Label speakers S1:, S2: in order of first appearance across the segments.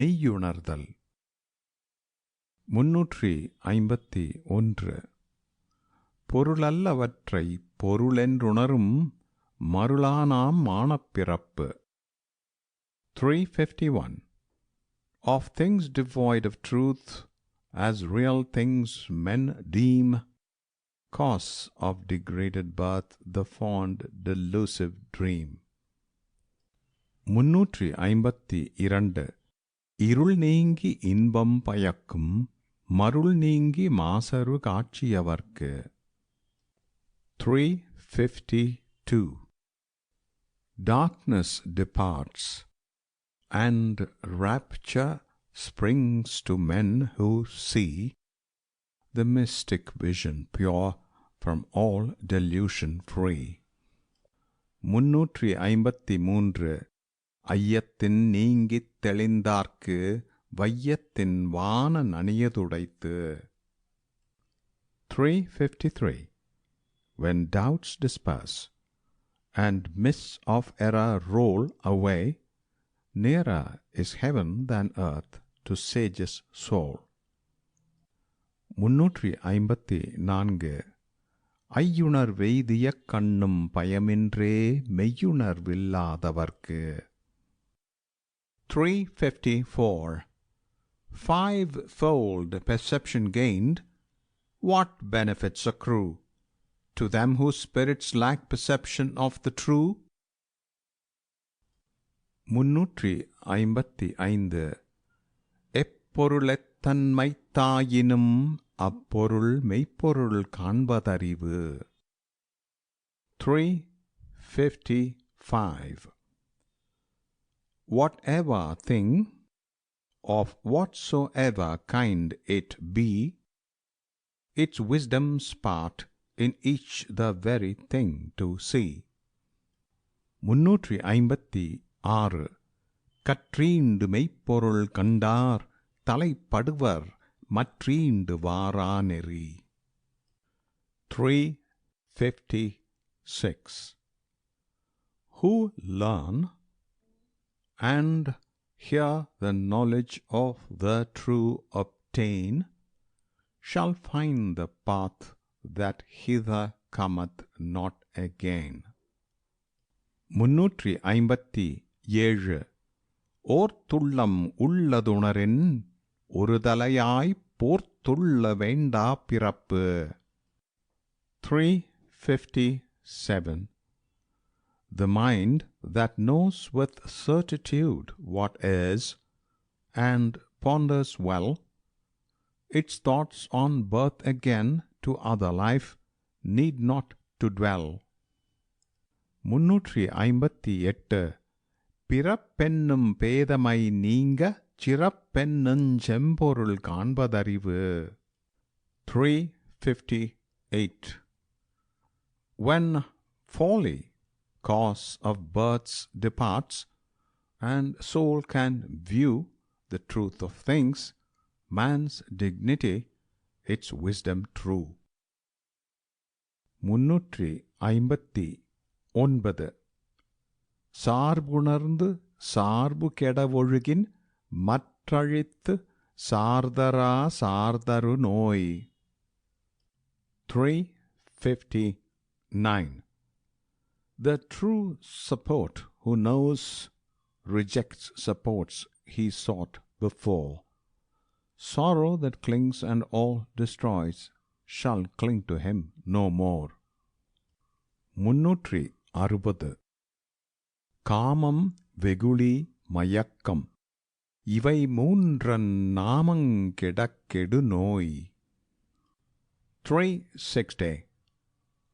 S1: மெய்யுணர்தல். 351 பொருளல்லவற்றைப் பொருளென்றுணரும் மருளானாம் மானப்பிறப்பு. 351 Of things devoid of truth, as real things men deem, cause of degraded birth, the fond delusive dream. 352 இருள் நீங்கி இன்பம் பயக்கும் மருள் நீங்கி மாசறு காட்சியவர்க்கு. 352 Darkness departs, and rapture springs to men who see the mystic vision pure, from all delusion free. 353 ஐயத்தின் நீங்கித் தெளிந்தார்க்கு வையத்தின் வான நனியதுடைத்து. 353 When doubts disperse, and mists of error roll away, nearer is heaven than earth to sage's soul. 354 ஐயுணர் வெய்திய கண்ணும் பயமின்றே மெய்யுணர்வில்லாதவர்க்கு. 354 Fivefold perception gained, what benefits accrue to them whose spirits lack perception of the true? 355 எப்பொருளெத்தன்மைத்தாயினும் அப்பொருள் மெய்ப்பொருள் காண்பதறிவு. 355 Whatever thing, of whatsoever kind it be, its wisdom's part in each the very thing to see. 356 கற்றீண்டு மெய்ப்பொருள் கண்டார் தலைப்படுவர் மற்றீண்டு வாரா நெறி. 356 Who learn and hear the knowledge of the true obtain, shall find the path that hither cometh not again. 357 ஓர்த்துள்ளம் உள்ளதுணரின் ஒரு தலையாய்ப் போர்த்துள்ள வேண்டா பிறப்பு. 357 The mind that knows with certitude what is, and ponders well its thoughts on birth again to other life, need not to dwell. 358 பிறப்பென்னும் பேதமை நீங்க சிறப்பென்னுஞ் செம்பொருள் காண்பதறிவு. 358 When folly, cause of births, departs, and soul can view the truth of things, man's dignity, its wisdom true. 359 சார்புணர்ந்து சார்பு கெடவொழுகின் மற்றழித்து சார்தரா சார்தரு நோய். 359 The true support who knows rejects supports he sought before. Sorrow that clings and all destroys shall cling to him no more. 360 காமம் வெகுளி மயக்கம் இவை மூன்றன் நாமங்கெடக்கெடு நோய். 360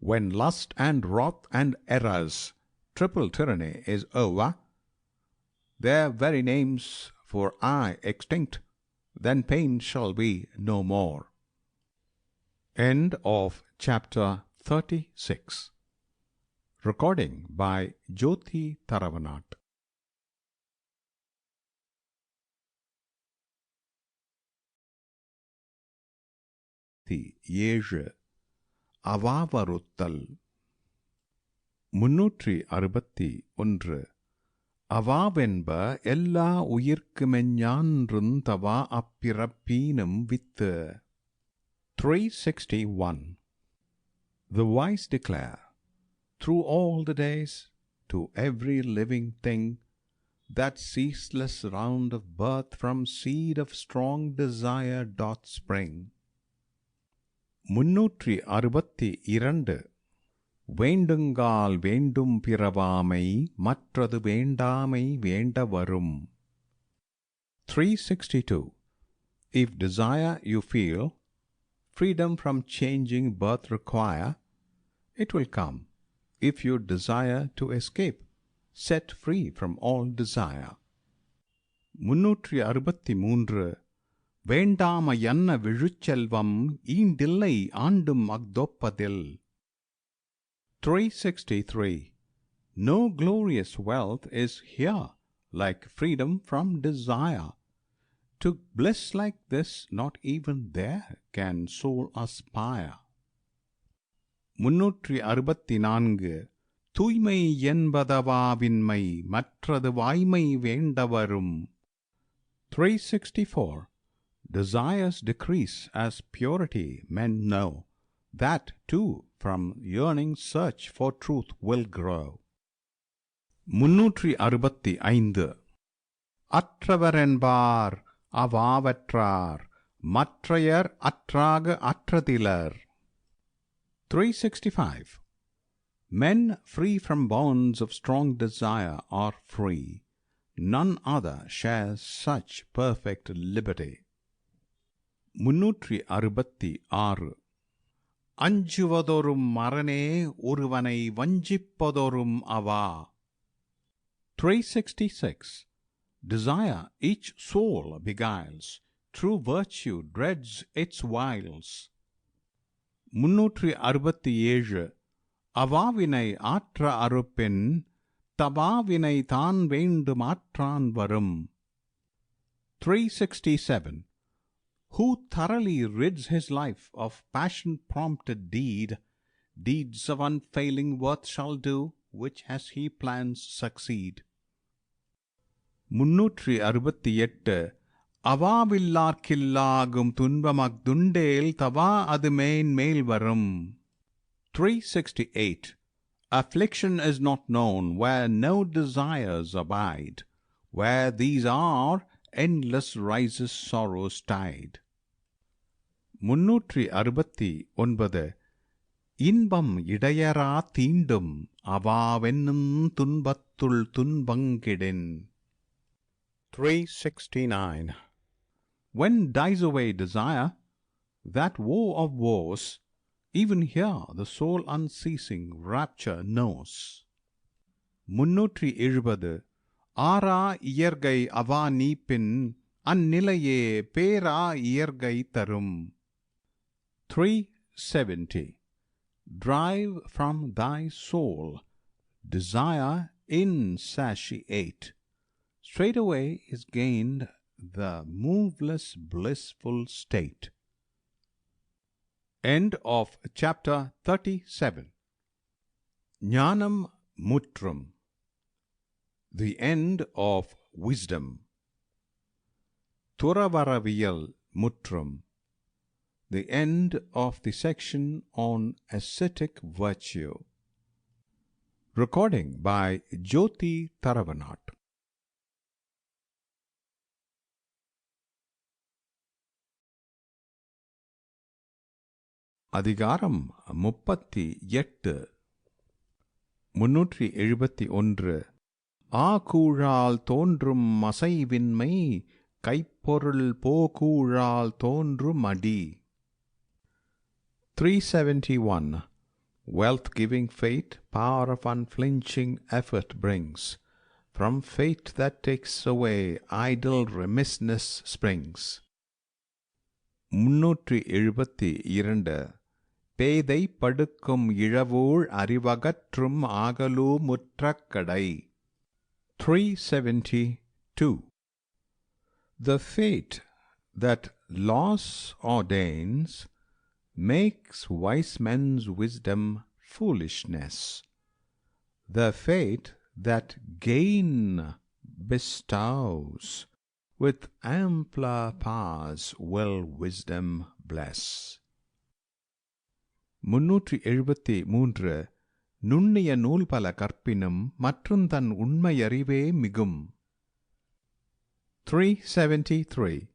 S1: When lust and wrath and errors, triple tyranny is over, their very names for aye extinct, then pain shall be no more. End of chapter 36. Recording by Jyoti Taravanat. 7 அவாவருத்தல். 361 அவாவென்ப எல்லா உயிர்க்குமெஞ்ஞான்றுந் தவா அப்பிறப்பீனும் with. 361. The wise declare, through all the days, to every living thing, that ceaseless round of birth from seed of strong desire doth spring. 362. வேண்டுங்கால் வேண்டும் பிறவாமை மற்றது வேண்டாமை வேண்ட வரும். 362. If desire you feel, freedom from changing birth require, it will come. If you desire to escape, set free from all desire. 363. வேண்டாமையன்ன விழுச்செல்வம் ஈண்டில்லை ஆண்டும் அக்தொப்பதில். 363. No glorious wealth is here like freedom from desire. To bliss like this not even there can soul aspire. 364. தூய்மை என்பதவாவின்மை மற்றது வாய்மை வேண்டவரும். 364. Desires decrease as purity men know. That too from yearning search for truth will grow. 365. அற்றவரென்பார் அவாவற்றார் மற்றையர் அற்றாக அற்றதிலர். 365. Men free from bonds of strong desire are free. None other shares such perfect liberty. 366. அஞ்சுவதொரும் மரணே ஒருவனை வஞ்சிப்பதொரும் அவா. 366. Desire each soul beguiles, true virtue dreads its wiles. 367. அவாவினை ஆற்ற அறுப்பின் தபாவினை தான் வேண்டும் ஆற்றான் வரும். 367. Who thoroughly rids his life of passion-prompted deeds of unfailing worth shall do, which as he plans succeed. 368. அவாவில்லார்க்கில்லாகும் துன்பமஃதுண்டேல் தவா அது மேன்மேல் வரும். 368. Affliction is not known where no desires abide. Where these are, endless rises sorrow's tide. 369. இன்பம் இடையரா தீண்டும் அவாவென்னும் துன்பத்துள் துன்பங்கிடின். 369. When dies away desire, that woe of woes, even here the soul unceasing rapture knows. 370. ஆரா இயற்கை அவா நீப்பின் அந்நிலையே பேரா இயற்கை தரும். 370. Drive from thy soul desire insatiate. Straightway is gained the moveless blissful state. End of chapter 37. Jnanam Mutram. The end of wisdom. Thiruvalluvar Mutram. The end of the section on ascetic virtue. Recording by Jyoti Taravanat. அதிகாரம் 38. 371. ஆகூழால் தோன்றும் அசைவின்மை கைப்பொருள் போகூழால் தோன்றும் அடி. 371. Wealth-giving fate, power of unflinching effort brings. From fate that takes away, idle remissness springs. 372. பேதை படுக்கும் இழவூழ் அறிவகற்றும் ஆகலூ முற்றக்கடை. 372. The fate that loss ordains makes wise men's wisdom foolishness. The fate that gain bestows, with ampler powers will wisdom bless. 373 நுண்ணிய நூல் பல கற்பினும் மற்றுந்தன் உண்மையறிவே மிகும். 373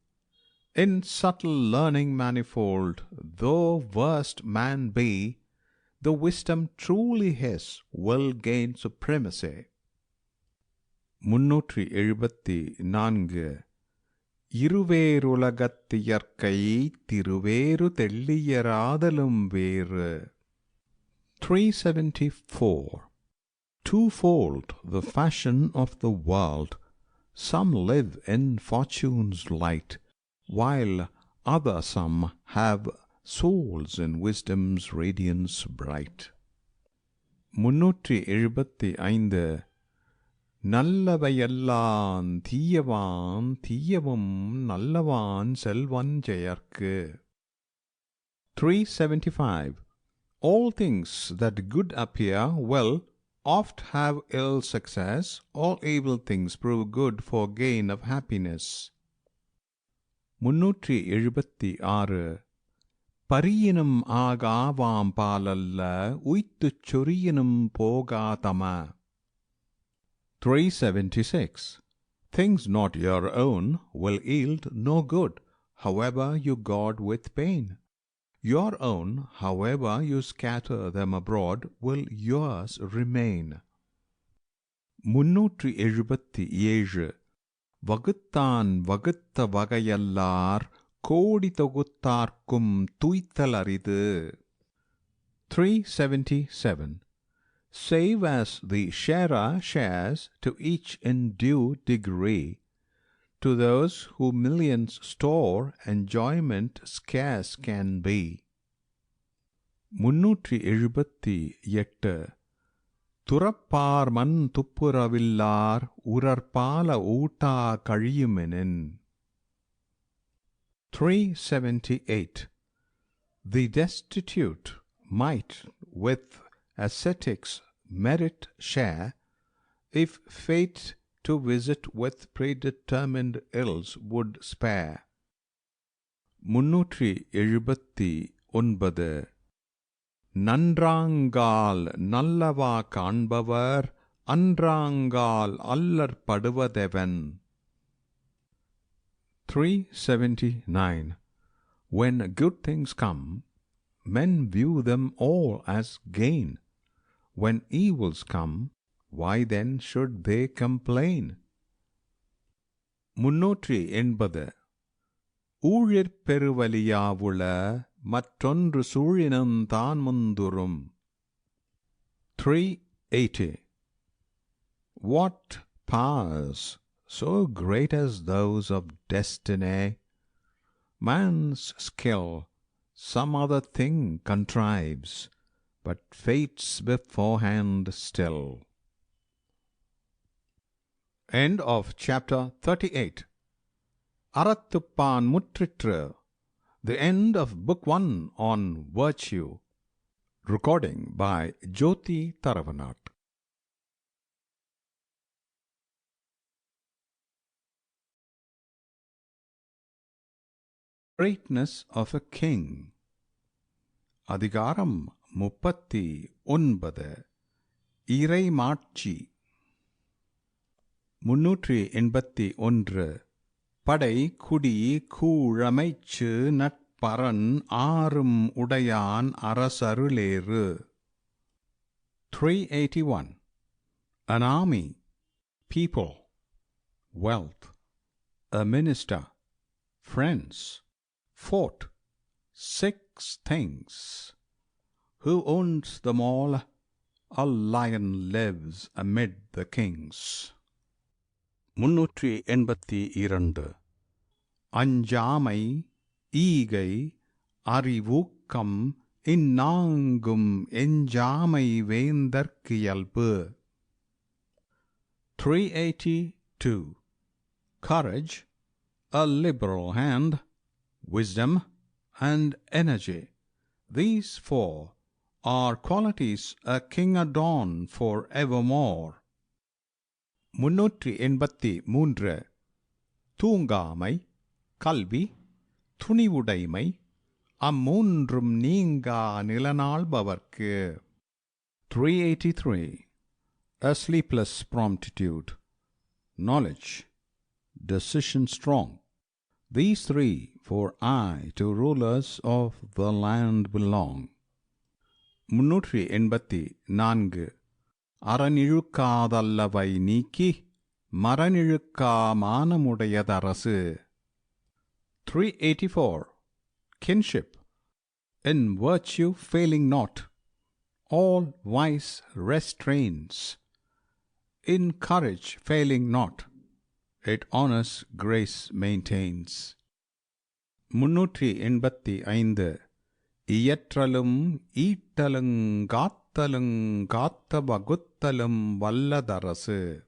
S1: In subtle learning manifold, though versed man be, the wisdom truly his will gain supremacy. 374 இருவேறுலகத்தியற்கை திருவேறு தெள்ளியராதலும் வேறு. 374 Twofold the fashion of the world, some live in fortune's light, while other some have souls in wisdom's radiance bright. 375 நல்லவையெல்லாம் தீயவான் தீயவும் நல்லவான் Selvan ஜெயர்க்கு. 375 All things that good appear will oft have ill success, all evil things prove good for gain of happiness. 376 பரியினும் ஆகாவாம் பாலல்ல உய்த்துச் சொரியினும் போகாதம. 376 Things not your own will yield no good, however you guard with pain. Your own, however you scatter them abroad, will yours remain. 377 வகுத்தான் வகுத்த வகையல்லார் கோடி தொகுத்தார்க்கும் துய்த்தல் அரிது. 377 Save as the sharer shares to each in due degree. To those who millions store, enjoyment scarce can be. 378 துறப்பார் மண் துப்புரவில்லார் உரற்பால ஊட்டா கழியுமெனின். 378 The destitute might with ascetics merit share, if fate to visit with predetermined ills would spare. 379 நன்றாங்கால் நல்லவா காண்பவர் அன்றாங்கால் அல்லற்படுவதெவன். 379 When good things come, men view them all as gain. When evils come, why then should they complain? 380 ஊழிற் பெருவலியாவுள மற்றொன்று சூழினும் தான் முந்துரும். 380 What powers so great as those of destiny? Man's skill some other thing contrives, but fate's beforehand still. End of chapter 38. Aratthuppan Muttritru. The end of book 1 on virtue. Recording by Jyoti Taravanat. Greatness of a king. அதிகாரம் 39 இறைமாட்சி. 381 படை குடி கூழமைச்சு நட்பரன் ஆறும் உடையான் அரசருளேறு. 381 An army, people, wealth, a minister, friends, fort, 6 things. Who owns them all? A lion lives amid the kings. 382 அஞ்சாமை ஈகை அறிவூக்கம் இந்நான்கும் எஞ்சாமை வேந்தற்கு இயல்பு. 382 Courage, a liberal hand, wisdom and energy. These 4 are qualities a king adorn for evermore. 383 தூங்காமை, கல்வி, துணிவுடைமை அம்மூன்றும் நீங்கா நிலநாள்பவர்க்கு. 383 A sleepless promptitude, knowledge, decision strong. These three for I to rulers of the land belong. 384 அறநிழுக்காதல்லவை நீக்கி மரநிழுக்கா மானமுடையதரசு. 384 Kinship, in virtue failing not, all vice restrains. In courage failing not, it honors grace maintains. 385 இயற்றலும் ஈட்டலுங் காத்தலுங் காத்த வகுத்தலும் வல்லதரசு.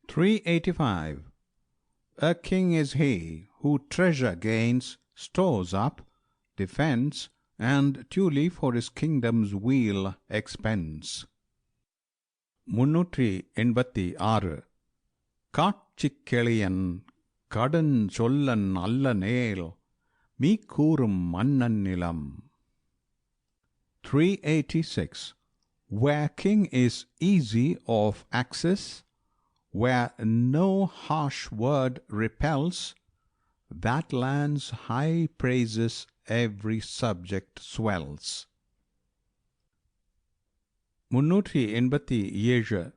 S1: 385 A king is he who treasure gains, stores up, defends, and duly for his kingdom's weal expends. 386 காட்சிக் Cleanth கடுஞ் சொல்லன் அல்லனேல் மீக்கூறும் மன்னன் நிலம். 386 Where king is easy of access, where no harsh word repels, that land's high praises every subject swells. 387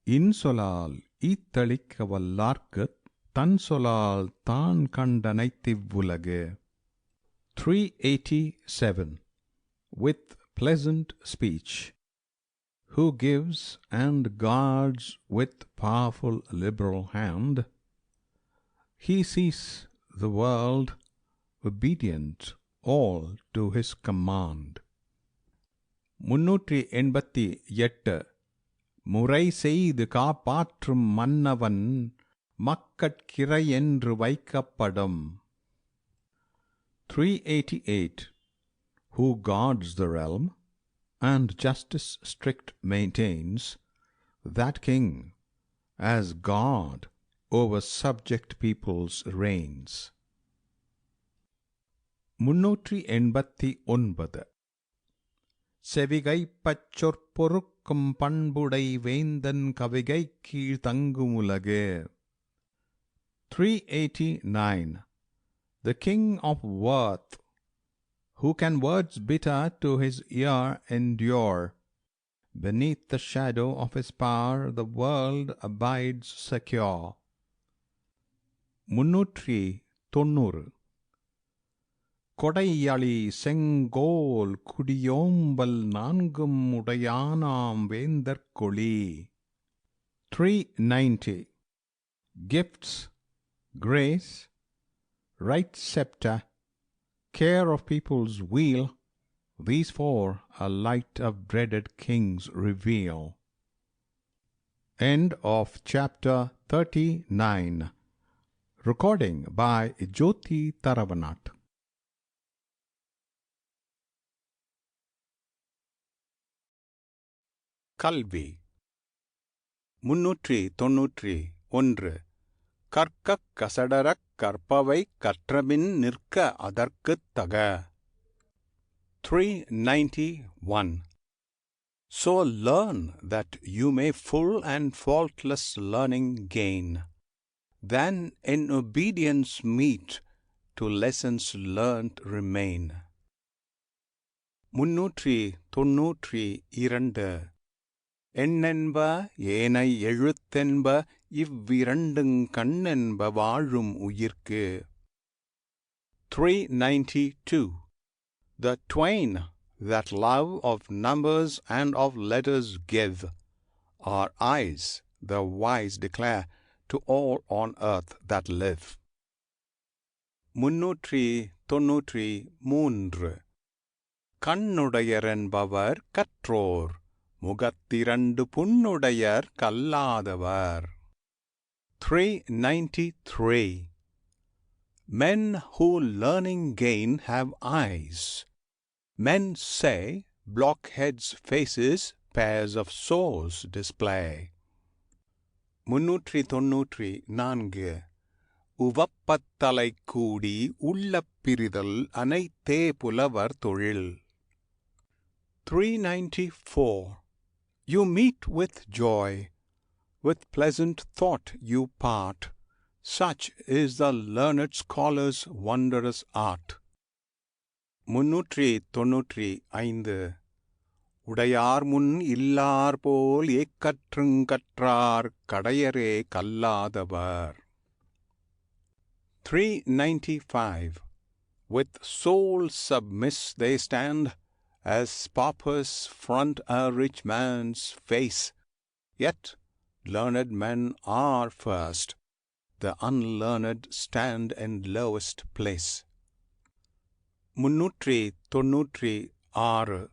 S1: இன்சொலால் ஈத்தளிக்க வல்லார்க்குத் தன் சொலால் தான் கண்டனைத்திவ்வுலகு. 387 With pleasant speech, who gives and guards with powerful liberal hand, he sees the world obedient all to his command. 388 முறை செய்து காப்பாற்றும் மன்னவன் மக்கட்கிறையென்று வைக்கப்படும். 388 Who guards the realm and justice strict maintains, that king as God over subject peoples reigns. 389 செவிகைப்பச் சொற்பொருக்கும் பண்புடை வேந்தன் கவிகைக் கீழ் தங்குமுலகு. 389 The king of worth, who can words bitter to his ear endure, beneath the shadow of his power the world abides secure. 390 கொடையளி செங்கோல் குடியோம்பல் நான்கும் உடையானாம் வேந்தர்கொளி. 390 Gifts, grace, right scepter, care of people's weal, these four a light of dreaded kings reveal. End of chapter 39. Recording by Jyoti Taravanat. கல்வி. 391 கற்கக் கசடரக் கற்பவை கற்றபின் நிற்க அதற்குத் தக. 391 So learn that you may full and faultless learning gain, then in obedience meet to lessons learnt remain. 392 எண்ணென்ப ஏனை எழுத்தென்ப இவ்விரண்டுங் கண்ணென்ப வாழும் உயிர்க்கு. 392 The twain that love of numbers and of letters give are eyes, the wise declare to all on earth that live. 393 கண்ணுடையரென்பவர் கற்றோர் முகத்திரண்டு புண்ணுடையர் கல்லாதவர். 393 Men who learning gain have eyes. Men say blockheads' faces pairs of sores display.
S2: 394 உவப்பத்தலை கூடி உள்ளப் பிரிதல் அனைத்தே புலவர் தொழில். 394 You meet with joy, with pleasant thought you part, such is the learned scholar's wondrous art. 395 உடையார் முன் இல்லார் போல் ஏக்கற்றுங்கற்றார் கடையரே கல்லாதவர். 395 With soul submiss they stand, as paupers front a rich man's face, yet learned men are first, the unlearned stand in lowest place. 396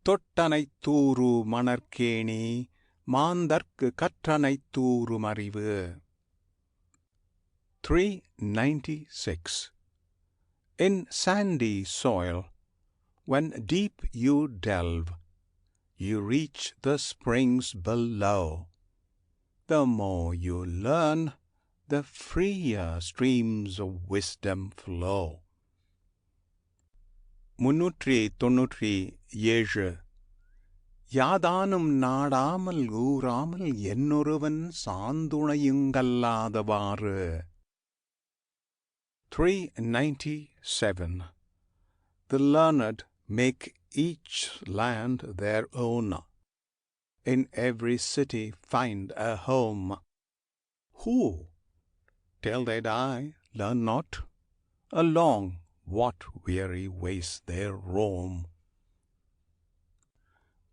S2: தொட்டனைத்தூறு மணற்கேணி மாந்தர்க்கு கற்றனைத்தூறு மறிவு. 396 In sandy soil, when deep you delve, you reach the springs below. The more you learn, the freer streams of wisdom flow. 397 யாதானும் நாடாமல் ஊராமல் என்னொருவன் சாந்துணையுங்கல்லாதவாறு. 397 The learned make each land their own, in every city find a home. Who, till they die, learn not, along what weary ways they roam.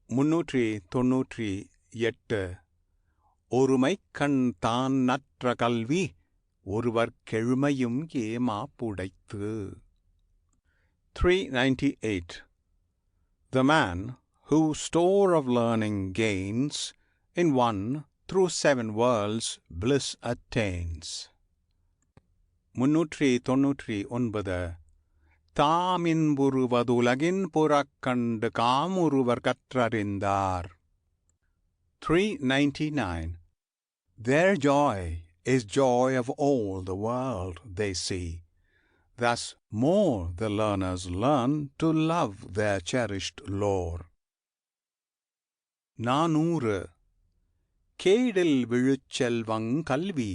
S2: 398 ஒருமைக்கண் தான் நற்ற கல்வி ஒருவர் கெழுமையும் ஏமாப்புடைத்து. 398 The man whose store of learning gains, in one through 7 worlds bliss attains. 399 தாமின்புறுவதுலகின் புறக்கண்டு காமுறுவர் கற்றறிந்தார். 399 Their joy is joy of all the world they see. Thus more the learners learn to love their cherished lore. 400 கேடில் விழுச்செல்வங் கல்வி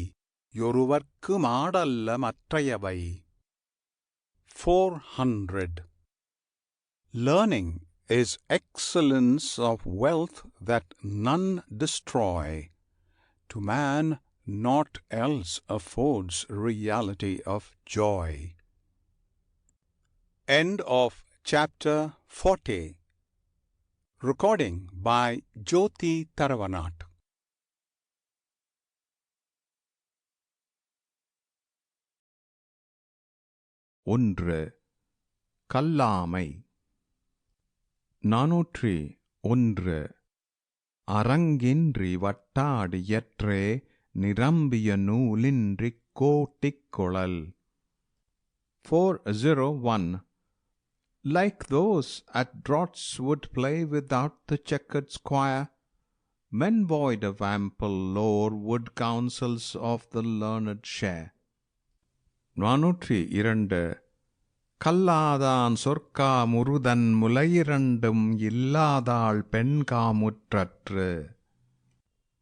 S2: யொருவர்க்கு மாடல்ல மற்றையவை. 400 Learning is excellence of wealth that none destroy. To man naught else affords reality of joy. End of chapter 40. Recording by Jyoti Taravanat.
S1: ஒன்று கல்லாமை. 401 அரங்கின்றி வட்டாடியற்றே நிரம்பிய நூலின்றிக் கோட்டிக்குழல். 401 Like those at draughts would play without the checkered square, men void of ample lore would counsels of the learned share. 402 கல்லாதான் சொற்கா முருதன் முலையிரண்டும் இல்லாதாள் பெண் காமுற்றற்று.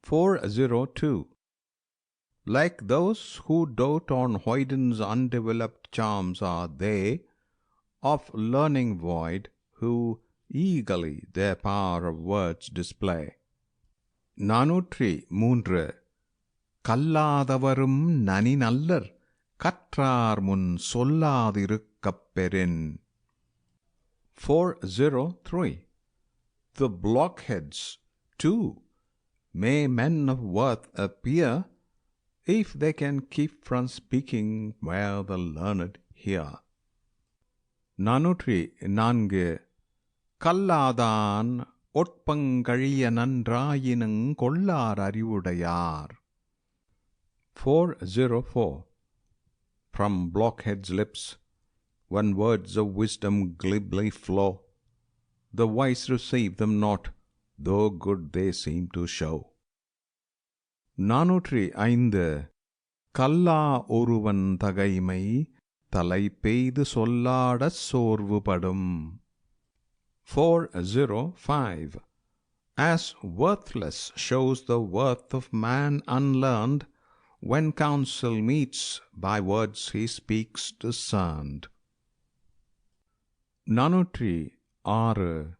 S1: 402 Like those who dote on hoyden's undeveloped charms are they, of learning void, who eagerly their power of words display. 403 கல்லாதவரும் நனி நல்லர் கற்றார் முன் சொல்லாதிருக்கப் பெறின். 403 The blockheads, too, may men of worth appear, if they can keep from speaking where the learned hear. 404 கல்லாதான் ஒட்பங்கழிய நன்றாயினுங் கொள்ளார் அறிவுடையார். 404 From blockheads' lips, when words of wisdom glibly flow, the wise receive them not, though good they seem to show. 405 கல்லா ஒருவன் தகைமை தலை பெய்து சொல்லாடச் சோர்வுபடும். 405 As worthless shows the worth of man unlearned, when counsel meets, by words he speaks discerned. 406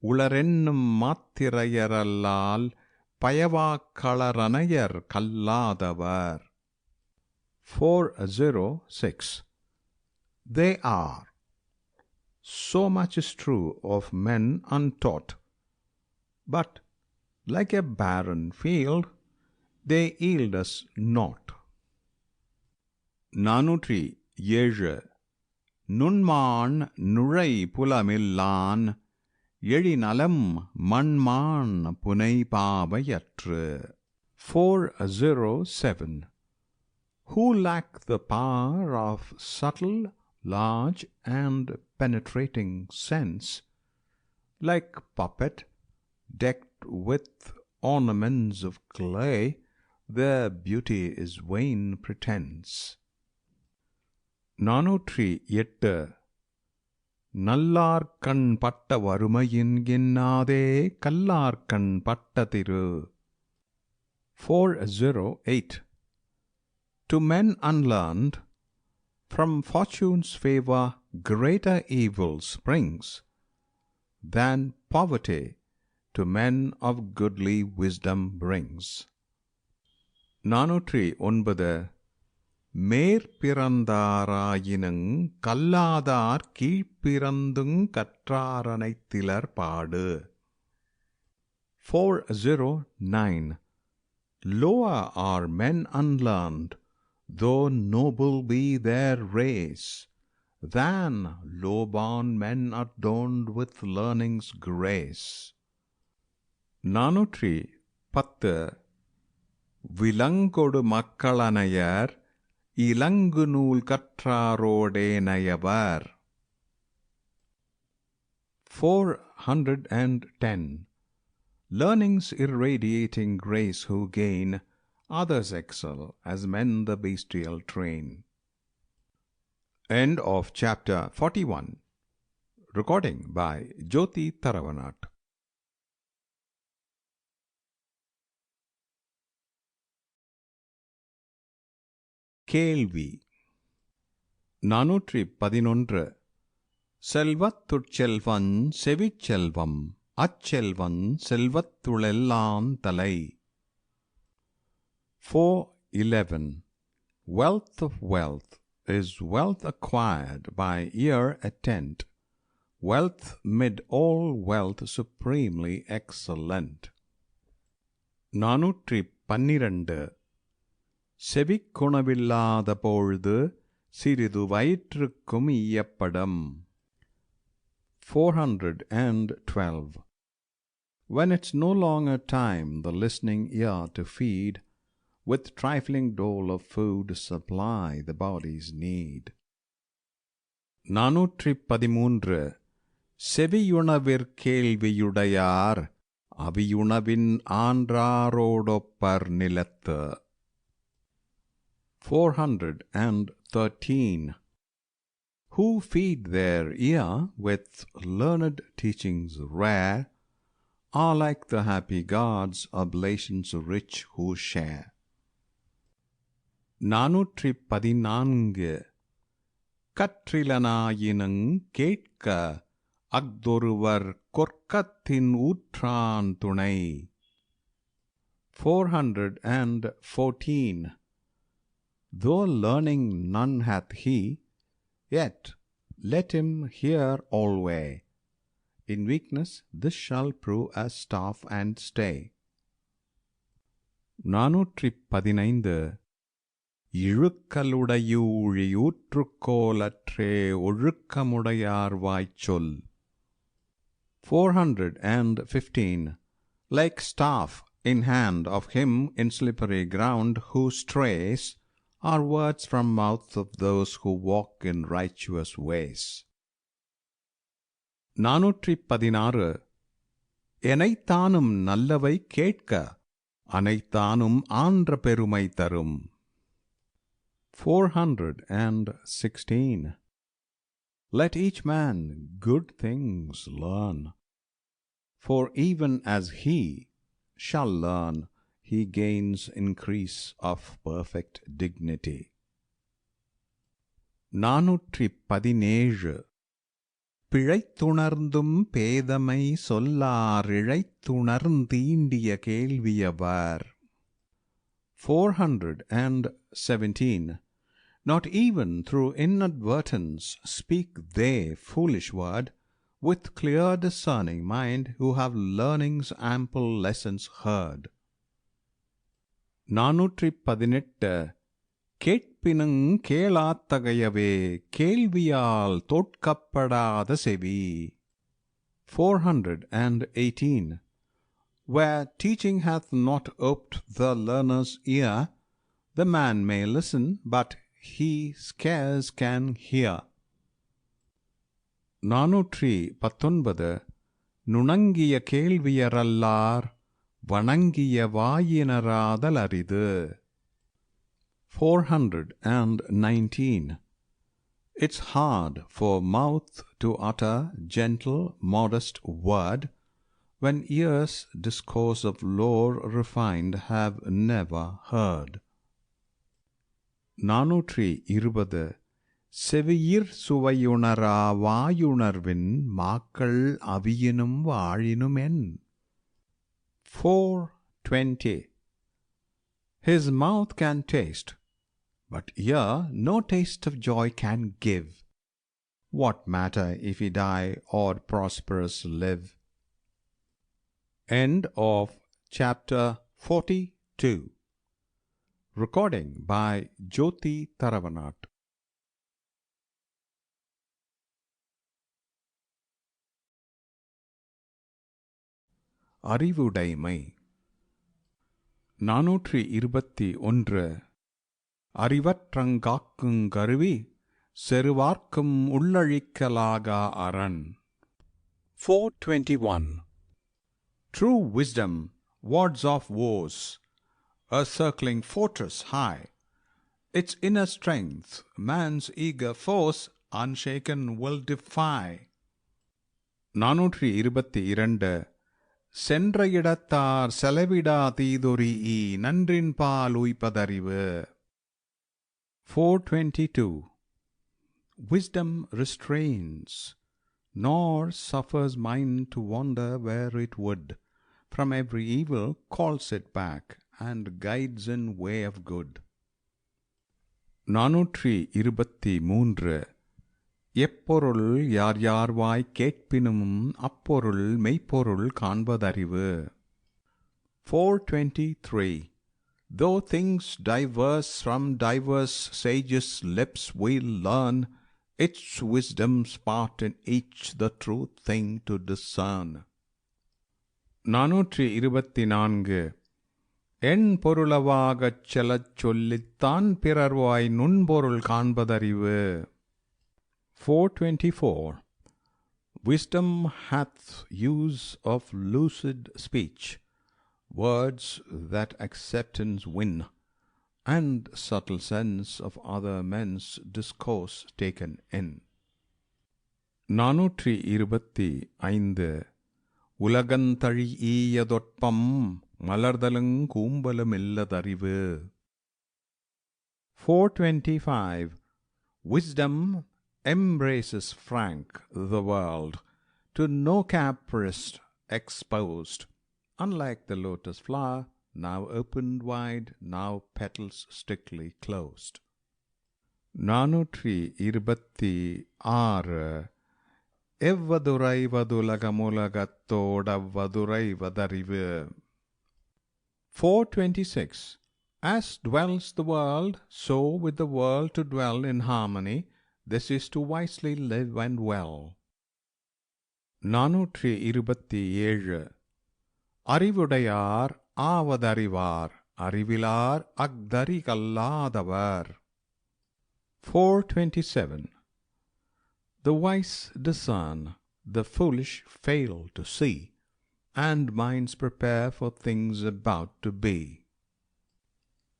S1: உளரென்னும் மாத்திரையரல்லால் பயவாக்களரனையர் கல்லாதவர். 406 They are. So much is true of men untaught, but like a barren field, they yield us naught. 407 நுண்மான் நுழை புலமில்லான் எழிநலம் மண்மான் புனை பாவையற்று. 407 Who lack the power of subtle, large and penetrating sense, like puppet decked with ornaments of clay, their beauty is vain pretense. 408 நல்லார்கண் பட்ட வறுமையின் எண்ணாதே கல்லார்கண் பட்ட திரு. 408 To men unlearned, from fortune's favor greater evil springs than poverty to men of goodly wisdom brings. 409 மேற்பிறந்தாராயினுங் கல்லாதார் கீழ்ப்பிறந்துங் கற்றாரனைத்திலர் பாடு. 409 Lower are men unlearned, though noble be their race, than low-born men adorned with learning's grace. 410 விலங்கொடு மக்களனையர் இலங்கு நூல் கற்றாரோடே நயவர். 410 Learning's irradiating grace who gain, others excel as men the bestial train. End of chapter 41. Recording by Jyoti Taravanat. கேள்வி 411 செல்வத்துட்செல்வன் செவிச்செல்வம் அச்செல்வன் செல்வத்துளெல்லான் தலை. 411 Wealth of wealth is wealth acquired by ear attent, wealth mid all wealth supremely excellent. 412 செவிக்குணவில்லாத பொழுது சிறிது வயிற்றுக்கும் ஈயப்படும். 412 When it's no longer time the listening ear to feed, with trifling dole of food supply the body's need. 413 செவியுணவிற் கேள்வியுடையார் அவியுணவின் ஆன்றாரோடொப்பர் நிலத்து. 413 Who feed their ear with learned teachings rare, are like the happy gods oblations rich who share. 414 கற்றிலனாயினுங் கேட்க அஃதொருவர் கொற்கத்தின் ஊற்றான் துணை. 414 Though learning none hath he, yet let him hear alway. In weakness this shall prove as staff and stay. 415 இழுக்கலுடையூழியூற்றுக்கோலற்றே ஒழுக்கமுடையார் வாய்ச்சொல். 415 Like staff in hand of him in slippery ground who strays, are words from mouth of those who walk in righteous ways. 416 எனைத்தானும் நல்லவை கேட்க அனைத்தானும் ஆன்ற பெருமை தரும். 416. Let each man good things learn, for even as he shall learn, he gains increase of perfect dignity. 417. பிழைத்துணர்ந்தும் பேதமை சொல்லார் இழைத்துணர்ந்தீண்டிய கேள்வியவர். 417. Not even through inadvertence speak they foolish word, with clear discerning mind, who have learning's ample lessons heard. 418. கேட்பினுங் கேளாத்தகையவே கேள்வியால் தோற்கப்படாத செவி. 418. Where teaching hath not oped the learner's ear, the man may listen, but he scarce can hear. 419. நுணங்கிய கேள்வியரல்லார் வணங்கிய வாயினராதல் அரிது. 419. It's hard for mouth to utter gentle, modest word, when ears discourse of lore refined have never heard. 420. செவியிற் சுவையுணரா வாயுணர்வின் மாக்கள் அவியினும் வாழினுமென். 420. His mouth can taste, but ear no taste of joy can give. What matter if he die or prosperous live? End of chapter 42. Recording by Jyoti Taravanat. அறிவுடைமை. 421. அறிவற்றங்காக்குங் கருவி செருவார்க்கும் உள்ளழிக்கலாகா அரண்.
S2: 421.
S1: True wisdom wards off woes, a circling fortress high. Its inner strength man's eager force unshaken will defy. 422. சென்ற இடத்தார் செலவிடா தீதொரீஇ நன்றின்பால் உய்ப்பதறிவு. 422. Wisdom restrains, nor suffers mind to wander where it would. From every evil calls it back, and guides in way of good. 423. எப்பொருள் யார் யார்வாய் கேட்பினும் அப்பொருள் மெய்ப்பொருள் காண்பதறிவு. 423. Though things diverse from diverse sages' lips we learn, it's wisdom's part in each the true thing to discern. 424. எண் பொருளவாகச் செலச் சொல்லித்தான் பிறர்வாய் நுண்பொருள் காண்பதறிவு. 424. Wisdom hath use of lucid speech, words that acceptance win, and subtle sense of other men's discourse taken in. 425. உலகந்தழி ஈயதொட்பம் மலர்தலுங் கூம்பலுமில்லதறிவு. 425. Wisdom embraces frank the world, to no caprice exposed, unlike the lotus flower, now opened wide, now petals strictly closed. 426. எவ்வதுரைவதுலகமுலகத்தோடவ்வதுரைவதறிவு. 426. As dwells the world, so with the world to dwell in harmony, this is to wisely live and well. 427. அறிவுடையார் ஆவதறிவார் அறிவிலார் அக்தரிகல்லாதவர். 427. The wise discern, the foolish fail to see. and minds prepare for things about to be.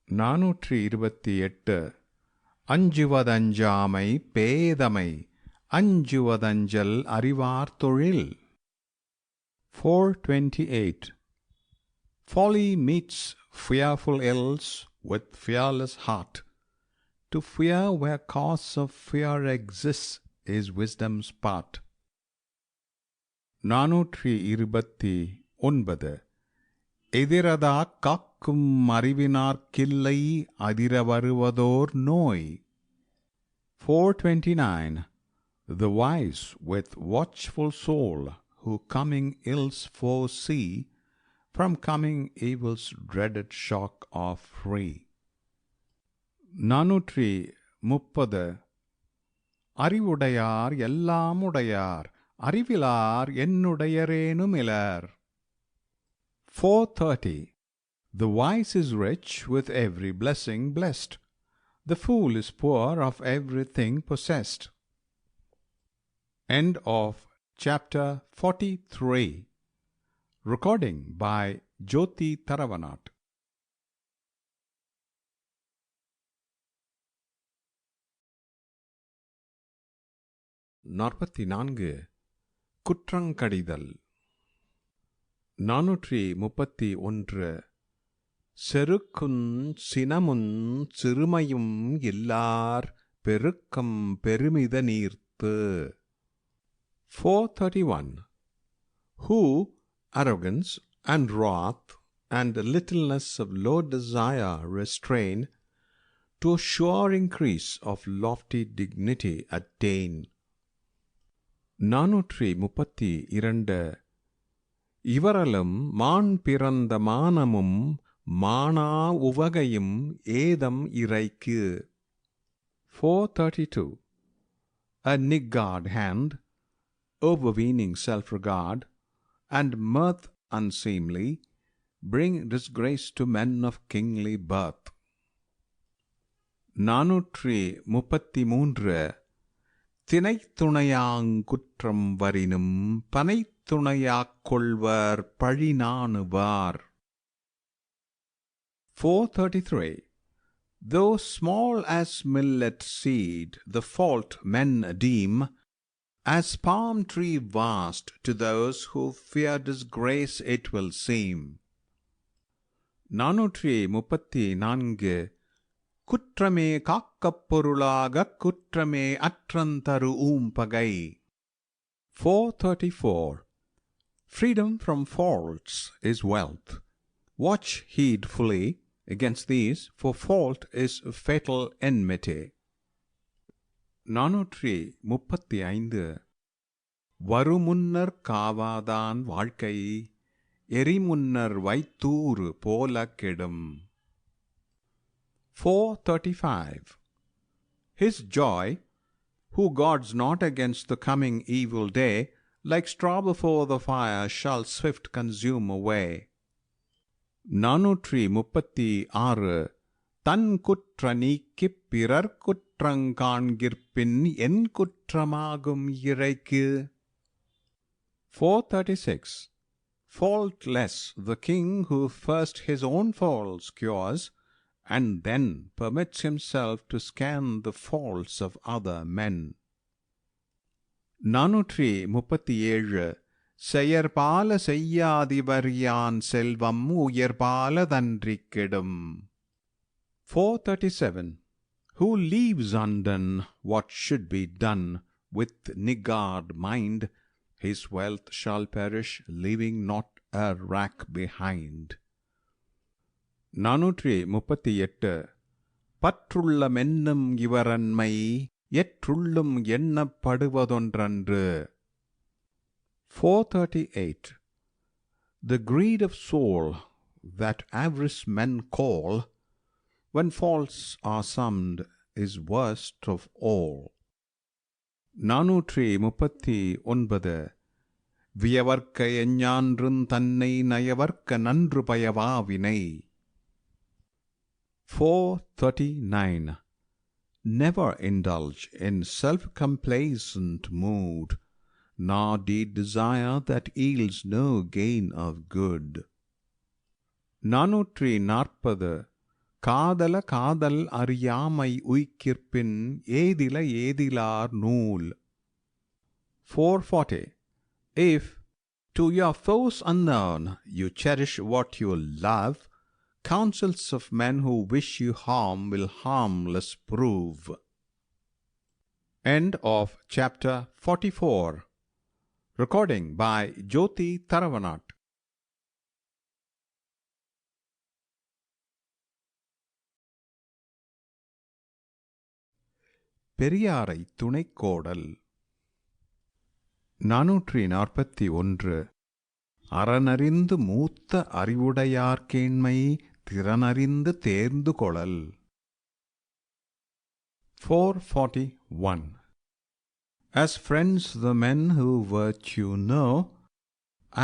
S1: 428 அஞ்சுவதஞ்சாமை பேதமை அஞ்சுவதஞ்சல் அறிவார் தொழில். 428 Folly meets fearful ills with fearless heart. To fear where cause of fear exists is wisdom's part. 429 எதிரதா காக்கும் அறிவினார்க்கில்லை அதிர வருவதோர் நோய். 429 The wise with watchful soul who coming ills foresee from coming evil's dreaded shock are free. 430 அறிவுடையார் எல்லாமுடையார் அறிவிலார் என்னுடையரேனுமிலர். 430 The wise is rich with every blessing blessed. The fool is poor of everything possessed. End of chapter 43. Recording by Jyoti Taravanat. 44 குற்றங்கடிதல். 431 செருக்குஞ் சினமுஞ் சிறுமையும் இல்லார் பெருக்கம் பெருமித நீர்த்து. 431 Who arrogance and wrath and littleness of low desire restrain, to a sure increase of lofty dignity attain. 432 இவரலும் மான் பிறந்த மானமும் மானா உவகையும் ஏதம் இறைக்கு. 432 A niggard hand, overweening self-regard, and mirth unseemly, bring disgrace to men of kingly birth. 433 தினைத்துணையாங் குற்றம் வரினும் பனைத்துணையாக் கொள்வர் பழிநாணுவார். 433 Though small as millet seed the fault men deem, as palm tree vast to those who fear disgrace it will seem. 434 Kuttrame காக்கப் பொருளாகக் Kuttrame அற்றந்தரு ஊம்பகை. 434 Freedom from faults is wealth. Watch heedfully against these, for fault is fatal enmity. 435 வருமுன்னர் காவாதான் வாழ்க்கை எரிமுன்னர் வைத்தூறு போல கெடும். 435 His joy, who guards not against the coming evil day, like straw before the fire, shall swift consume away. 436 தன் குற்ற நீக்கிப் பிறர் குற்றங் காண்கிற்பின் என் குற்றமாகும் இறைக்கு. 436 Faultless the king who first his own faults cures, and then permits himself to scan the faults of other men. 437 செயற்பால செய்யாதிவர் யான் செல்வம் உயர்பால தன்றிக் கெடும். 437 Who leaves undone what should be done with niggard mind, his wealth shall perish, leaving not a rack behind. 438 பற்றுள்ள மென்னும் இவரன்மை எற்றுள்ளும் எண்ணப்படுவதொன்றன்று. 438 The greed of soul that avarice men call, when faults are summed, is worst of all. 439 வியவர்க்க எஞ்ஞான்றுந் தன்னை நயவர்க்க நன்று பயவாவினை. 439 Never indulge in self-complacent mood, nor deed desire that yields no gain of good. 440 காதல காதல் அறியாமை உய்க்கிற்பின் ஏதில ஏதிலார் நூல். 440 If to your foes unknown you cherish what you love, counsels of men who wish you harm will harmless prove. End of chapter 44. Recording by Jyoti Tharavanat. பெரியாரை துணைக்கோடல். 441 அறனறிந்து மூத்த அறிவுடையார்கேண்மை திறனறிந்து தேர்ந்து கொளல். 441 As friends the men who virtue know,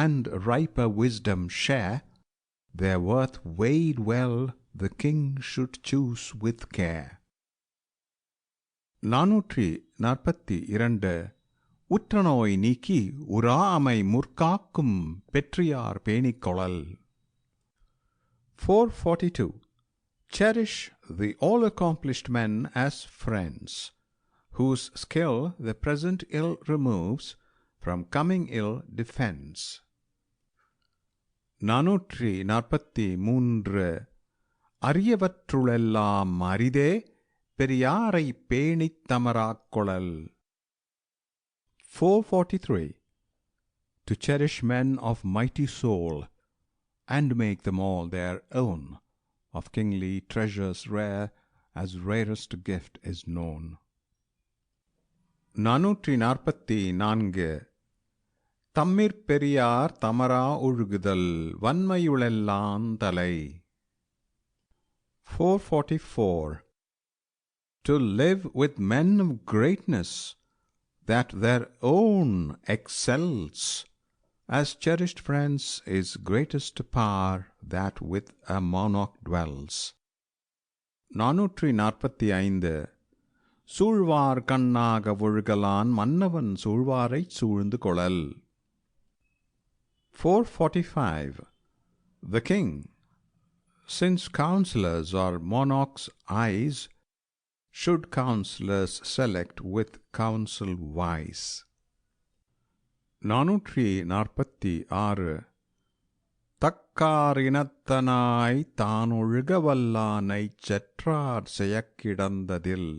S1: and riper wisdom share, their worth weighed well the king should choose with care. 442 உற்றநோய் நீக்கி உறாமை முற்காக்கும் பெற்றியார் பேணிக்கொளல். 442 Cherish the all-accomplished men as friends, whose skill the present ill removes, from coming ill defends. 443 அரியவற்றுளெல்லாம் அரிதே பெரியாரை பேணித் தமராக்கொளல். 443 To cherish men of mighty soul, and make them all their own, of kingly treasures rare, as rarest gift is known. 444 தம்மிற் Periyar Tamara ஒழுகுதல் வன்மையுளெல்லாந் தலை. 444 To live with men of greatness, that their own excels, as cherished friends is greatest power that with a monarch dwells. 445 சூழ்வார் கண்ணாக ஒழுகலான் மன்னவன் சூழ்வாரைச் சூழ்ந்து கொளல். 445 The king, since counselors are monarch's eyes, should counselors select with counsel wise. 446 தக்காரினத்தனாய் தானொழுக வல்லானைச் செற்றார் செயக்கிடந்ததில்.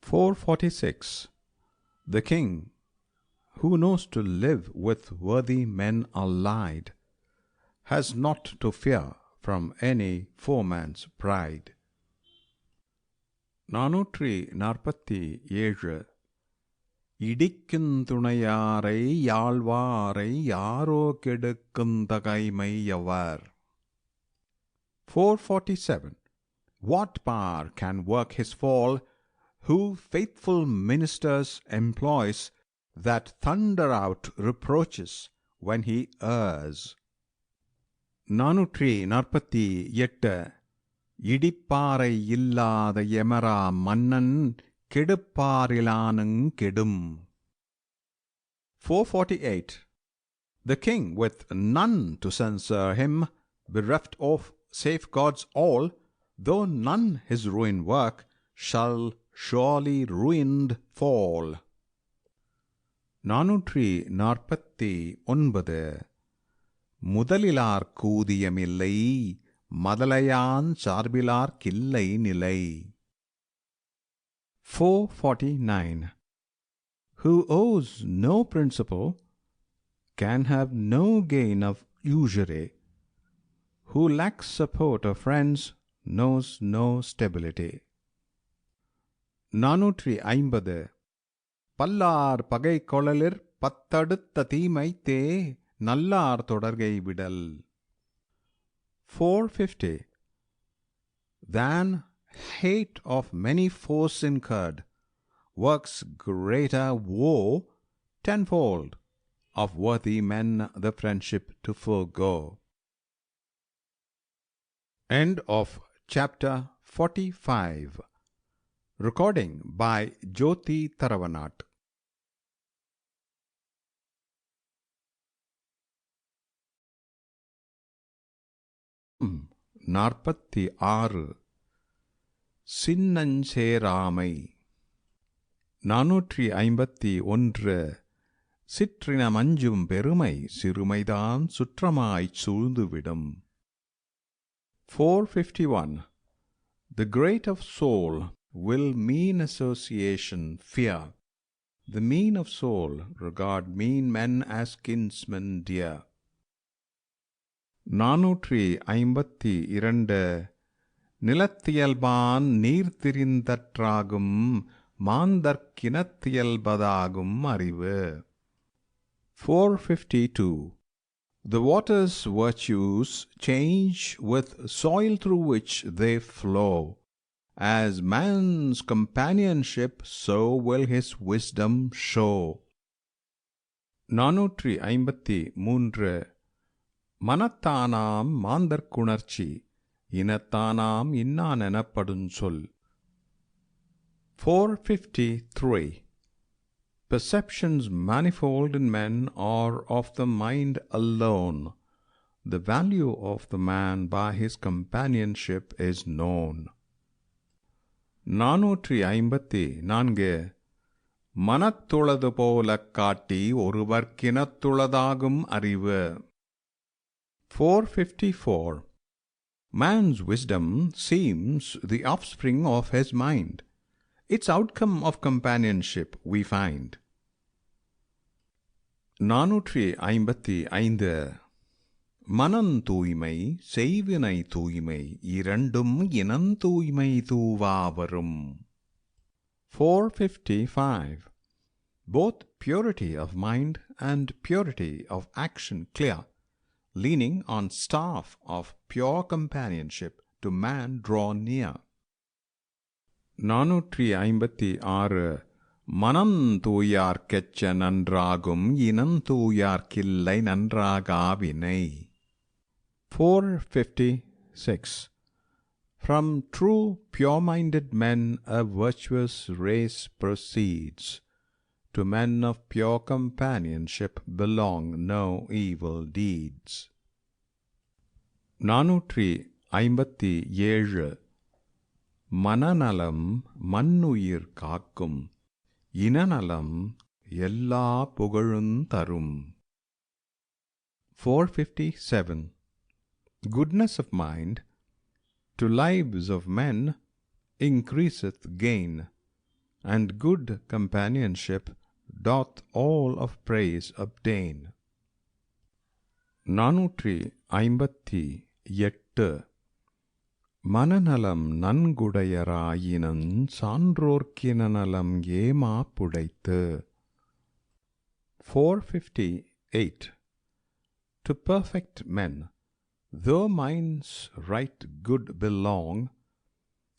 S1: 446 The king, who knows to live with worthy men allied, has not to fear from any foeman's pride. 447 இடிக்குந்துணையாரை யாழ்வாரை யாரோ கெடுக்குந்தகைமையவர். 447 What power can work his fall, who faithful ministers employs, that thunder out reproaches when he errs. 448 இடிப்பாரை இல்லாத எமரா மன்னன் கெடுப்பாரிலானுங் கெடும். 448 The king with none to censure him, bereft of safeguards all, though none his ruin work, shall surely ruined fall. 449 முதலிலார் கூதியமில்லை மதலையான் சார்பிலார் கில்லை நிலை. 449 Who owes no principle can have no gain of usury. Who lacks support of friends knows no stability. 450 பல்லார் பகை கொளலிற் பத்தடுத்த தீமைத்தே நல்லார் தொடர்கை விடல். 450 Than hate of many foes incurred works greater woe tenfold, of worthy men the friendship to forego. End of chapter 45. Recording by Jyoti Tharavanat. 46 சின்னஞ்சேராமை. 451 சிற்றினமஞ்சும் பெருமை சிறுமைதான் சுற்றமாய்ச் சூழ்ந்துவிடும். 451 The great of soul will mean association fear. The mean of soul regard mean men as kinsmen dear. 452 நிலத்தியல்பான் நீர்த்திரிந்தற்றாகும் மாந்தர்க்கினத்தியல்பதாகும் அறிவு. 452 The water's virtues change with soil through which they flow. As man's companionship, so will his wisdom show. 453 மனத்தானாம் மாந்தர்க்குணர்ச்சி இனத்தானாம் இன்னான் எனப்படுஞ் சொல். 453 Perceptions manifold in men are of the mind alone. The value of the man by his companionship is known. 454 மனத்துளது போலக் காட்டி ஒருவர்க்கினத்துளதாகும் அறிவு. 454 Man's wisdom seems the offspring of his mind. Its outcome of companionship we find. 455 மனந் தூய்மை செய்வினை தூய்மை இரண்டும் இனந் தூய்மை தூவாவரும். 455 Both purity of mind and purity of action clear, leaning on staff of pure companionship to man draw near. 456 மனந் தூயார்க்கெச்ச நன்றாகும் இனந் தூயார்க்கில்லை நன்றாகாவினை. 456 From true pure-minded men a virtuous race proceeds. To men of pure companionship belong no evil deeds. 457 மனநலம் மன்னுயிர் காக்கும் இனநலம் எல்லா புகழுந் தரும். 457 Goodness of mind to lives of men increaseth gain, and good companionship doth all of praise obtain. 458 மனநலம் நன்குடையராயினஞ் சான்றோர்க்கினநலம் ஏமா புடைத்து. 458 To perfect men, though minds right good belong,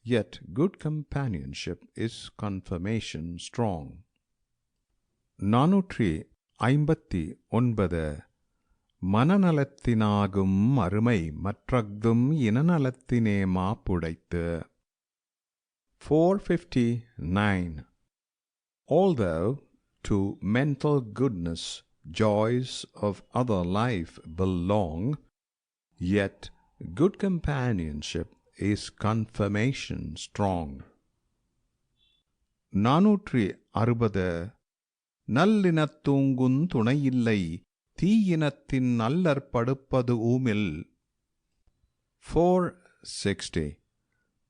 S1: yet good companionship is confirmation strong. 459 மனநலத்தினாகும் அருமை மற்றஃதும் இனநலத்தினே மாப்புடைத்து. 459 Although to mental goodness joys of other life belong, yet good companionship is confirmation strong. 460 நல்லினத்தூங்குந் துணையில்லை தீயினத்தின் நல்லற் படுப்பது ஊமில். 460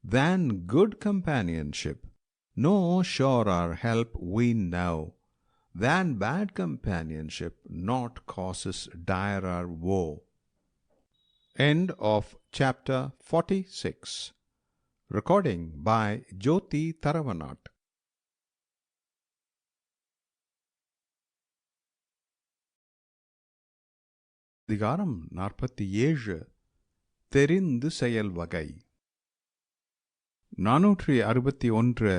S1: Than good companionship no surer help we know, than bad companionship not causes direr woe. End of chapter 46. Recording by Jyoti Tharavanat. அதிகாரம் 47 தெரிந்து செயல் வகை. 461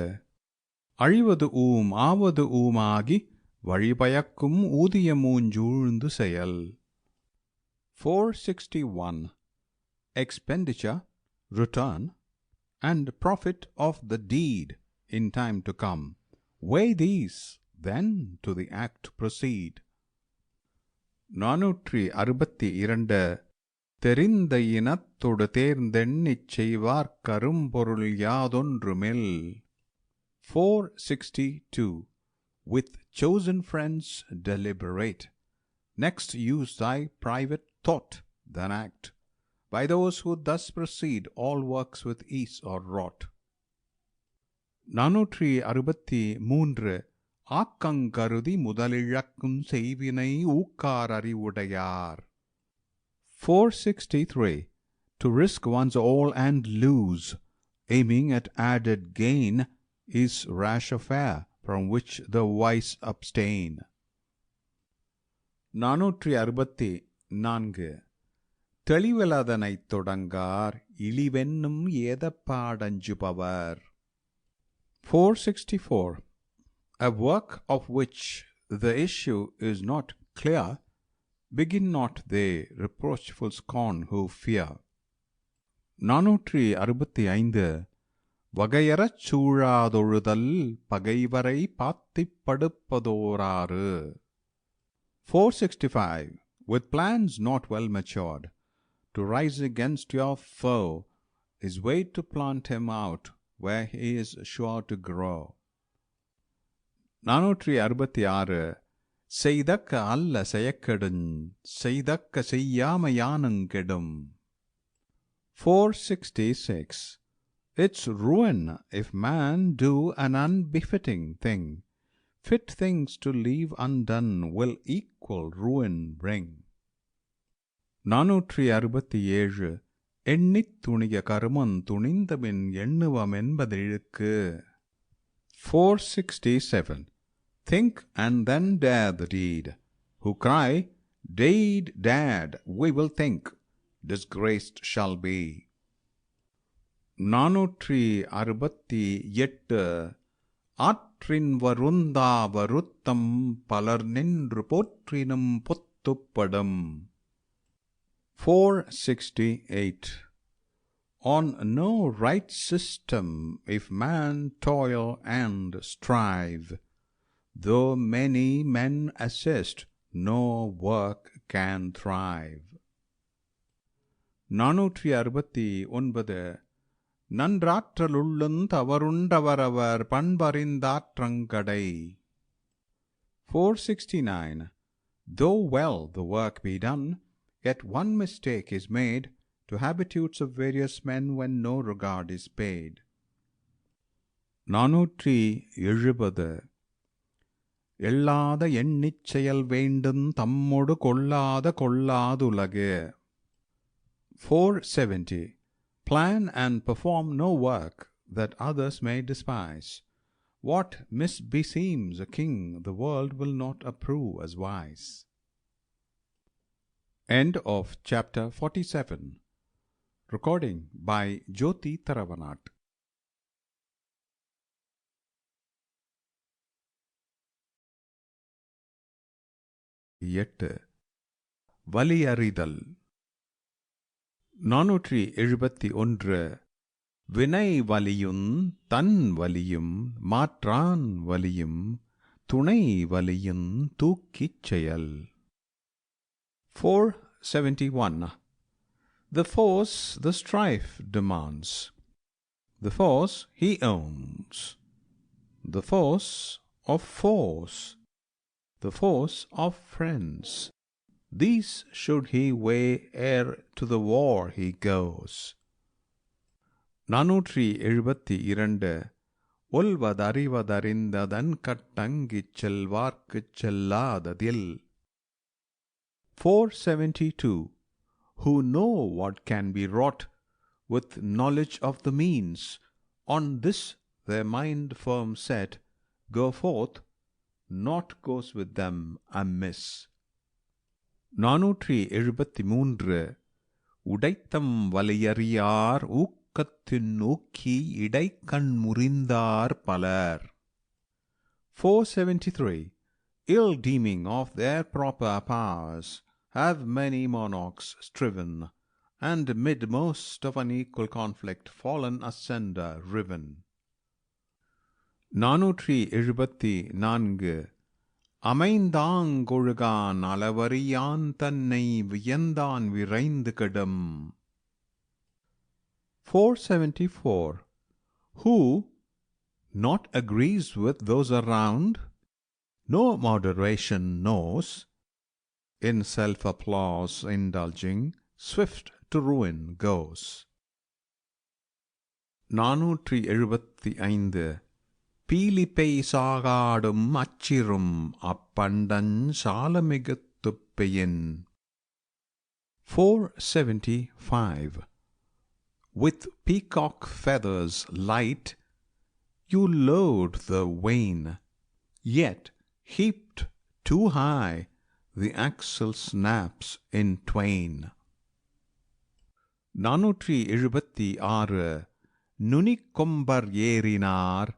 S1: அழிவது ஊம் ஆவது ஊமாகி வழிபயக்கும் ஊதியமூஞ்சூழ்ந்து செயல். 461 Expenditure, return, and profit of the deed in time to come. Weigh these, then to the act proceed. 462 தெரிந்த இனத்தொடு தேர்ந்தெண்ணிச் செய்வார் கரும்பொருள் யாதொன்றுமில். 462. With chosen friends deliberate. Next use thy private thought, then act. By those who thus proceed, all works with ease are wrought. 463. ஆக்கங்கருதி முதலிழக்கும் செய்வினை ஊக்கார் அறிவுடையார். 463. To risk one's all and lose, aiming at added gain, is rash affair from which the wise abstain. 464. தெளிவிலதனைத் தொடங்கார் இழிவென்னும் ஏதப்பாடஞ்சுபவர். 464. A work of which the issue is not clear, begin not they reproachful scorn who fear. 465. வகையறச் சூழாதொழுதல் பகைவரை பாத்திப் படுப்பதோராறு. 465. With plans not well matured, to rise against your foe is way to plant him out where he is sure to grow. 466. செய்தக்க அல்ல செயக்கெடுஞ் செய்தக்க செய்யாமையானுங் கெடும். 466. It's ruin if man do an unbefitting thing. Fit things to leave undone will equal ruin bring. 467. எண்ணித் துணிய கருமம் துணிந்தபின் எண்ணுவம் என்பதிழுக்கு. 467. Think and then dare the deed. Who cry, deed dared, we will think, disgraced shall be. 468. ஆற்றின் வருந்தா வருத்தம் பலர் நின்று போற்றினும் பொத்துப்படும். 468. On no right system if man toil and strive, though many men assist, no work can thrive. 469. நன்றாற்றலுள்ளுந் தவறுண்டவரவர் பண்பறிந்தாற்றங்கடை. 469. Though well the work be done, yet one mistake is made to habitudes of various men when no regard is paid. 470. எள்ளாத எண்ணிச் செயல் வேண்டுந் தம்மொடு கொள்ளாத கொள்ளாதுலகு. 470. Plan and perform no work that others may despise. What misbeseems a king the world will not approve as wise. End of chapter 47. Recording by Jyoti Taravanat. 8. வலியறிதல். 471. வினை வலியுந் தன் வலியும் மாற்றான் வலியும் துணை வலியுந் தூக்கிச் செயல். 471. The force the strife demands, the force he owns, the force of force, the force of friends, these should he weigh ere to the war he goes. 472. ஒல்வதறிவதறிந்ததன் கட்டங்கிச் செல்வார்க்குச் செல்லாததில். 472. Who know what can be wrought with knowledge of the means, on this their mind firm set, go forth, naught goes with them amiss. 473. உடைத்தம் வலியறியார் ஊக்கத்தின் ஊக்கி இடைக்கண் முறிந்தார் பலர். 473. Ill deeming of their proper powers, have many monarchs striven, and mid most of unequal conflict fallen asunder riven. 474. அமைந்தாங்கொழுகான் அளவறியான் தன்னை வியந்தான் விரைந்து கெடும். 474. Who not agrees with those around, no moderation knows, in self-applause indulging, swift to ruin goes. 475. பீலிப்பை சாகாடும் அச்சிரும் அப்பண்டன் சாலமிகுத்துப்பையின். 475. With peacock feathers light you load the vain, yet heaped too high the axle snaps in twain. 476. நுனிக்கொம்பர் ஏறினார்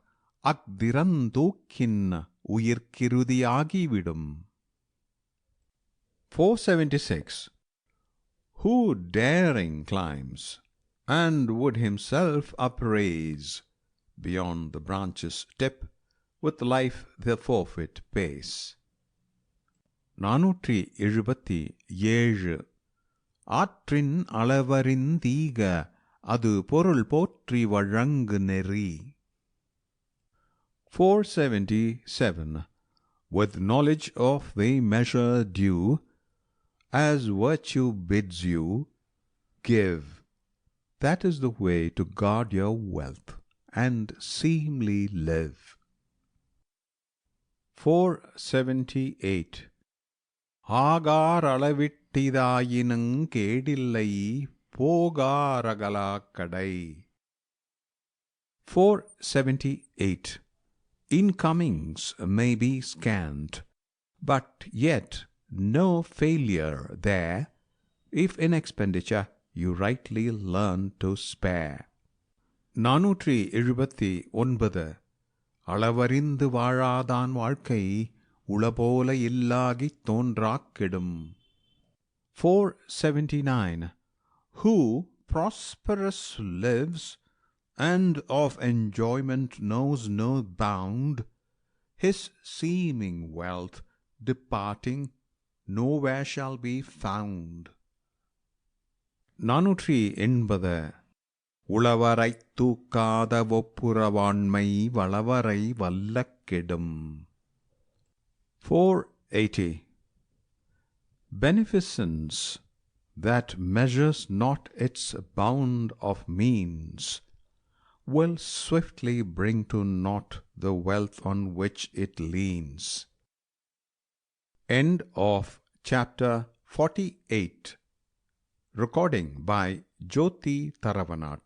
S1: அக்திறந்தூக்கின் உயிர்க்கிருதியாகிவிடும். 476. Who daring climbs, and would himself upraise, beyond the branches tip, with life the forfeit pays. 477. ஆற்றின் அளவறிந்தீக அது பொருள் போற்றி வழங்கு நெறி. 477. With knowledge of the measure due, as virtue bids you, give. That is the way to guard your wealth and seemly live. 478. Hagar அளவிட்டிதாயினுங் கேடில்லை போகாரகலாக்கடை. 478. Incomings may be scant, but yet no failure there, if in expenditure you rightly learn to spare. 479. அளவறிந்து வாழாதான் வாழ்க்கை உளபோல இல்லாகித் தோன்றாக் கெடும். 479. Who prosperous lives and of enjoyment knows no bound, his seeming wealth departing nowhere shall be found. 480. உளவரைத் தூக்காத ஒப்புரவாண்மை வளவரை வல்லக் கெடும். 480. Beneficence that measures not its bound of means will swiftly bring to naught the wealth on which it leans. End of chapter 48. Recording by Jyoti Taravanat.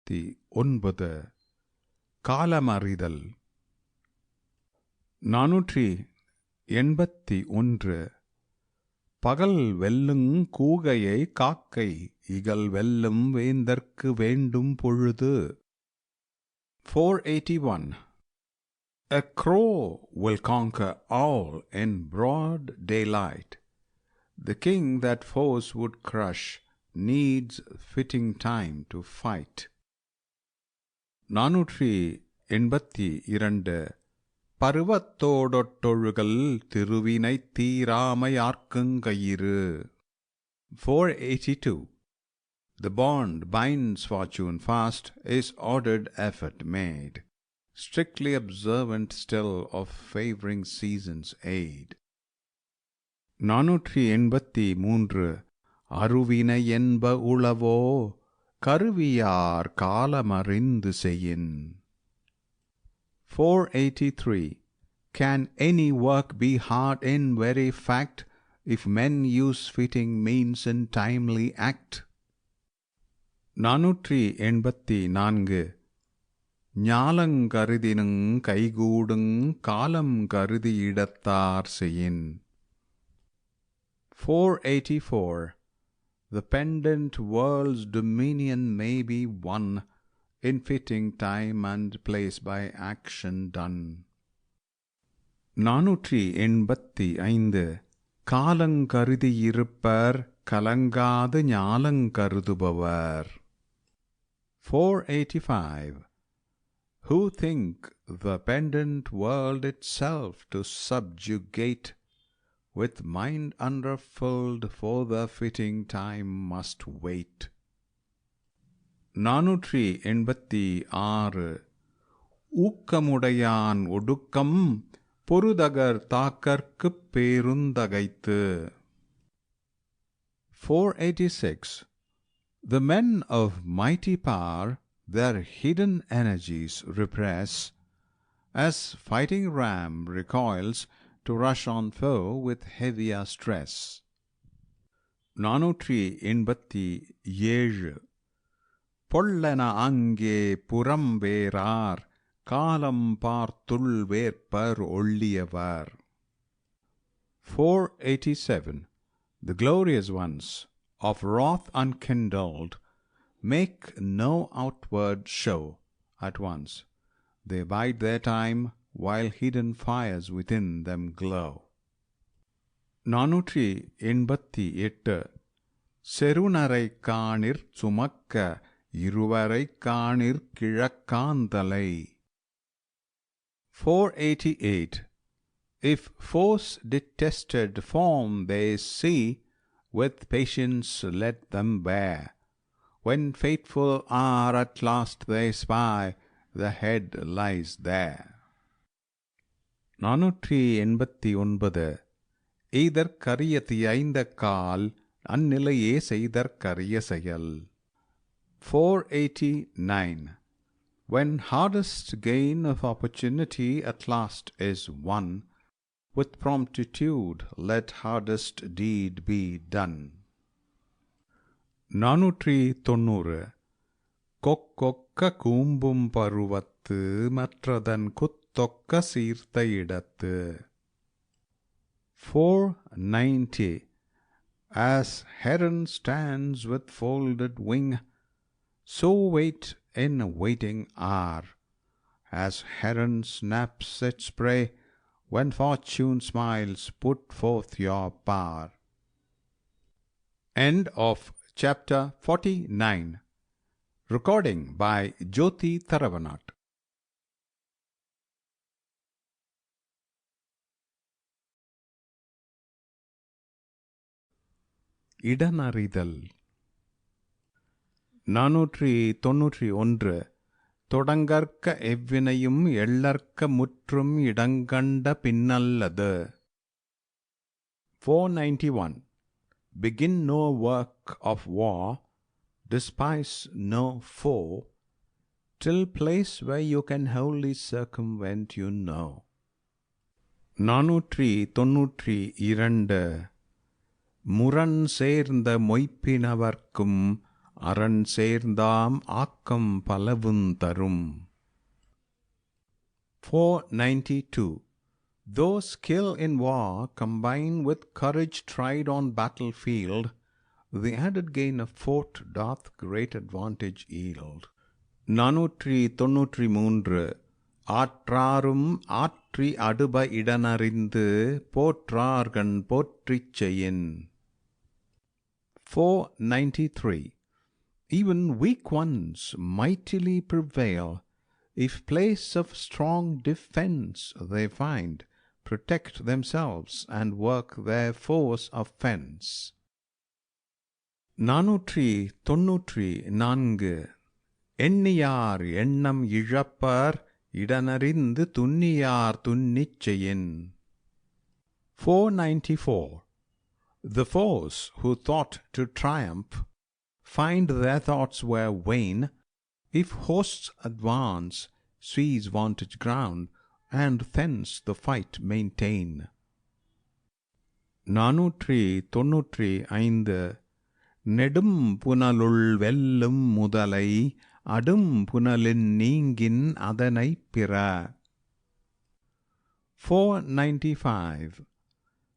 S1: 9. காலமறிதல். 481. பகல் வெல்லுங் கூகையை காக்கை இகல் வெல்லும் வேந்தற்கு வேண்டும் பொழுது. 481. A crow will conquer all in broad daylight. The king that foes would crush needs fitting time to fight. 482. பருவத்தோடொட்டொழுகல் திருவினைத் தீராமையார்க்குங்கயிறு. 482. The bond binds fortune fast is ordered effort made, strictly observant still of favouring season's aid. 483. அருவினை என்ப உளவோ கருவியார் காலமறிந்து செய்யின். 483. Can any work be hard in very fact, if men use fitting means in timely act? 484. ஞாலங்கருதினுங் கைகூடுங் காலம் கருதி இடத்தார் செய்யின். 484. The pendant world's dominion may be won in fitting time and place by action done. 485. காலங்கருதியிருப்பர் கலங்காது ஞாலங்கருதுபவர். 485. Who think the pendant world itself to subjugate, with mind unruffled for the fitting time must wait. 486. ஊக்கமுடையான் ஒடுக்கம் பொருதகர் தாக்கர்க்குப் பேருந்தகைத்து. 486. The men of mighty power their hidden energies repress, as fighting ram recoils to rush on foe with heavier stress. 487. பொல்லென அங்கே புறம்பேரார் காலம் பார்த்துள் வேற்பர் ஒள்ளியவர். 487. The glorious ones, of wrath unkindled, make no outward show at once. They bide their time, while hidden fires within them glow. 488. செருணரைக் காணிற் சுமக்க இருவரைக் காணிற் கிழக்காந்தலை. 488. If foes detested form they see, with patience let them bear. When fateful hour at last they spy, the head lies there. 489. எய்தற்கரிய தியைந்த கால் அந்நிலையே செய்தற்கரிய செயல். 489. When hardest gain of opportunity at last is won, with promptitude let hardest deed be done. 490. கொக்கொக்க கூம்பும் பருவத்து மற்றதன் குத்தொக்க சீர்த்த இடத்து. 490. As heron stands with folded wing, so wait in a waiting hour. As heron snaps its prey, when fortune smiles, put forth your power. End of chapter 49. Recording by Jyoti Tharavanat. இடனறிதல். 491. தொடங்கற்க எவ்வினையும் எள்ளற்க முற்றும் இடங்கண்ட பின்னல்லது. 491. Begin no work of war, despise no foe, till place where you can wholly circumvent you know. 492. முரண் சேர்ந்த மொய்ப்பினவர்க்கும் அரண் சேர்ந்தாம் ஆக்கம் பலவுந் தரும். 492. Though skill in war combine with courage tried on battlefield, the added gain of fort doth great advantage yield. 493. ஆற்றாரும் ஆற்றி அடுப இடனறிந்து போற்றார்கண் போற்றிச் செய்யின். 493. Even weak ones mightily prevail, if place of strong defense they find, protect themselves and work their force of fence. 494. எண்ணியார் எண்ணம் இழப்பர் இடனறிந்து துன்னியார் துன்னிச் செய்யின். 494. The foes who thought to triumph find their thoughts were vain, if hosts advance, seize vantage ground, and thence the fight maintain. 495. நெடும் புனலுள் வெல்லும் முதலை அடும் புனலின் நீங்கின் அதனைப் பிற. 495.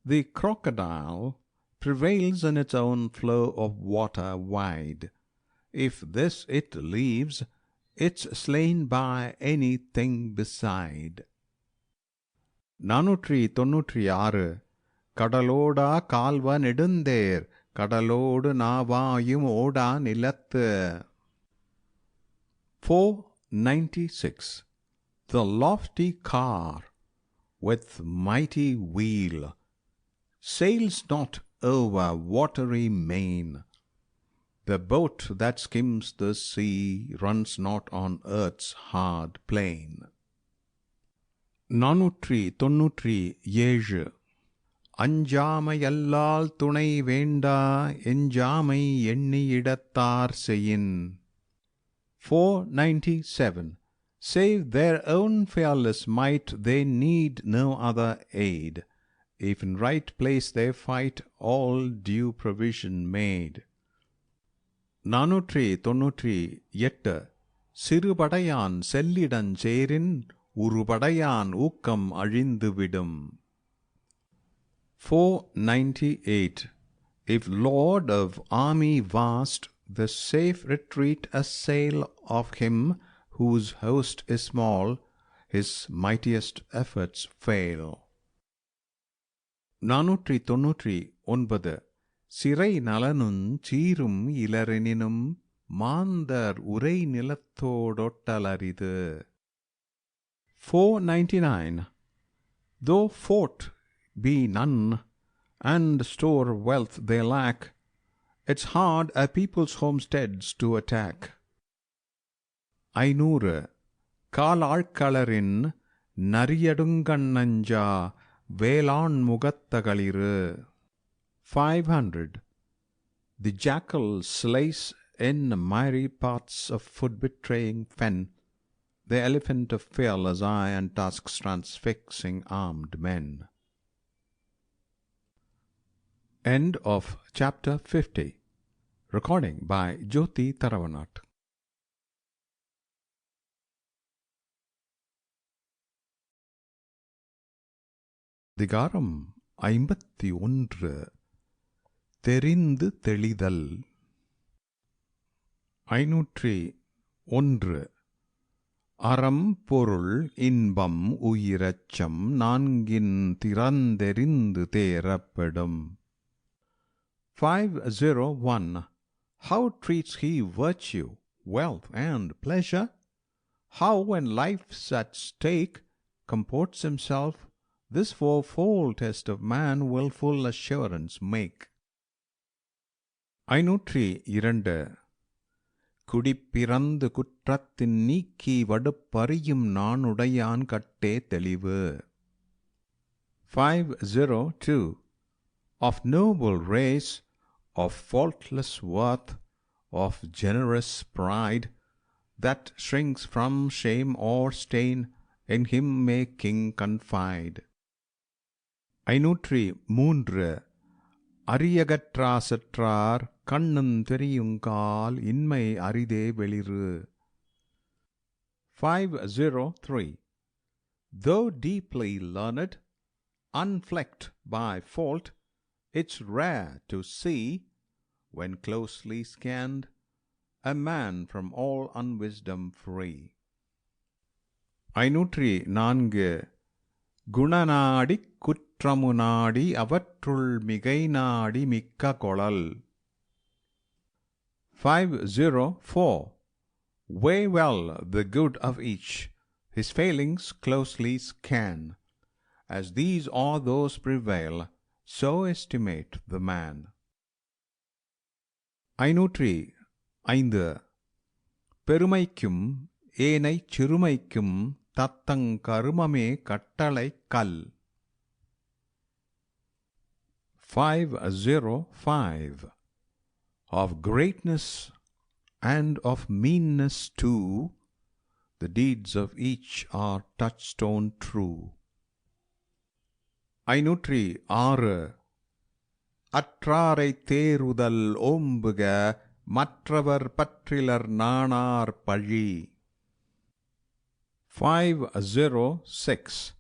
S1: The crocodile prevails in its own flow of water wide. If this it leaves, it's slain by anything beside. 496. கடலோடா கால்வ நெடுந்தேர் கடலோடு நாவாயும் ஓடா நிலத்து. 496. The lofty car with mighty wheel sails not over watery main. The boat that skims the sea runs not on earth's hard plain. 497. அஞ்சாமை அல்லால் துணை வேண்டா எஞ்சாமை எண்ணியிடத்தார் chain. 497. Save their own fearless might, they need no other aid. If in right place they fight, all due provision made. 498. சிறுபடையான் செல்லிடஞ் சேரின் உருபடையான் ஊக்கம் அழிந்துவிடும். 498. If Lord of army vast, the safe retreat assail of him whose host is small, his mightiest efforts fail. 499. சிறை நலனுஞ் சீரும் இலரெனினும் மாந்தர் உரை நிலத்தோடொட்டலரிது. 499. Though fort be none, and store wealth they lack, it's hard a people's homesteads to attack. 500. காலாழ்களரின் நரியடுங்கண்ணஞ்சா வேளாண் முகத்தகளிறு. 500. The jackal slays in miry paths of foot-betraying fen the elephant of fearless eye and tusks transfixing armed men. End of chapter 50. Recording by Jyoti Taravanat. அதிகாரம் 51. தெரிந்து தெளிதல். 501. அறம் பொருள் இன்பம் உயிரச்சம் நான்கின் திறந்தெறிந்து தேரப்படும். 501. How treats he virtue, wealth, and pleasure? How, when life's at stake, comports himself? This fourfold test of man will full assurance make. 502. குடிப்பிறந்து குற்றத்தின் நீக்கி வடுப்பறியும் நானுடையான் கட்டே தெளிவு. 502. Of noble race, of faultless worth, of generous pride, that shrinks from shame or stain, in him may king confide. 503. அரியகற்றாசற்றார் கண்ணுந் தெரியுங்கால் இன்மை அரிதே வெளிறு. 503. Though deeply learned, unflecked by fault, it's rare to see, when closely scanned, a man from all unwisdom free. 504. குணநாடிக் குற்றமுநாடி அவற்றுள் மிகை நாடி மிக்க கொளல். 504. Weigh well the good of each, his failings closely scan. As these or those prevail, so estimate the man. 505. பெருமைக்கும் ஏனைச் சிறுமைக்கும் தத்தங் கருமமே கட்டளைக் கல். 505. Of greatness and of meanness too, the deeds of each are touchstone true. 506. அற்றாரைத் தேறுதல் ஓம்புக மற்றவர் பற்றிலர் நாணார் பழி. 506.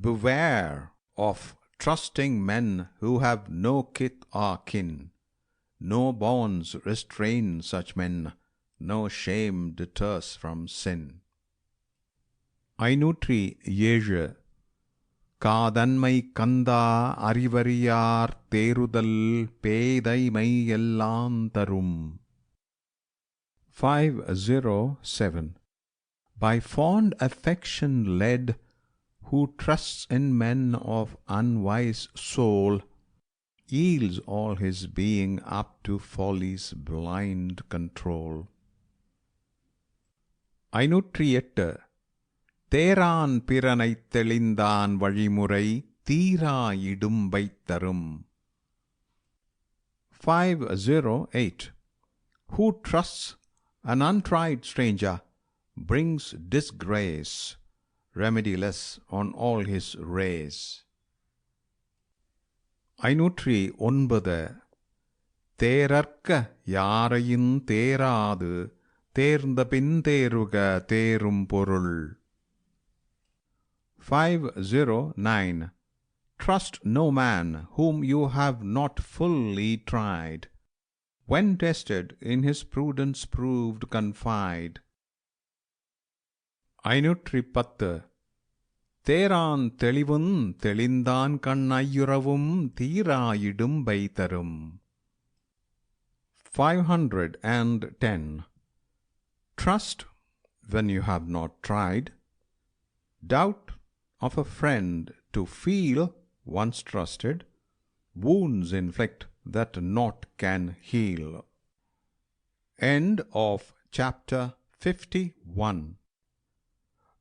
S1: Beware of trusting men who have no kith or kin. No bonds restrain such men, no shame deters from sin. 507. காதன்மை கந்தா அறிவறியார் தேறுதல் பேதைமை எல்லாம் தரும். 507. By fond affection led, who trusts in men of unwise soul, yields all his being up to folly's blind control. 508. தேரான் பிறனைத் தெளிந்தான் வழிமுறை தீரா இடும்பை தரும். 508. Who trusts an untried stranger brings disgrace, remediless on all his race. 509. தேரற்க யாரையும் தேராது தேர்ந்த பின் தேருக தேரும் பொருள். 509. Trust no man whom you have not fully tried. When tested, in his prudence proved confide. 510. தேரான் தெளிவுந் தெளிந்தான் கண் ஐயுறவும் தீரா இடும்பை தரும். 510. Trust when you have not tried. Doubt of a friend to feel once trusted. Wounds inflict that naught can heal. End of chapter 51.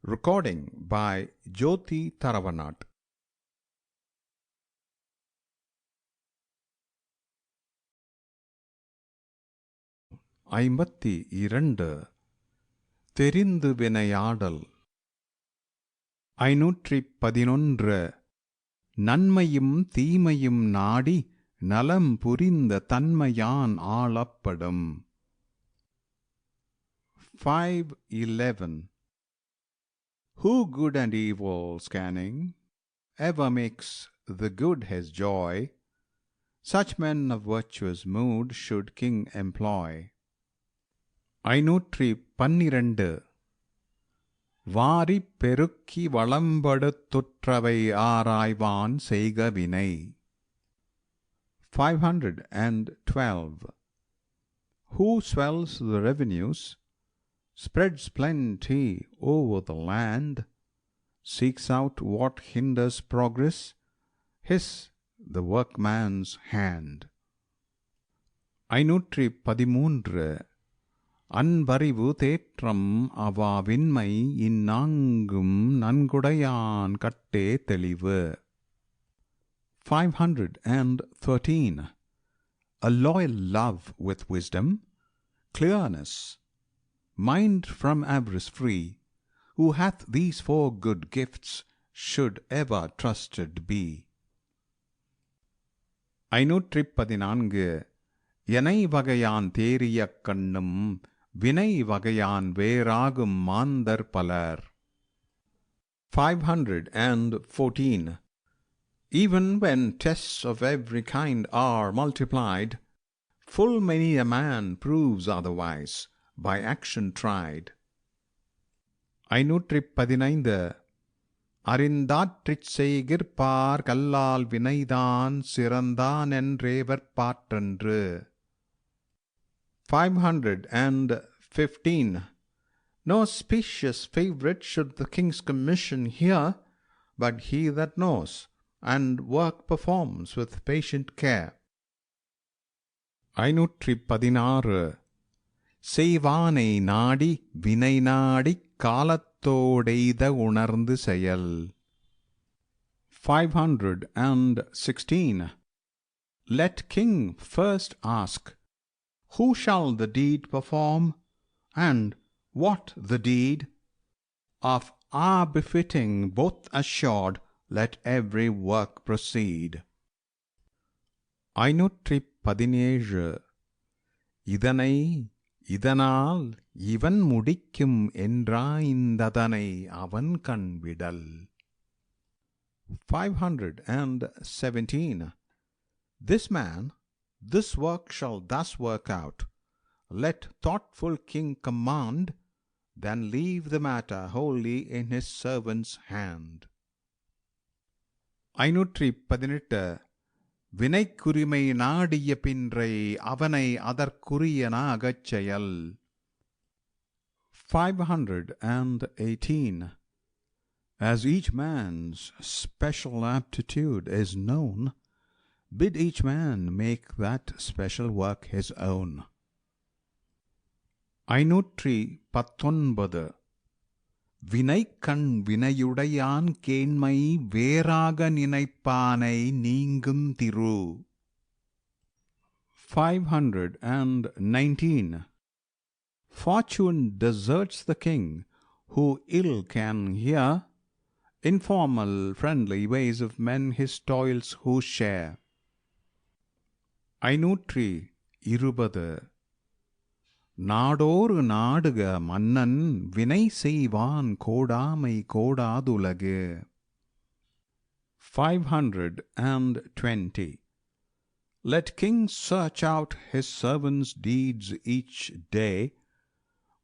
S1: Recording by Jyoti Tharavanat. 52. தெரிந்து வினையாடல். 511. நன்மையும் தீமையும் நாடி நலம் புரிந்த தன்மையான் ஆளப்படும். 511. Who good and evil scanning ever makes the good his joy, such men of virtuous mood should king employ. 512. வாரிப் பெருக்கி வளம்படுத்துற்றவை ஆராய்வான் செய்க வினை. 512. Who swells the revenues, spreads plenty over the land, seeks out what hinders progress, his the workman's hand. 513. Anbariv தேற்றம் அவாவின்மை இந்நான்கும் நன்குடையான் கட்டே தெளிவு. 513. A loyal love with wisdom, clearness, mind from avarice free, who hath these four good gifts should ever trusted be. 514. எனை வகையான் தேறியக் கண்ணும் வினை வகையான் வேறாகும் மாந்தர் பலர். 514. Even when tests of every kind are multiplied, full many a man proves otherwise, by action tried. 515. அறிந்தாற்றிச் செய்கிற்பார் கல்லால் வினைதான் சிறந்தான் என்றேவர் பாற்றன்று. 515. No specious favourite should the king's commission hear, but he that knows, and work performs with patient care. 516. செய்வானை நாடி வினை Nordic காலத்தோடெய்த உணர்ந்து செயல். 516. Let king first ask, who shall the deed perform, and what the deed? Of our befitting both assured, let every work proceed. 517. இதனை இதனால் இவன் முடிக்கும் என்றாய்ந்ததனை அவன் கண் விடல். 517. This man this work shall thus work out. Let thoughtful king command, then leave the matter wholly in his servant's hand. 518. வினைக்குரிமை நாடிய பின்றை அவனை அதற்குரியனாகச் செயல். 518. As each man's special aptitude is known, bid each man make that special work his own. 519. வினைக்கண் வினையுடையான் கேண்மை வேறாக நினைப்பானை நீங்கும் திரு. 519. Fortune deserts the king who ill can hear informal friendly ways of men his toils who share. 520. நாடோறு நாடுக மன்னன் வினை செய்வான் கோடாமை கோடாதுலகு. 520. Let kings search out his servants' deeds each day.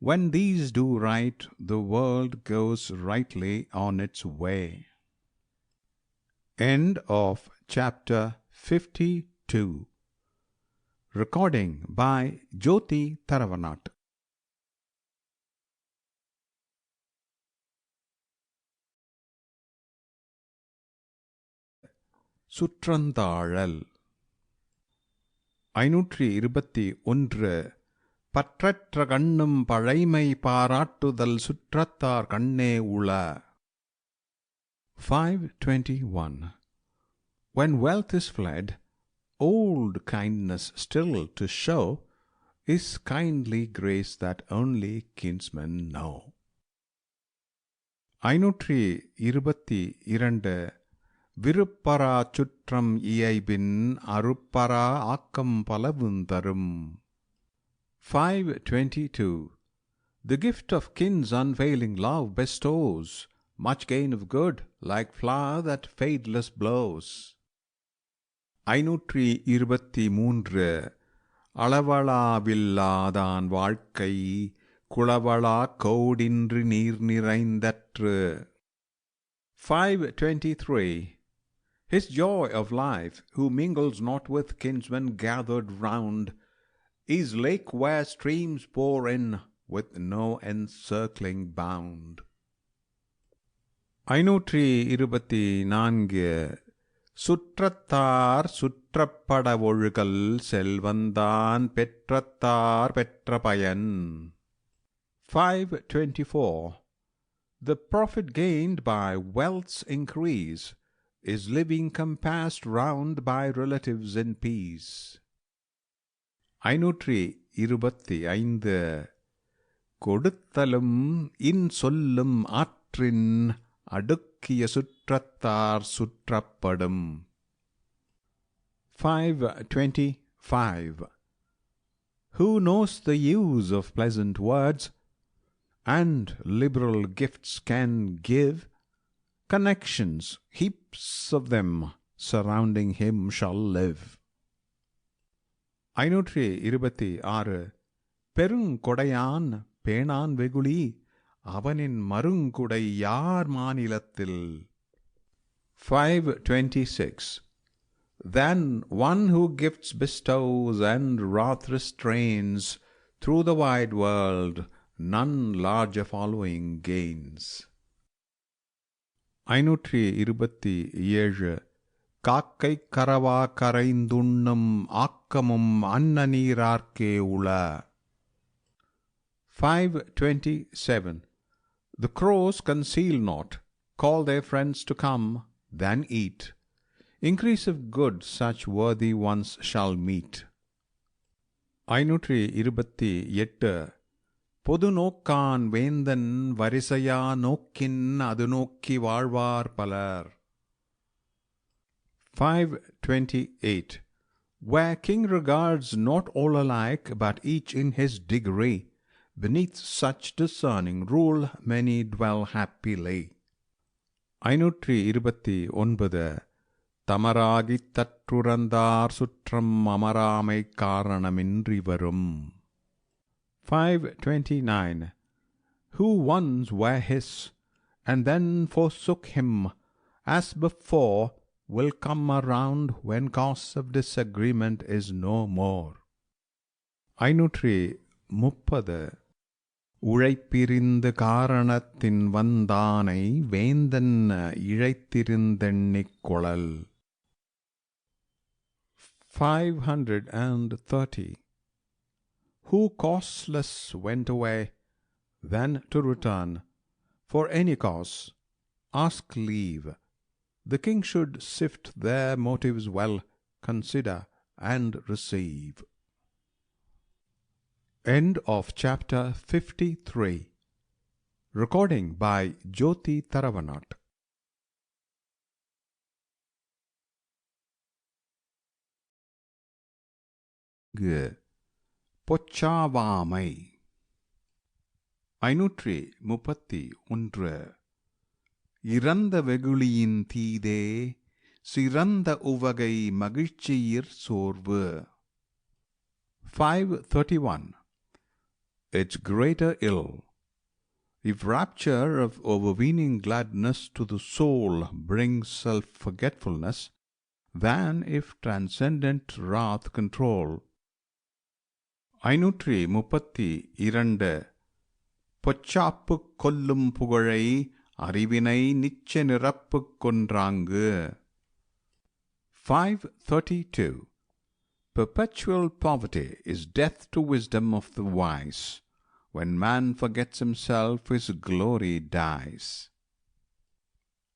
S1: When these do right, the world goes rightly on its way. End of chapter 52. Recording by Jyoti Tharavanat. சுற்றந்தாழல். 521. பற்றற்ற கண்ணும் பழைமை பாராட்டுதல் சுற்றத்தார் கண்ணே உள. 521. When wealth is fled, old kindness still to show is kindly grace that only kinsmen know. 522. விருப்பரா சுற்றம் இயைபின் அருப்பரா ஆக்கம் பலவும் தரும். 522. The gift of kin's unfailing love bestows much gain of good, like flower that fadeless blows. 523. அளவளாவில்லாதான் வாழ்க்கை குளவளா கோடின்றி நீர் நிறைந்தற்று. 523. His joy of life, who mingles not with kinsmen gathered round, is lake where streams pour in with no encircling bound. 524. சுற்றத்தார் சுற்றப்பட ஒழுகல் செல்வந்தான் பெற்றத்தார் பெற்ற பயன். 524. The profit gained by wealth's increase is living compassed round by relatives in peace. 525. கொடுத்தலும் இன்சொல்லும் ஆற்றின் அடுக்கிய சுற்றத்தார் சுற்றப்படும். 525. Who knows the use of pleasant words and liberal gifts can give, connections, heaps of them, surrounding him shall live. 526. பெருங்கொடையான் பேணான் வெகுளி அவனின் மருங்குடை யார் மாநிலத்தில். 526. Than one who gifts bestows and wrath restrains, through the wide world none larger following gains. 527. காக்கை கரவா கரைந்துண்ணும் ஆக்கமும் அன்ன நீரார்க்கே உள. 527. The crows conceal not, call their friends to come, then eat. Increase of good such worthy ones shall meet. 528. பொது நோக்கான் வேந்தன் வரிசையா நோக்கின் அது நோக்கி வாழ்வார் பலர். 528. Where king regards not all alike, but each in his degree, beneath such discerning rule many dwell happily. 529. தமராகித் தற்றுறந்தார் சுற்றம் அமராமை காரணமின்றி வரும். 529. Who once were his, and then forsook him, as before, will come around when cause of disagreement is no more. 530. உழைப்பிரிந்த காரணத்தின் வந்தானை வேந்தன் இழைத்திருந்தெண்ணிக் கொளல். 530. Who causeless went away, then to return, for any cause, ask leave. The king should sift their motives well, consider and receive. End of chapter 53. Recording by Jyoti Taravanat. பொச்சாவாமை. 531. இறந்த வெகுளியின் தீதே சிறந்த உவகை மகிழ்ச்சியிற் சோர்வு. 531. Its greater ill, if rapture of overweening gladness to the soul brings self-forgetfulness, than if transcendent wrath control. 532. பொச்சாப்புக் கொல்லும் புகழை அறிவினை நிச்ச நிரப்புக் கொன்றாங்கு. 532. Perpetual poverty is death to wisdom of the wise. When man forgets himself, his glory dies.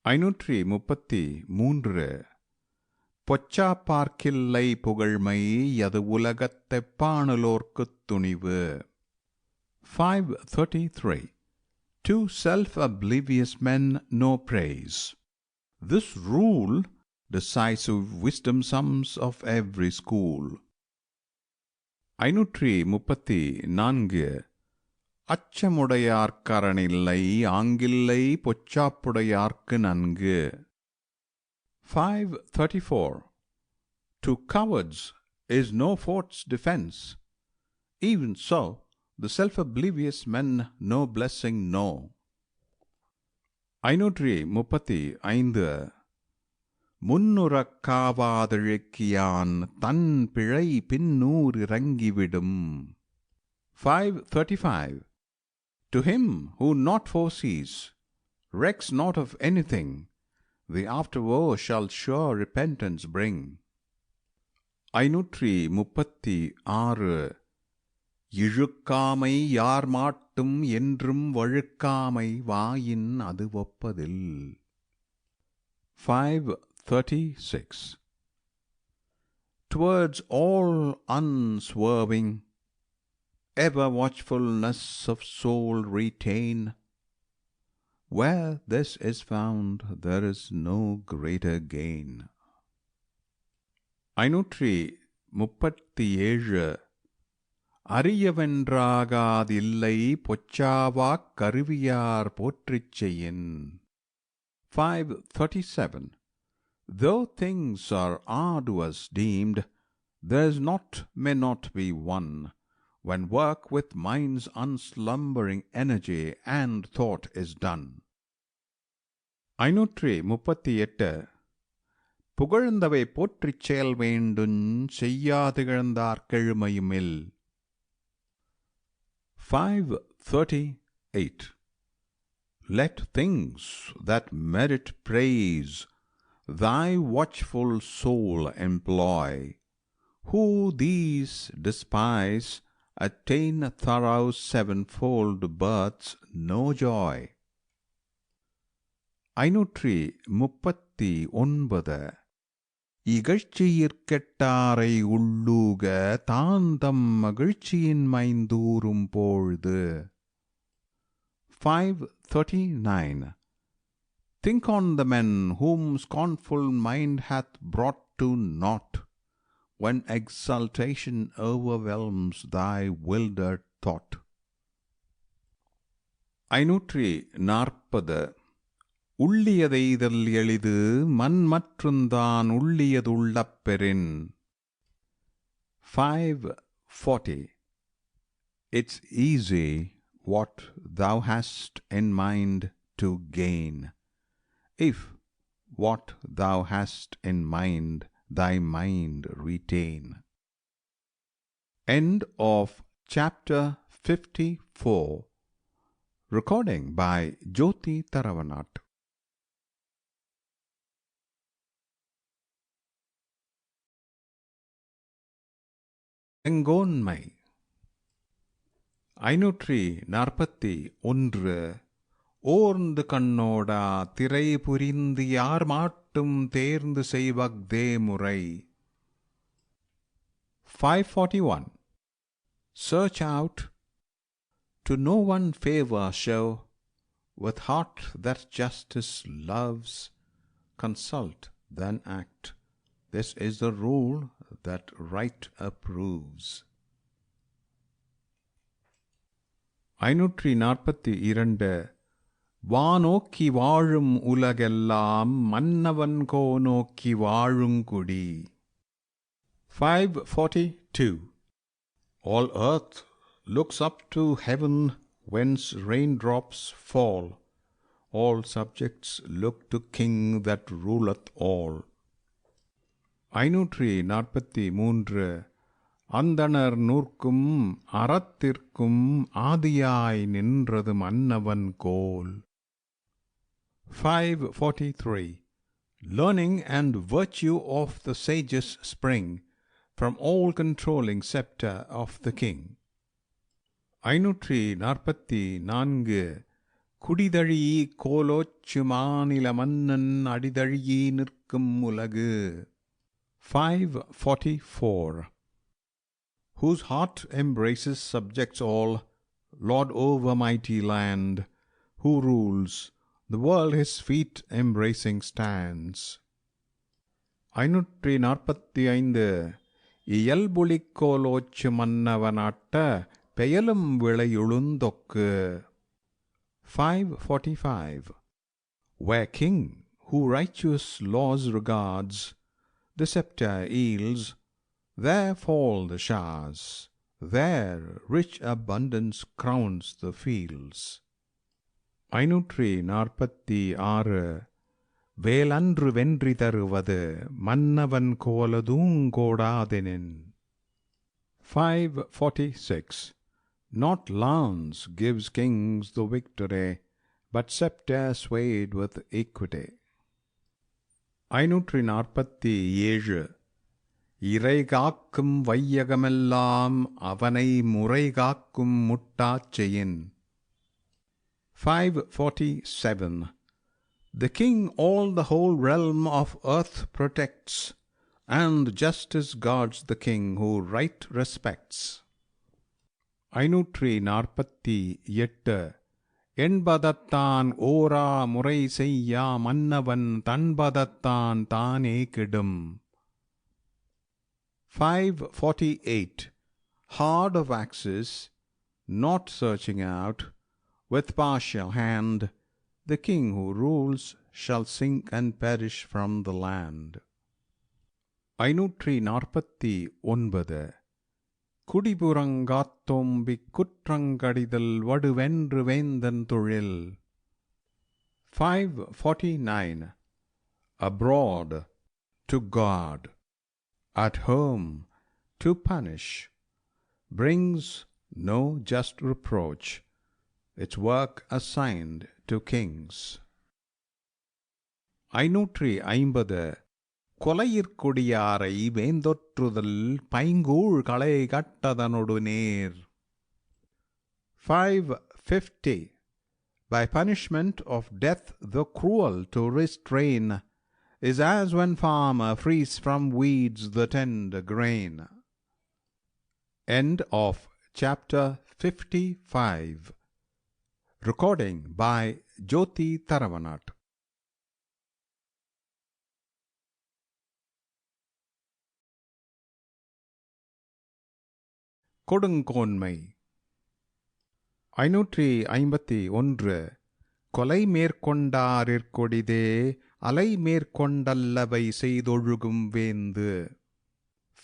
S1: 533. பொச்சாப்பார்க்கில்லை புகழ்மை யது உலகத்தைப் பாணுலோர்க்குத் துணிவு. 533. To self-oblivious men no praise. This rule decisive wisdom sums of every school. 534. அச்சமுடையார்க்கரணில்லை ஆங்கில்லை பொச்சாப்புடையார்க்கு நன்கு. 534. To cowards is no fort's defense. Even so, the self-oblivious men no blessing know. 535. முன்னுறக் காவாதழிக்கியான் தன் பிழை பின்னூரிறங்கிவிடும். 535. To him who not foresees, recks not of anything, the afterwoe shall sure repentance bring. 536. இழுக்காமை யார் மாட்டும் என்றும் வழுக்காமை வாயின் அது ஒப்பதில். 536. Towards all unswerving, ever watchfulness of soul retain. Where this is found, there is no greater gain. 537. அரியவென்றாகாதில்லை பொச்சாவாக் கருவியார் போற்றிச் செய்யின். 537. Though things are arduous deemed, there's not may not be won, when work with mind's unslumbering energy and thought is done. 538. புகழ்ந்தவை போற்றிச் செயல் வேண்டுஞ் செய்யாதிகழ்ந்தார் கெழுமையுமில். 538. Let things that merit praise thy watchful soul employ. Who these despise attain thorough sevenfold births no joy. 539. இகழ்ச்சியிற்கெட்டாரை உள்ளூக தாந்தம் மகிழ்ச்சியின் மைந்தூரும் பொழுது. 539. Think on the men whom scornful mind hath brought to naught, when exultation overwhelms thy wildered thought. 540. உள்ளியதெய்தல் எளிது மன்மற்றுந்தான் உள்ளியதுள்ளப் பெறின். 540. It's easy what thou hast in mind to gain, if what thou hast in mind thy mind retain. End of chapter 54. Recording by Jyoti Taravanat. செங்கோன்மை 541. ஓர்ந்து கண்ணோடா திரை புரிந்து யார் மாட்டும் தேர்ந்து செய்வஃதே முறை. 541. Search out, to no one favor show, with heart that justice loves, consult, then act. This is the rule that right approves. 542. வானோக்கி வாழும் உலகெல்லாம் மன்னவன் கோனோக்கி வாழுங்குடி. 542. All earth looks up to heaven whence raindrops fall. All subjects look to king that ruleth all. 543. அந்தணர் நூற்கும் அறத்திற்கும் ஆதியாய் நின்றது மன்னவன் கோல். 543. Learning and virtue of the sages spring from all-controlling scepter of the king. 544. குடிதழி கோலோச்சு மாநில மன்னன் அடிதழி நிற்கும் உலகு. 544. Whose heart embraces subjects all, Lord over mighty land, who rules, the world his feet embracing stands. 545. இயல்புலிக் கோலோச்சு மன்னவனாட்ட பெயலும் விளையுளுந்தொக்கு. 545. Where king who righteous laws regards, the scepter yields, there fall the showers, there rich abundance crowns the fields. 546. வேலன்று வென்றி தருவது மன்னவன் கோலதூங்கோடாதெனின். 546. Not lance gives kings the victory, but scepter swayed with equity. 547. இறை காக்கும் வையகமெல்லாம் அவனை முறை காக்கும் முட்டாட்சியின். 547. The king all the whole realm of earth protects, and justice guards the king who right respects. 548. எண்பதத்தான் ஓரா முறை செய்யா மன்னவன் தன்பதத்தான் தானே கெடும். 548. Hard of access, not searching out, with partial hand, the king who rules shall sink and perish from the land. 549. குடிபுறங்காத்தோம்பிக் குற்றங்கடிதல் வடுவென்று வேந்தன் தொழில். 549. Abroad, to guard; at home, to punish; brings no just reproach, its work assigned to kings. 550. கொலையிற்கொடியாரை வேந்தொற்றுதல் பைங்கூழ் களை கட்டதனொடு நேர். 550. By punishment of death the cruel to restrain is as when farmer frees from weeds the tender grain. End of chapter 55. Recording by Jyoti Taravanat. கொடுங்கோன்மை 551. கொலை மேற்கொண்டாரிற்கொடிதே அலை மேற்கொண்டல்லவை செய்தொழுகும் வேந்து.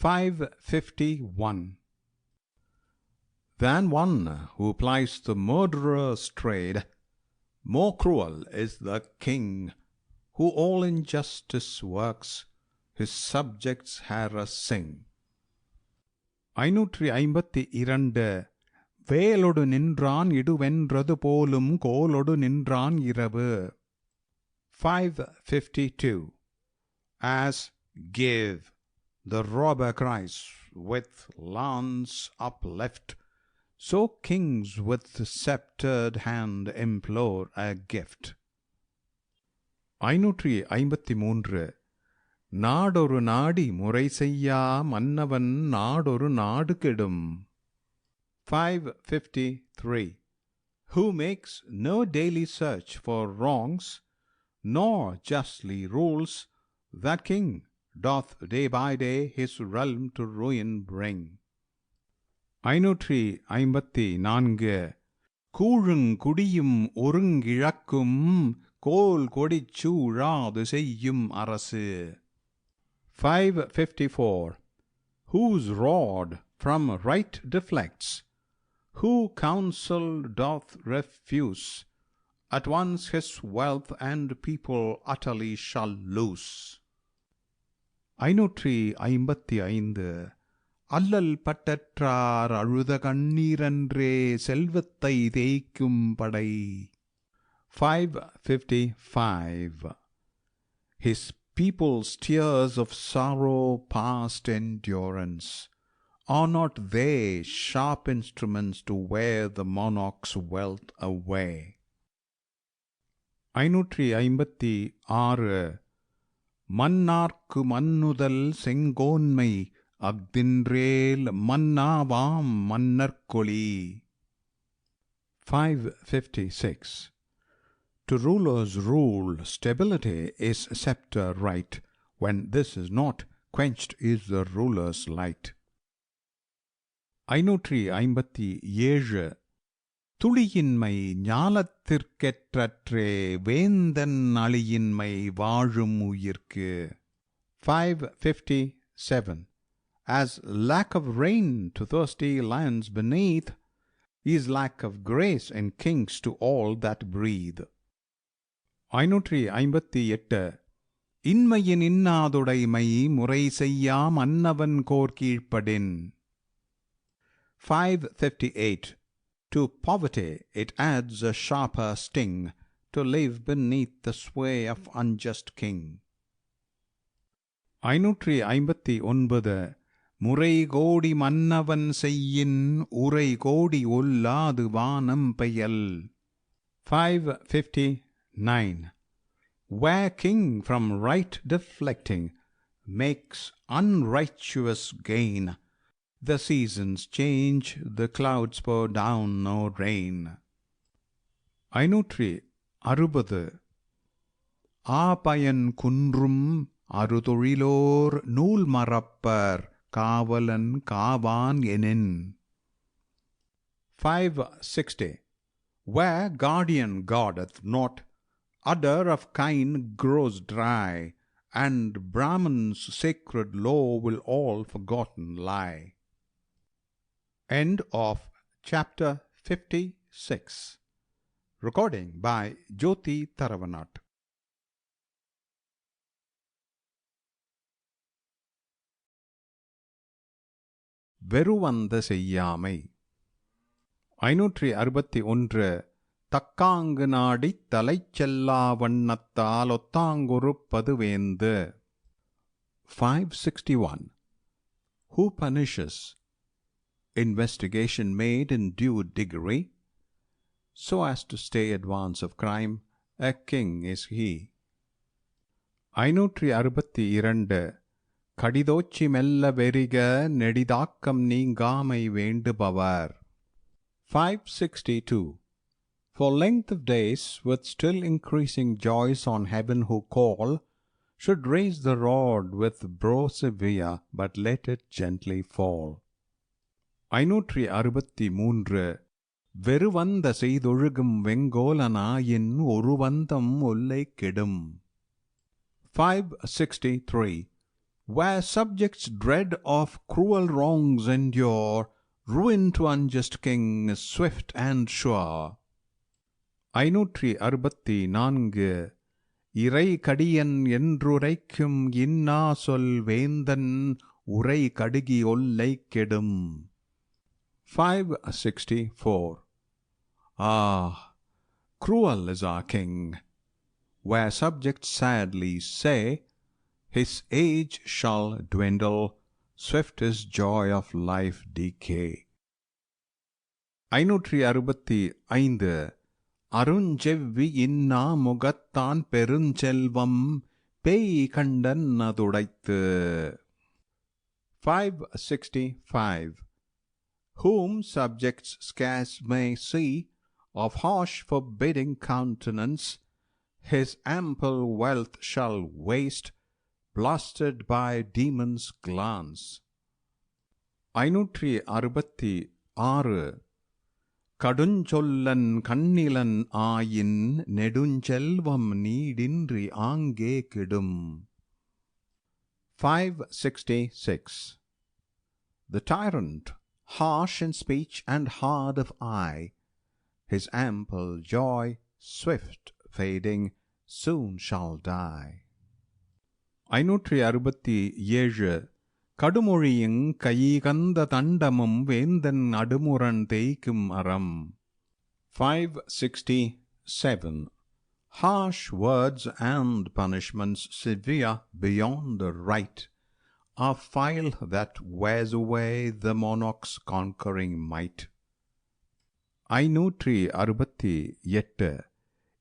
S1: 551. Than one who plies the murderer's trade, more cruel is the king who all injustice works, his subjects harassing. 552. வேலொடு நின்றான் இடுவென்றது போலும் கோலொடு நின்றான் இரவு. 552. As give, the robber cries, with lance uplift, so kings with sceptred hand implore a gift. 553. நாடொரு நாடி முறை செய்யா மன்னவன் நாடொரு நாடு கெடும். 553. Who makes no daily search for wrongs, nor justly rules, that king doth day by day his realm to ruin bring. 554. கூழுங் குடியும் ஒருங்கிழக்கும் கோல் கொடிச் சூழாது செய்யும் அரசு. 554. Whose rod from right deflects, who counsel doth refuse, at once his wealth and people utterly shall lose. 555. அல்லல் பட்டற்றார் அழுத கண்ணீரன்றே செல்வத்தை தேய்க்கும் படை. 555. His people's tears of sorrow past endurance, are not they sharp instruments to wear the monarch's wealth away? 556. மன்னார்க்கு மன்னுதல் செங்கோன்மை அஃதின்றேல் மன்னாவாம் மன்னர்கொளி. 556. To rulers rule stability is scepter right, when this is not, quenched is the ruler's light. 557. துளியின்மை ஞாலத்திற்கெற்றற்றே வேந்தன் அளியின்மை வாழும் உயிர்க்கு. 557. As lack of rain to thirsty lands beneath, is lack of grace in kings to all that breathe. 558. இன்மையின் இன்னாதுடைமை முறை செய்யா மன்னவன் core கீழ்ப்படின். 558. To poverty it adds a sharper sting, to live beneath the sway of unjust king. 559. முறை கோடி மன்னவன் செய்யின் உரை கோடி ஒல்லாது வானம் Peyal. 559. Where king from right deflecting makes unrighteous gain, the seasons change, the clouds pour down no rain. 560. ஆபயன் குன்றும் அறுதொழிலோர் நூல் மறப்பர் காவலன் காவான் எனின். 560. Where guardian guardeth not, udder of kine grows dry, and Brahman's sacred law will all forgotten lie. End of chapter 56. Recording by Jyoti Taravanat. வெறுவந்த செய்யாமை. 561. தக்காங்கு நாடித் தலைச்செல்லா வண்ணத்தால் ஒத்தாங்கொருப்பது வேந்து. 561. Who punishes? Investigation made in due degree, so as to stay advance of crime, a king is he. 562. கடிதோச்சி மெல்ல வெறிக நெடிதாக்கம் நீங்காமை வேண்டுபவர். 562. For length of days, with still increasing joys on heaven who call, should raise the rod with brow severe, but let it gently fall. 563. வெறுவந்த செய்தொழுகும் வெங்கோலனாயின் ஒருவந்தம் ஒல்லை கெடும். 563. Where subjects dread of cruel wrongs endure, ruin to unjust king is swift and sure. 564. இறை கடியன் என்றுரைக்கும் இன்னா சொல் வேந்தன் உரை கடுகி ஒல்லை கெடும். 564. Ah, cruel is our king, where subjects sadly say, his age shall dwindle, swift is joy of life decay. 565. அருஞ்செவ்வி இன்னா முகத்தான் பெருஞ்செல்வம் பேய் கண்டன் அதுடைத்து. 565. Whom subjects scarce may see, of harsh forbidding countenance, his ample wealth shall waste, blasted by demon's glance. 566. கடுஞ்சொல்லன் கண்ணிலன் ஆயின் நெடுஞ்செல்வம் நீடின்றி ஆங்கே கெடும். 566. The tyrant, harsh in speech and hard of eye, his ample joy, swift fading, soon shall die. 567. கடுமொழியுங் கைகந்த தண்டமும் வேந்தன் அடுமுரண் தேய்க்கும் அறம். 567. Harsh words and punishments severe beyond the right are file that wears away the monarch's conquering might. 568.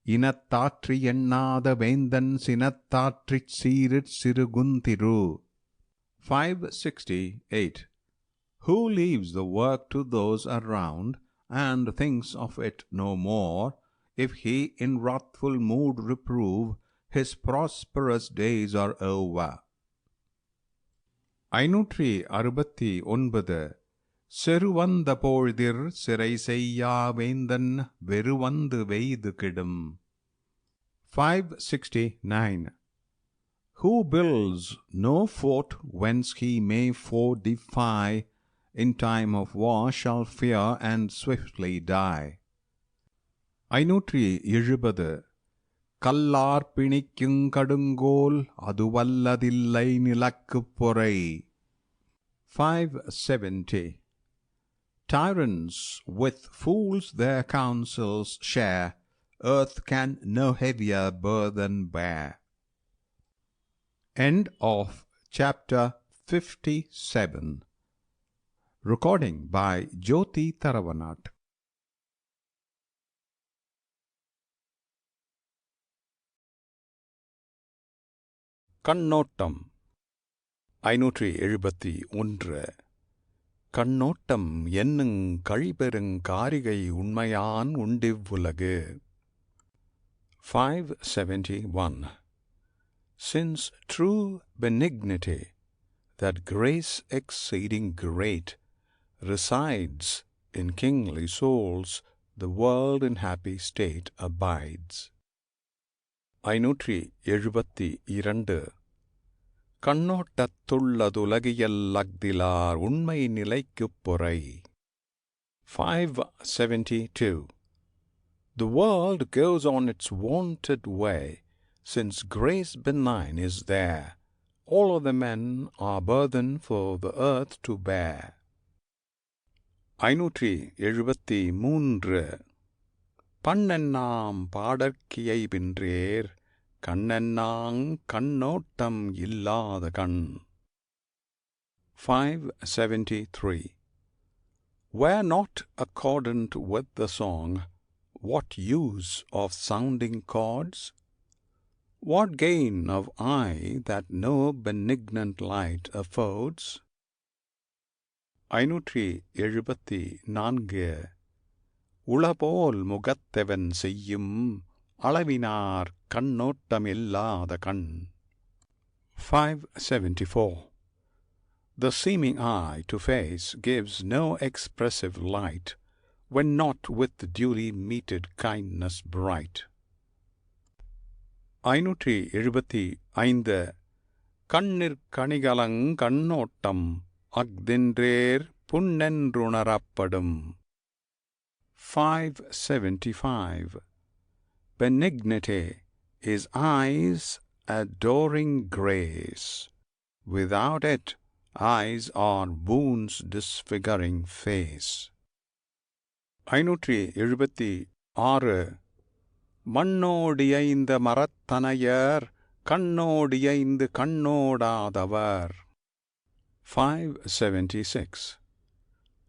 S1: இனத்தாற்றி எண்ணாத வேந்தன் சினத்தாற்றிச் சீரிற் சிறுகுந்திரு. 568. Who leaves the work to those around, and thinks of it no more, if he in wrathful mood reprove, his prosperous days are over. 569. செருவந்த போழ்திற் சிறை செய்யா வேந்தன் வெறுவந்து வெய்து கெடும். 569. Who builds no fort whence he may foe defy, in time of war shall fear and swiftly die. 570. கல்லார் பிணிக்குங் கடுங்கோல் அதுவல்லதில்லை நிலக்குப் பொறை. 570. Tyrants with fools their counsels share, earth can no heavier burthen bear. End of chapter 57. Recording by Jyoti Taravanat.
S2: கண்ணோட்டம். 571. கண்ணோட்டம் என்னுங் கழிபெருங் காரிகை உண்மையான் உண்டிவ்வுலகு. 571. Since true benignity, that grace exceeding great, resides in kingly souls, the world in happy state abides. 572. கண்ணோட்டத்துள்ளதுலகியல் அஃதிலார் உண்மை நிலைக்குப் பொறை. 572. The world goes on its wonted way, since grace benign is there, all of the men are burden for the earth to bear. 573. பண்ணென்னாம் பாடற்கியை பின்றேர் கண்ணென்னாங் கண்ணோட்டம் இல்லாத கண். 573. Were not accordant with the song, what use of sounding chords? What gain of eye that no benignant light affords? 574. உளபோல் முகத்தெவன் செய்யும் அளவினார் கண்ணோட்டமில்லாத கண். 574. The seeming eye to face gives no expressive light, when not with duly meted kindness bright. 575. கண்ணிற் கணிகலங் கண்ணோட்டம் அஃதென்றேர் புண்ணென்றுணரப்படும். 575. Benignity is eyes adoring grace. Without it, eyes are wounds disfiguring face. 576 மண்ணோடியைந்த மரத்தனையர் கண்ணோடியைந்து கண்ணோடாதவர். 576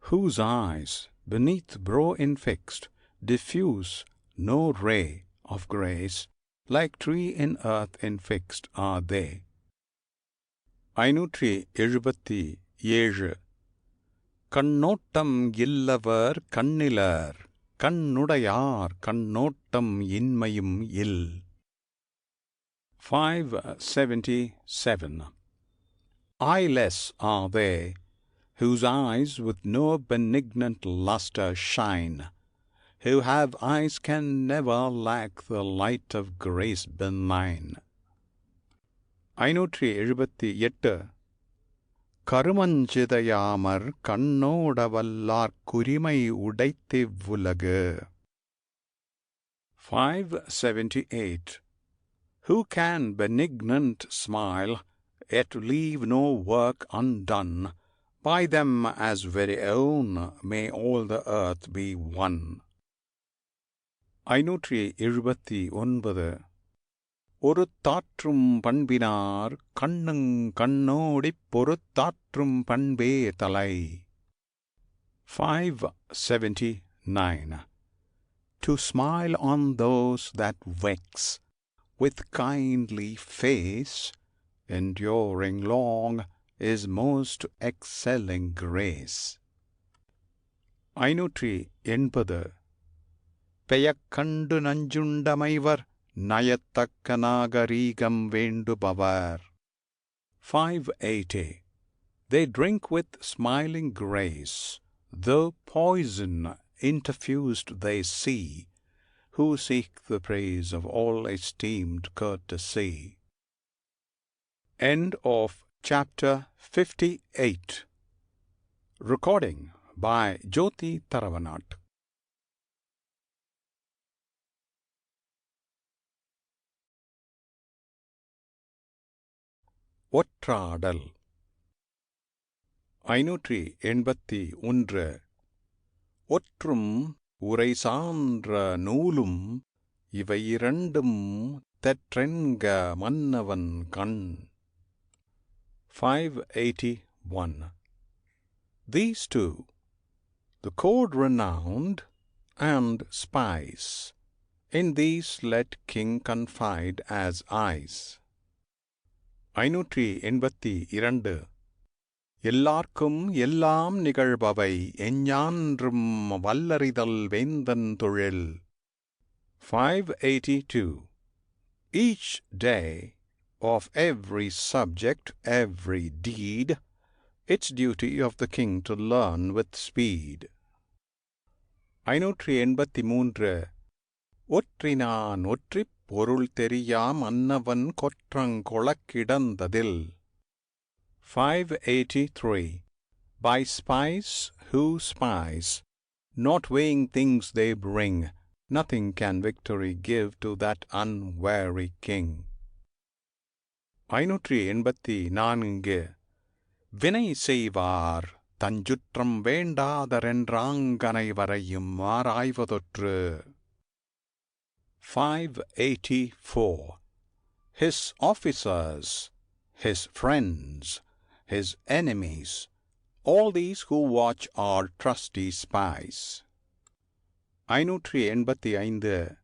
S2: Whose eyes, beneath brow infixed, diffuse no ray of grace, like tree in earth infixed are they. 577 கண்ணோட்டம் இல்லவர் கண்ணிலர் கண்ணுடையார் கண்ணோட்டம் இன்மையும் இல். 577 Eyeless are they, whose eyes with no benignant lustre shine, who have eyes can never lack the light of grace benign. 578 கருமஞ்சிதையாமற் கண்ணோடவல்லார் குறிமை உடைத்திவ்வுலகு. 578 Who can benignant smile, yet leave no work undone? By them as very own may all the earth be won. 579 ஒருத்தாற்றும் பண்பினார் கண்ணுங் கண்ணோடிப் பொறுத்தாற்றும் பண்பே தலை. 579 To smile on those that vex, with kindly face, enduring long, is most excelling grace. 580 பெயக்கண்டு நஞ்சுண்டமைவர் நயத்தக்க நாகரீகம் வேண்டுபவர். 580 They drink with smiling grace, though poison interfused they see, who seek the praise of all esteemed courtesy. End of chapter 58. Recording by Jyoti Taravanat. ஒற்றாடல். 581 ஒற்றும் உரை சான்ற நூலும் இவை இரண்டும் தெற்றென்க மன்னவன் கண். 581 These two, the code renowned and spice, in these let king confide as eyes. 582 எல்லார்க்கும் எல்லாம் நிகழ்பவை எஞ்ஞான்றும் வல்லறிதல் வேந்தன் தொழில். 582 Each day, of every subject, every deed, it's duty of the king to learn with speed. 583 ஒற்றினான் ஒற்றிப் பொருள் தெரியா மன்னவன் கொற்றங்கொளக்கிடந்ததில். 583 By spies who spies, not weighing things they bring, nothing can victory give to that unwary king. 584 வினை செய்வார் தஞ்சுற்றம் வேண்டாதரென்றாங்கனை வரையும் ஆராய்வதொற்று. 584 His officers, his friends, his enemies, all these who watch are trusty spies. 585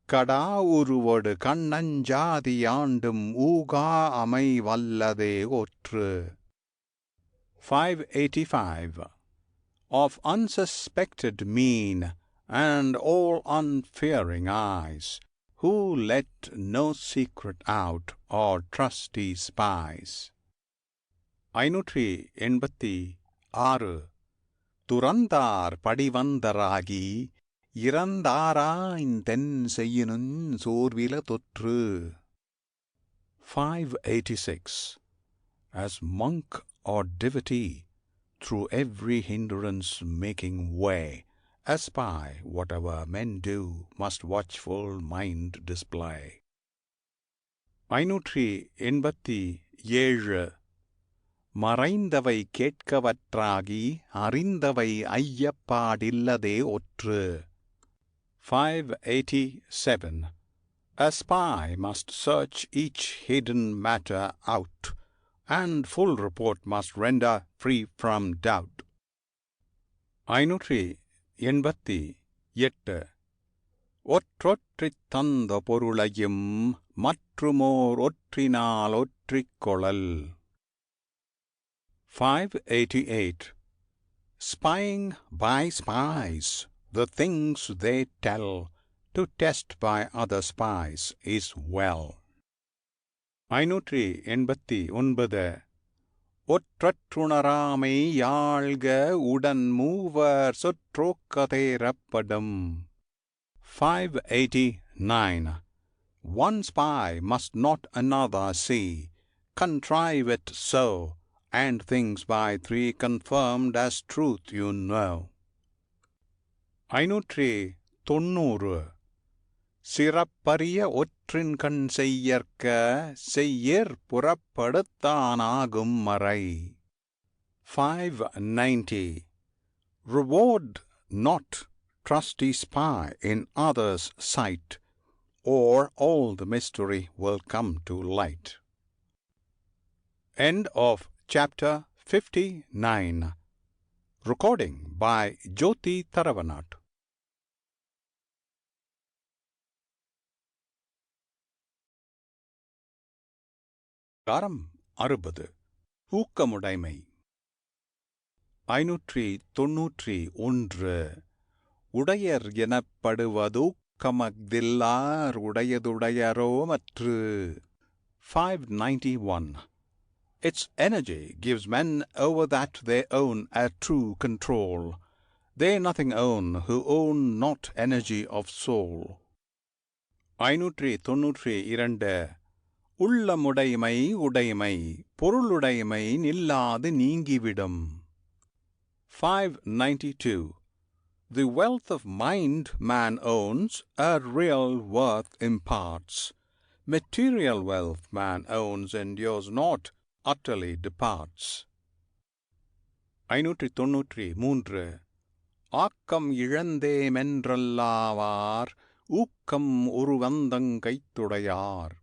S2: கடா உருவொடு கண்ணஞ்சாதியாண்டும் ஊகா அமை வல்லதே ஒற்று. 585 Of unsuspected mien and all unfearing eyes, who let no secret out, are trusty spies. 586 துறந்தார் படிவந்தராகி இறந்தாராய்ந்தென் செய்யினுஞ் சோர்வில தொற்று. 586 As monk or devotee, through every hindrance making way, espy whatever men do, must watchful mind display. 587 மறைந்தவை கேட்கவற்றாகி அறிந்தவை ஐயப்பாடில்லதே ஒற்று. 587. A spy must search each hidden matter out, and full report must render free from doubt. 588. ஒற்றொற்றித் தந்த பொருளையும் மற்றுமோர் ஒற்றினால் ஒற்றிக்கொளல். 588. Spying by spies the things they tell, to test by other spies is well. 589. ஒற்றற்றுணராமை யாழ்க உடன் மூவர் சொற்றோக்கதேரப்படும். 589. One spy must not another see, contrive it so, and things by three confirmed as truth you know. 590. சிறப்பரிய ஒற்றின்கண் செய்யற்க செய்யிற் புறப்படுத்தானாகும் மறை. 590. Reward not trusty spy in others' sight, or all the mystery will come to light. End of chapter 59. Recording by Jyoti Tharavanat. காரம் 60. ஊக்கமுடைமை. 591. உடையர் எனப்படுவதூக்கமஃதில்லார் உடையதுடையரோ மற்று. 591. Its energy gives men over that they own a true control. They nothing own who own not energy of soul. 592. உள்ளமுடைமை உடைமை பொருளுடைமை நில்லாது நீங்கிவிடும். 592. The wealth of mind man owns a real worth imparts. Material wealth man owns endures not, utterly departs. 593. ஆக்கம் இழந்தே மென்றல்லாவார் ஊக்கம் ஒருவந்தங்கைத்துடையார்.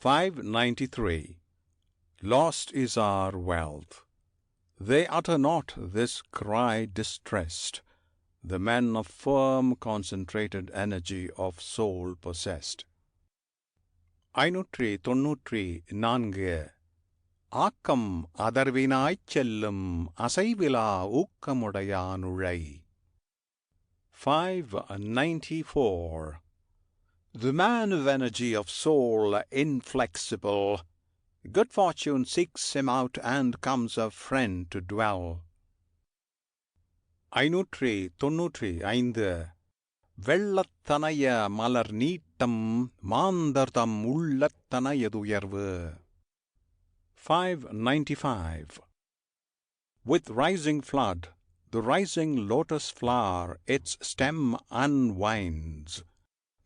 S2: 593. Lost is our wealth. They utter not this cry distressed, the men of firm concentrated energy of soul possessed. 594. ஆக்கம் அதர்வினாய்ச் செல்லும் அசைவிலா ஊக்கமுடையானுழை. 594. The man of energy of soul inflexible, good fortune seeks him out and comes a friend to dwell. 595. வெள்ளத்தனைய Malar நீட்டம் மாந்தர்தம் உள்ளத்தனையதுயர்வு. 595. With rising flood, the rising lotus flower its stem unwinds.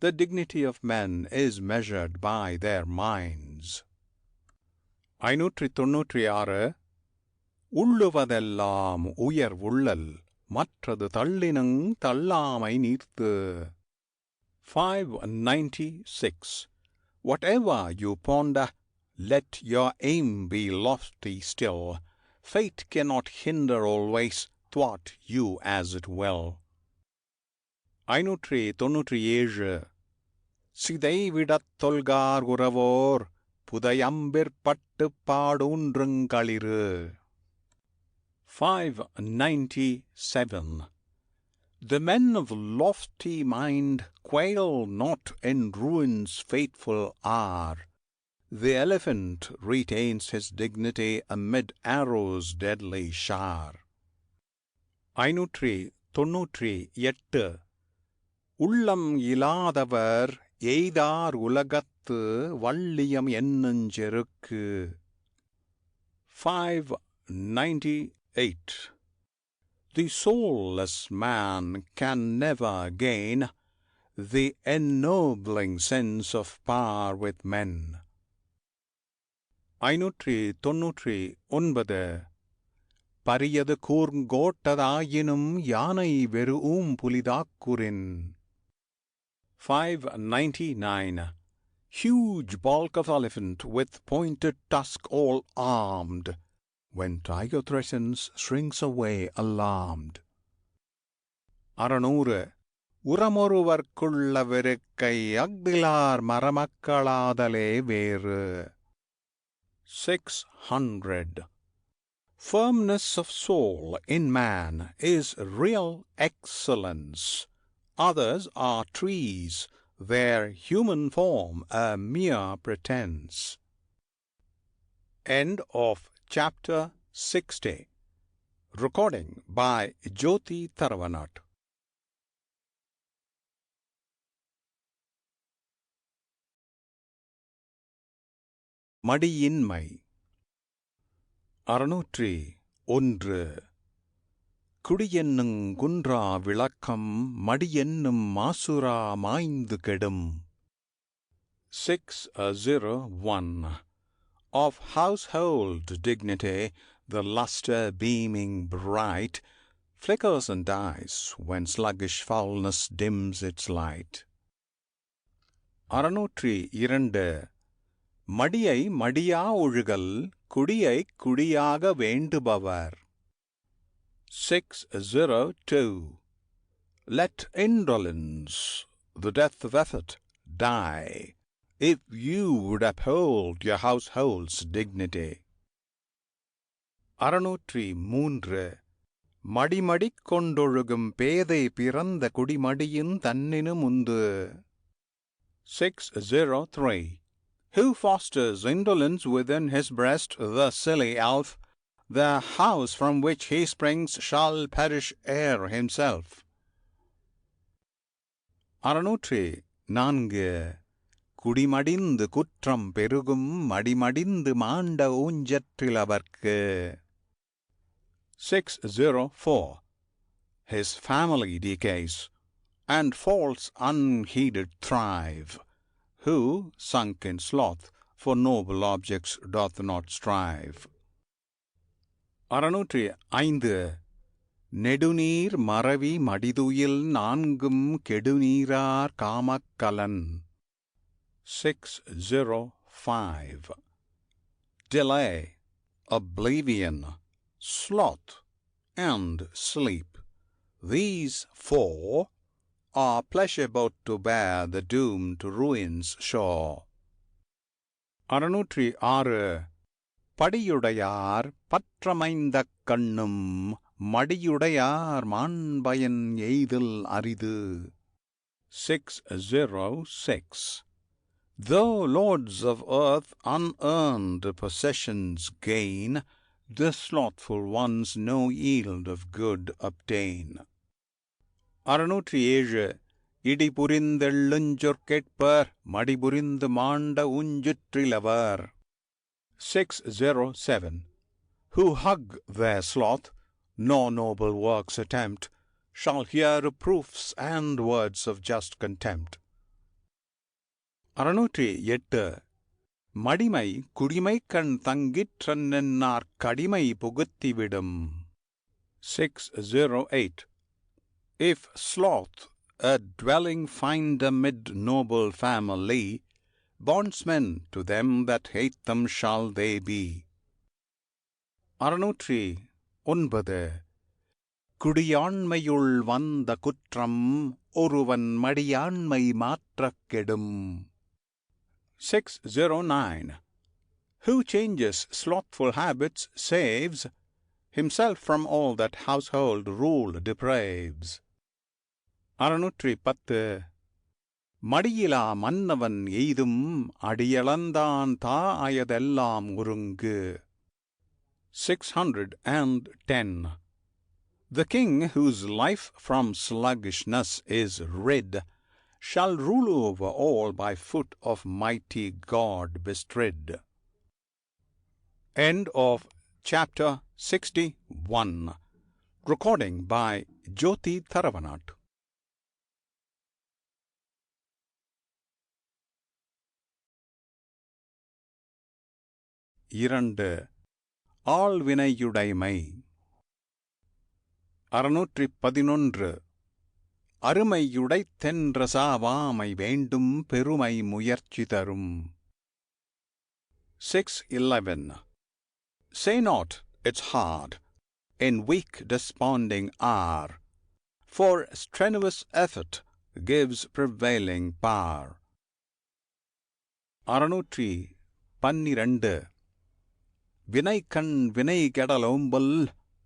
S2: The dignity of men is measured by their minds. 596. உள்ளுவதெல்லாம் உயர்வுள்ளல் மற்றது தள்ளினுங் தள்ளாமை நீர்த்து. 596. Whatever you ponder, let your aim be lofty still. Fate cannot hinder always, thwart you as it will. 597. சிதை விடத் தொல்கார் உறவோர் புதையம்பிற்பட்டுப் பாடூன்றுங்களிறு. 597. The men of lofty mind quail not in ruin's fateful hour. The elephant retains his dignity amid arrows' deadly shower. 598. உள்ளம் இலாதவர் எய்தார் உலகத்து வள்ளியம் என்னஞ்செருக்கு. 598. The soulless man can never gain the ennobling sense of power with men. 599 பரியது கூர்ங்கோட்டதாயினும் யானை வெறும் புலிதாக்குரின். 599 Huge bulk of elephant with pointed tusk all armed, when tiger threatens shrinks away alarmed. 600 உரமொருவர்க்குள்ள வெறுக்கை அஃதிலார் மரமக்களாதலே வேறு. 600 Firmness of soul in man is real excellence. Others are trees, their human form a mere pretense. End of chapter 60. Recording by Jyoti Tharavanat. மடியின்மை. 601 குடியென்னுங் குன்றா விளக்கம் மடியென்னும் மாசுரா மாய்ந்து கெடும். 601 Of household dignity the lustre beaming bright flickers and dies when sluggish foulness dims its light. 602 மடியை மடியா ஒழுகல் குடியை குடியாக வேண்டுபவர். 602 Let indolence, the death of effort, die, if you would uphold your household's dignity. 603 மடிமடிக் கொண்டொழுகும் பேதை பிறந்த குடிமடியின் தன்னினு முந்து. 603 Who fosters indolence within his breast, the silly elf, the house from which he springs shall perish ere himself. 604 குடிமடிந்து குற்றம் பெருகும் மடிமடிந்து மாண்ட ஊஞ்சற்றிலவர்க்கு. 604 His family decays, and faults unheeded thrive. Who, sunk in sloth, for noble objects doth not strive. 605 நெடுநீர் மறவி மடிதுயில் நான்கும் கெடுநீரார் காமக்கலன். 605 Delay, oblivion, sloth, and sleep, these four are pleasure both to bear the doom to ruin's shore. 606 படியுடையார் பற்றமைந்தக் கண்ணும் மடியுடையார் மாண்பயன் எய்தல் அரிது. 606 Though lords of earth unearned possessions gain, the slothful ones no yield of good obtain. 607 இடிபுரிந்தெள்ளுஞ்சொற்கேட்பர் மடிபுரிந்து மாண்ட ஊஞ்சுற்றிலவர். 607 Who hug their sloth, nor noble works attempt, shall hear reproofs and words of just contempt. 608 மடிமை குடிமைக்கண் தங்கிற்றென்னார் கடிமை புகுத்திவிடும். 608 If sloth a dwelling find amid noble family, bondsmen to them that hate them shall they be. 609 குடியாண்மையுள் வந்த குற்றம் ஒருவன் மடியாண்மை மாற்றக் கெடும். 609 Who changes slothful habits saves himself from all that household rule depraves. 610 மடியிலா மன்னவன் எய்தும் அடியளந்தான் தா அயதெல்லாம் ஒருங்கு. 610 The king whose life from sluggishness is rid shall rule over all by foot of mighty God bestrid. End of chapter 61. Recording by Jyoti Tharavanat. 2 ஆள்வினையுடைமை. 611 அருமையுடைத்தென்றசாவாமை வேண்டும் பெருமை முயற்சி தரும். 611 Say not, it's hard, in weak desponding hour, for strenuous effort gives prevailing power. 612 வினைக்கண் வினை கெடலோம்பல்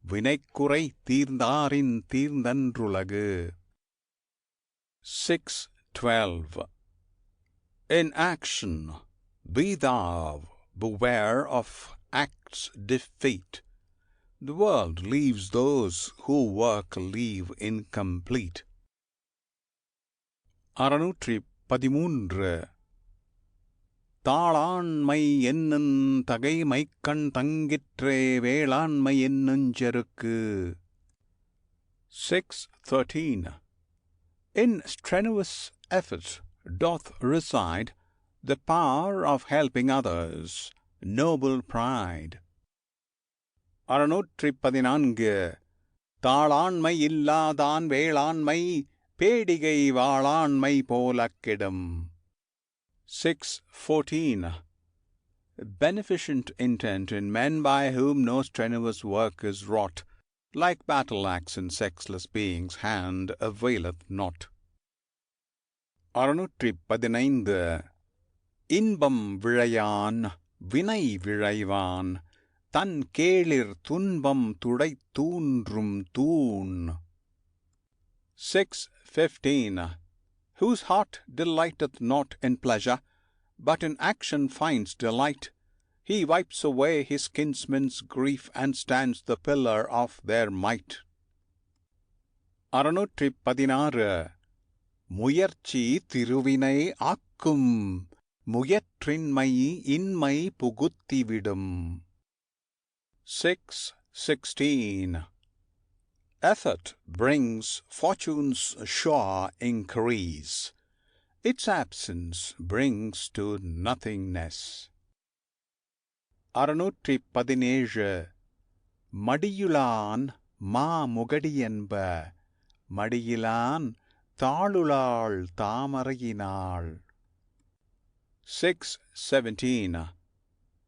S2: வினைக்குறை தீர்ந்தாரின் தீர்ந்தன்றுலகு. 612 In action be thou beware of act's defeat. The world leaves those who work leave incomplete. 613 தாளாண்மை என்னும் தகைமைக்கண் தங்கிற்றே வேளாண்மை என்னுஞ் செருக்கு. 613 In strenuous effort doth reside the power of helping others, noble pride. 614 தாளாண்மை இல்லாதான் வேளாண்மை பேடிகை வாளாண்மை போலக் கெடும். 614 Beneficent intent in men by whom no strenuous work is wrought, like battle-axe in sexless beings' hand, availeth not. 615 இன்பம் விழையான் வினை விழைவான் தன் கேளிர் துன்பம் துடைத்தூன்றும் தூண். 615 Whose heart delighteth not in pleasure, but in action finds delight, he wipes away his kinsmen's grief and stands the pillar of their might. 616 முயற்சி திருவினை ஆக்கும் முயற்றின்மை இன்மை புகுத்திவிடும். 616 Effort brings fortune's sure increase. Its absence brings to nothingness. 617 மடியுளான் மா முகடியென்ப மடியிலான் தாளுளாள் தாமரையினாள். 617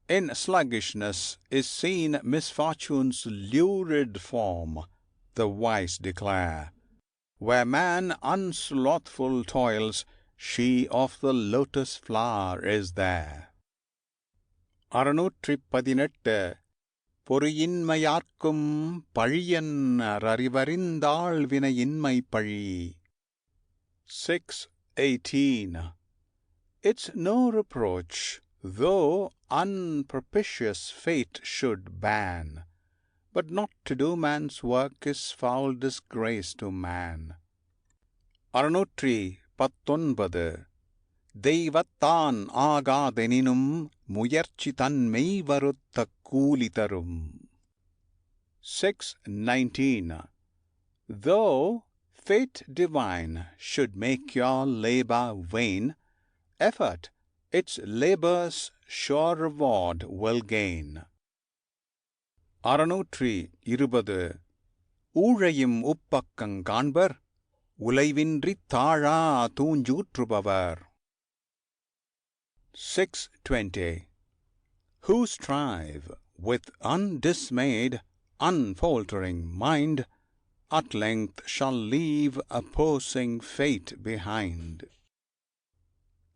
S2: In sluggishness is seen misfortune's lurid form, the wise declare. Where man unslothful toils, she of the lotus flower is there. 618 பொறியின்மையார்க்கும் பழியன் அறிவறிந்தாள் வினையின்மை பழி. 618 It's no reproach, though unpropitious fate should ban, but not to do man's work is foul disgrace to man. 619 தெய்வத்தான் ஆகாதெனினும் முயற்சி தன்மை வருத்த கூலி தரும். 619 Though fate divine should make your labor vain, effort its labor's sure reward will gain. 620 ஊழையும் உப்பக்கங் காண்பர் உலைவின்றித் தாழா தூஞ்சூற்றுபவர். 620 Who strive with undismayed, unfaltering mind, at length shall leave opposing fate behind.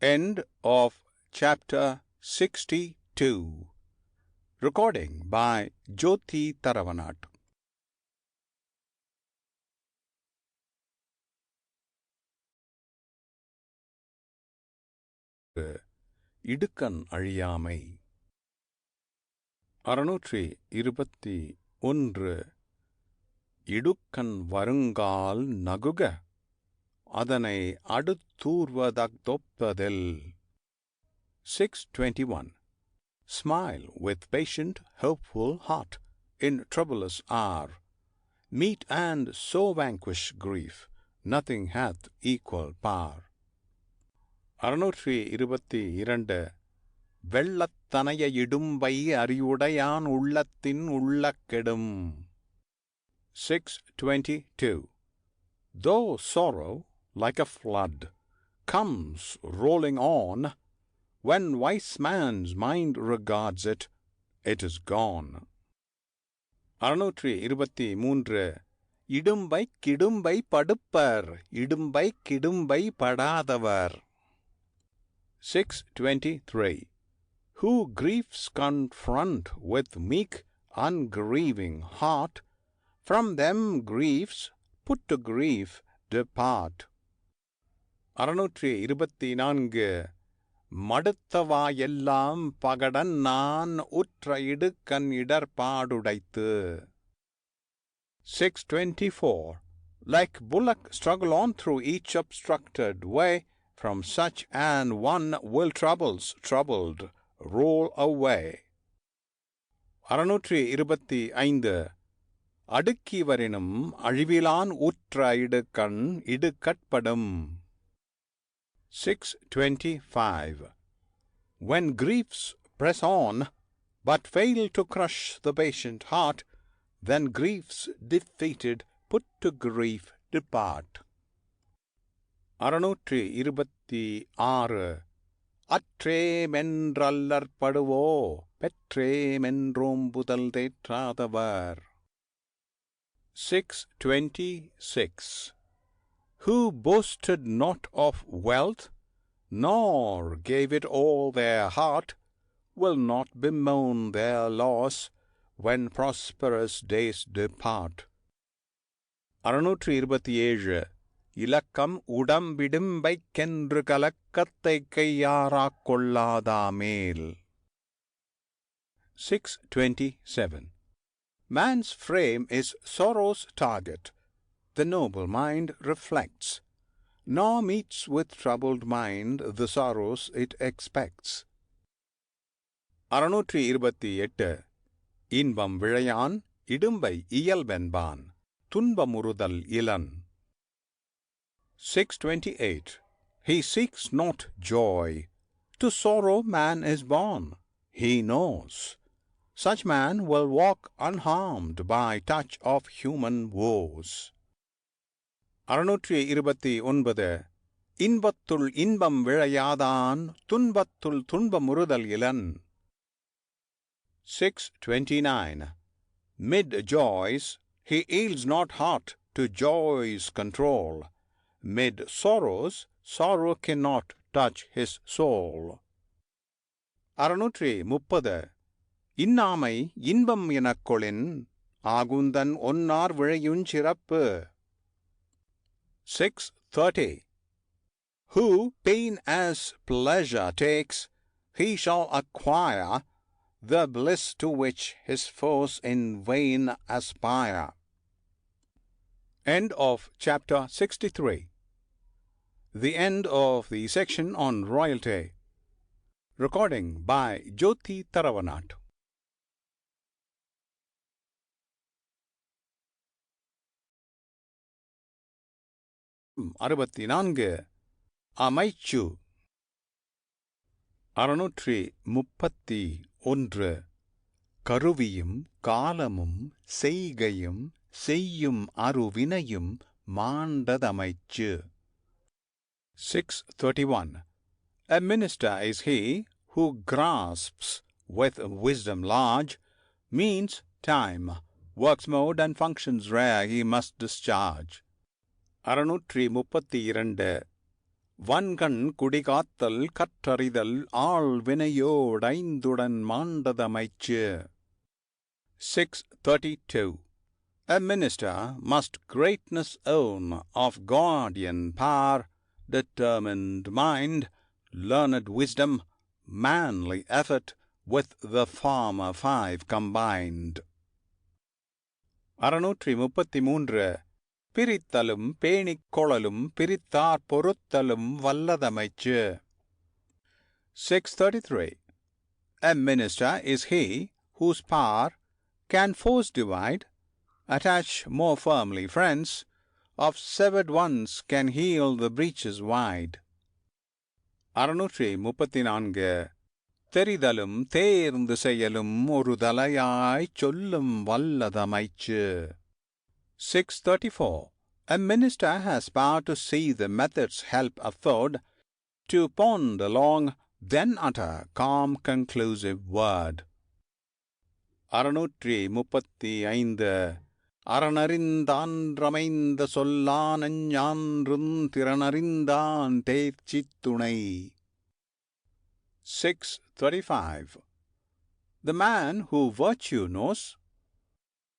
S2: End of chapter 62. Recording by Jyoti Taravanat. இடுக்கண் அழியாமை. 621 இடுக்கண் வருங்கால் நகுக அதனை அடுத்தூர்வதொப்பதில். 621 Smile with patient, hopeful heart in troublous hour. Meet and so vanquish grief, nothing hath equal power. 622 வெள்ளத் தனைய இடும்பை அறிவுடையான் உள்ளத்தின் உள்ளக்கெடும். 6:22. Though sorrow, like a flood, comes rolling on, when wise man's mind regards it, it is gone. 623. இடும்பை கிடும்பை படுப்பர், இடும்பை கிடும்பை படாதவர். 6:23. Who griefs confront with meek, ungrieving heart, from them griefs put to grief depart. 624. மடுத்தவா எல்லாம் பகடன் நான் உற்ற இடுக்கண் இடர்பாடுடைத்து. 624. Like bullock struggle on through each obstructed way, from such an one will troubles troubled roll away. 625. அடுக்கிவரினும் அழிவிலான் உற்ற இடுக்கண் இடுக்கட்படும். 625. When griefs press on, but fail to crush the patient heart, then griefs defeated put to grief depart. 626. அற்றேமென்றல்லற்படுவோ பெற்றேமென்றோம்புதல் தேற்றாதவர். 626. Who boasted not of wealth, nor gave it all their heart, will not bemoan their loss when prosperous days depart. 627. இலக்கம் உடம்பிடும்பைக்கென்று கலக்கத்தைக் கையாறாக் கொள்ளாதாமேல். 627. Man's frame is sorrow's target, the noble mind reflects, nor meets with troubled mind the sorrows it expects. 628. இன்பம் விழையான் இடும்பை இயல்பென்பான் துன்பமுறுதல் இலன். 628. He seeks not joy, to sorrow man is born, he knows. Such man will walk unharmed by touch of human woes. 629. இன்பத்துள் இன்பம் விழையாதான் துன்பத்துள் துன்பமுறுதல் இலன். 629. Mid joys he yields not heart to joy's control. Mid sorrows sorrow cannot touch his soul. 630. இன்னாமை இன்பம் எனக்கொளின் ஆகுந்தன் ஒன்னார் விழையுஞ்சிறப்பு. 630. Who pain as pleasure takes, he shall acquire the bliss to which his foes in vain aspire. End of chapter 63. The end of the section on royalty. Recording by Jyoti Taravanat. 64. அமைச்சு. 631. கருவியும் காலமும் செய்கையும் செய்யும் அருவினையும் மாண்டதமைச்சு. 631. A minister is he who grasps with wisdom large, means time, works mode and functions rare he must discharge. 632. வன்கண் குடிகாத்தல் கற்றறிதல் ஆள் வினையோடைந்துடன் மாண்டதமைச்சு. 632. A minister must greatness own of guardian power, determined mind, learned wisdom, manly effort, with the former 5 combined. 633. பிரித்தலும் பேணிக் கொளலும் பிரித்தார் பொறுத்தலும் வல்லதமைச்சு. 633. A minister is he whose power can force divide, attach more firmly friends, of severed ones can heal the breaches wide. 634. தெரிதலும் தேர்ந்து செயலும் ஒரு தலையாய்ச் சொல்லும் வல்லதமைச்சு. 634. A minister has power to see the methods help afford, to ponder long, then utter calm conclusive word. 635. அறனறிந்தான்றமைந்த சொல்லான் ஞான்றும் திறனறிந்தான் தேர்ச்சித்துணை. 635. The man who virtue knows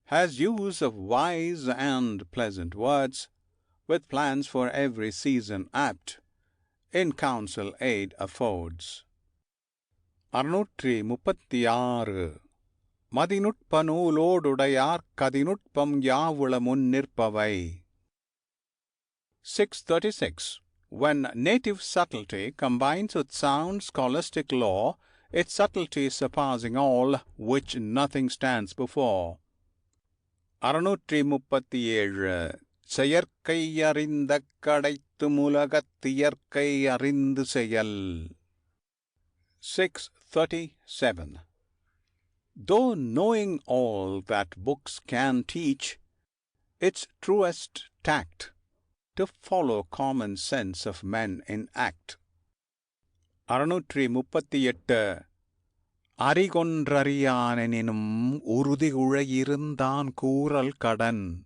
S2: has use of wise and pleasant words, with plans for every season apt, in counsel aid affords. 636. மதிநுட்ப நூலோடுடையார் கதிநுட்பம் யாவுள முன்னிற்பவை. 636. When native subtlety combines with sound scholastic law, its subtlety surpassing all, which nothing stands before. 637. செயற்கை அறிந்த கடைத்து முலகத்தியற்கை அறிந்து செயல். 637. Though knowing all that books can teach, it's truest tact to follow common sense of men in act. 638. அறிகொன்றறியானெனினும் உறுதி உழையிருந்தான் கூறல் கடன்.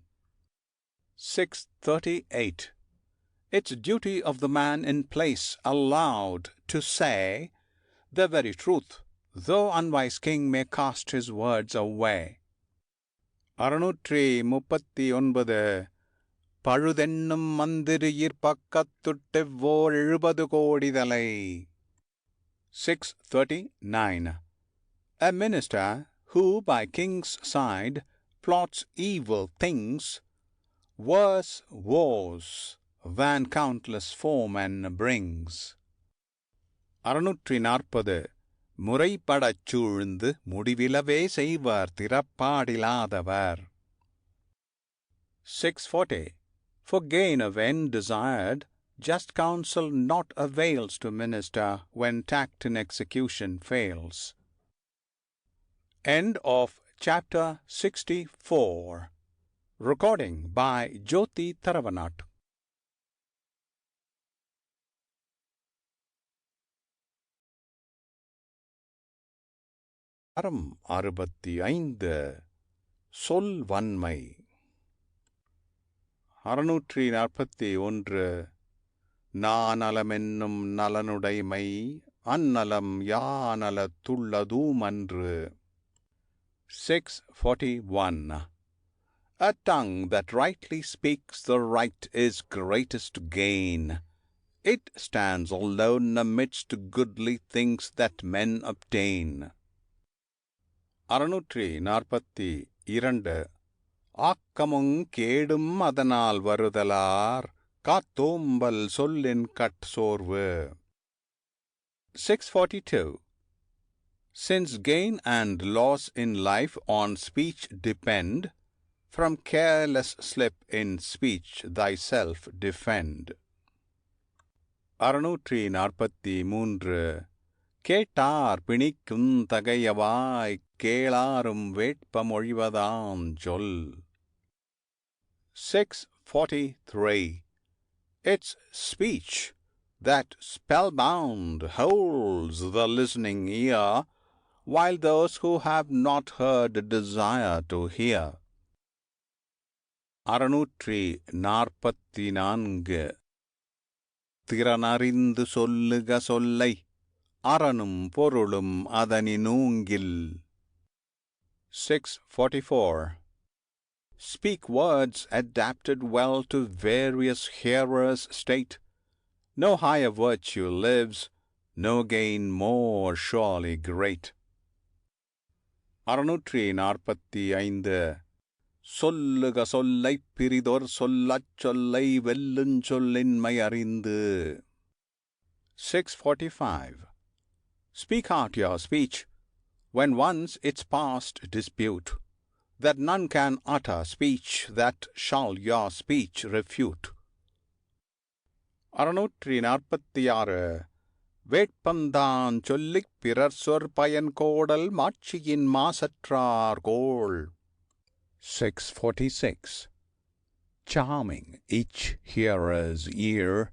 S2: 638. It's duty of the man in place allowed to say the very truth, though unwise king may cast his words away. 639. பழுதென்னும் மந்திரியிற் பக்கத்துட்டெவ்வோர் 70 கோடிதலை. 639. A minister who by king's side plots evil things, worse woes than countless foemen brings. 640. முறைப்படச் சூழ்ந்து முடிவிலவே செய்வர் திறப்பாடிலாதவர். 640. For gain of end desired, just counsel not avails to minister when tact in execution fails. End of chapter 64. Recording by Jyoti Tharavanat. அறம் 65. சொல் வன்மை. 641. நானலமென்னும் நலனுடைமை அந்நலம் யானலத்துள்ளதூமன்று. 641. A tongue that rightly speaks the right is greatest gain. It stands alone amidst goodly things that men obtain. 642. ஆக்கமுங் கேடும் அதனால் வருதலார் காத்தோம்பல் சொல்லின் கட்சோர்வு. 642. Since gain and loss in life on speech depend, from careless slip in speech thyself defend. 643. கேட்டார் பிணிக்கும் தகையவாய் கேளாரும் வேட்பமொழிவதாம் சொல். 643. It's speech that spellbound holds the listening ear, while those who have not heard desire to hear. 644. திறனறிந்து சொல்லுக சொல்லை அறனும் பொருளும் அதனினூங்கில். 644. Speak words adapted well to various hearers' state. No higher virtue lives, no gain more surely great. 645. சொல்லுக சொல்லைப் பிரிதொர் சொல்லச் சொல்லை வெல்லுஞ் சொல்லின்மை அறிந்து. 645. Speak out your speech, when once it's past dispute, that none can utter speech that shall your speech refute. 646. வேட்பந்தான் சொல்லிப் பிறர் சொற் பயன் கோடல் மாட்சியின் மாசற்றார் கோள். 646. Charming each hearer's ear,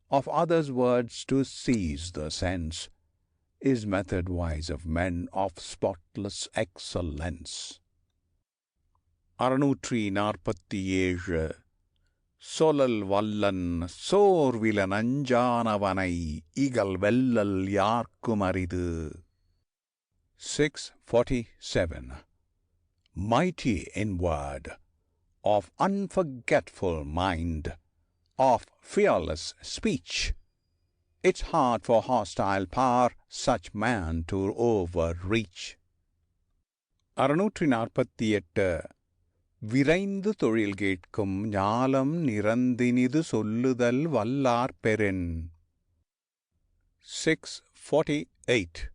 S2: of others' words to seize the sense, is method wise of men of spotless excellence. 647. சொலல் Vallan சோர்விலன் அஞ்சானவனை இகல் வெல்லல் யார்க்கும் அரிது. 647. Mighty in word, of unforgetful mind, of fearless speech, it's hard for hostile power such man to overreach. 648. விரைந்து தொழில் கேட்கும் ஞாலம் நிறந்தினிது சொல்லுதல் வல்லார் பெறின். 648.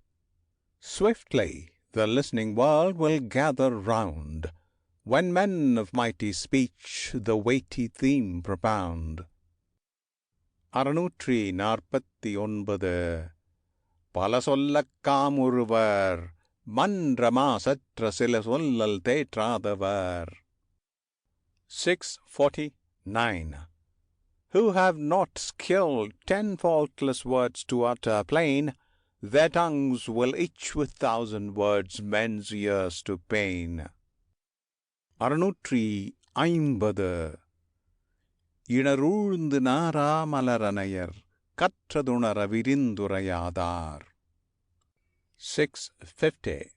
S2: Swiftly the listening world will gather round, when men of mighty speech the weighty theme propound. 649. பல சொல்லக் காமுறுவர், மன்றமா சற்ற சில சொல்லல் தேற்றாதவர். 649. Who have not skilled 10 faultless words to utter plain, their tongues will itch with 1,000 words men's ears to pain. 650. இணரூழ்ந்து Nara மலரனையர் கற்றதுணர விரிந்துரையாதார். 650.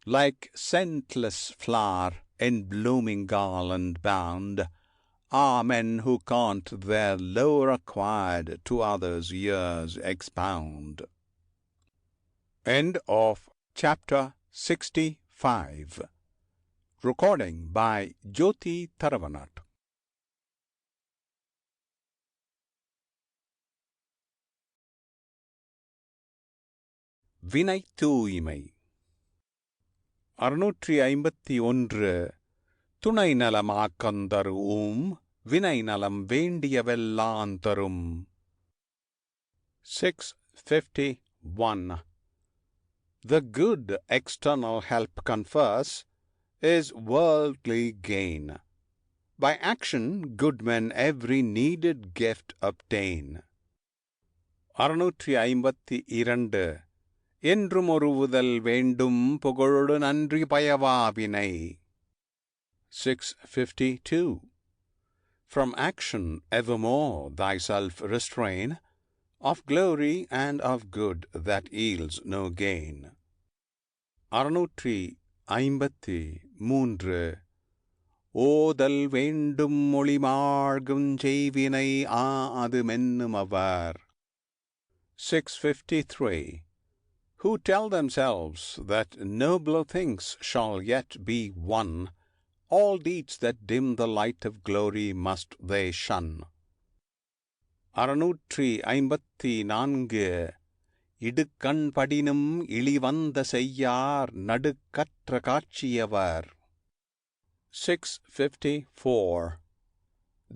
S2: Like scentless flower in blooming garland bound are men who can't their lore acquired to others' ears expound. End of chapter 65. Recording by Jyoti Tharavanat. வினை தூய்மை. 651. துணை நலமாக்கந்தரும் வினை நலம் வேண்டியவெல்லாந் தரும். 651. The good external help confers is worldly gain. By action good men every needed gift obtain. 652. என்றும் ஒருவுதல் வேண்டும் புகழொடு நன்றி பயவாவினை. 652. From action evermore thyself restrain, of glory and of good that yields no gain. 653. ஓதல் வேண்டும் மொழிமாழ்கும் செய்வினை அது மென்னும் அவர். 653. Who tell themselves that nobler things shall yet be won, all deeds that dim the light of glory must they shun. 654. இடுக்கண் படினும் இழிவந்த செய்யார் நடுக்கற்ற காட்சியவர். 654.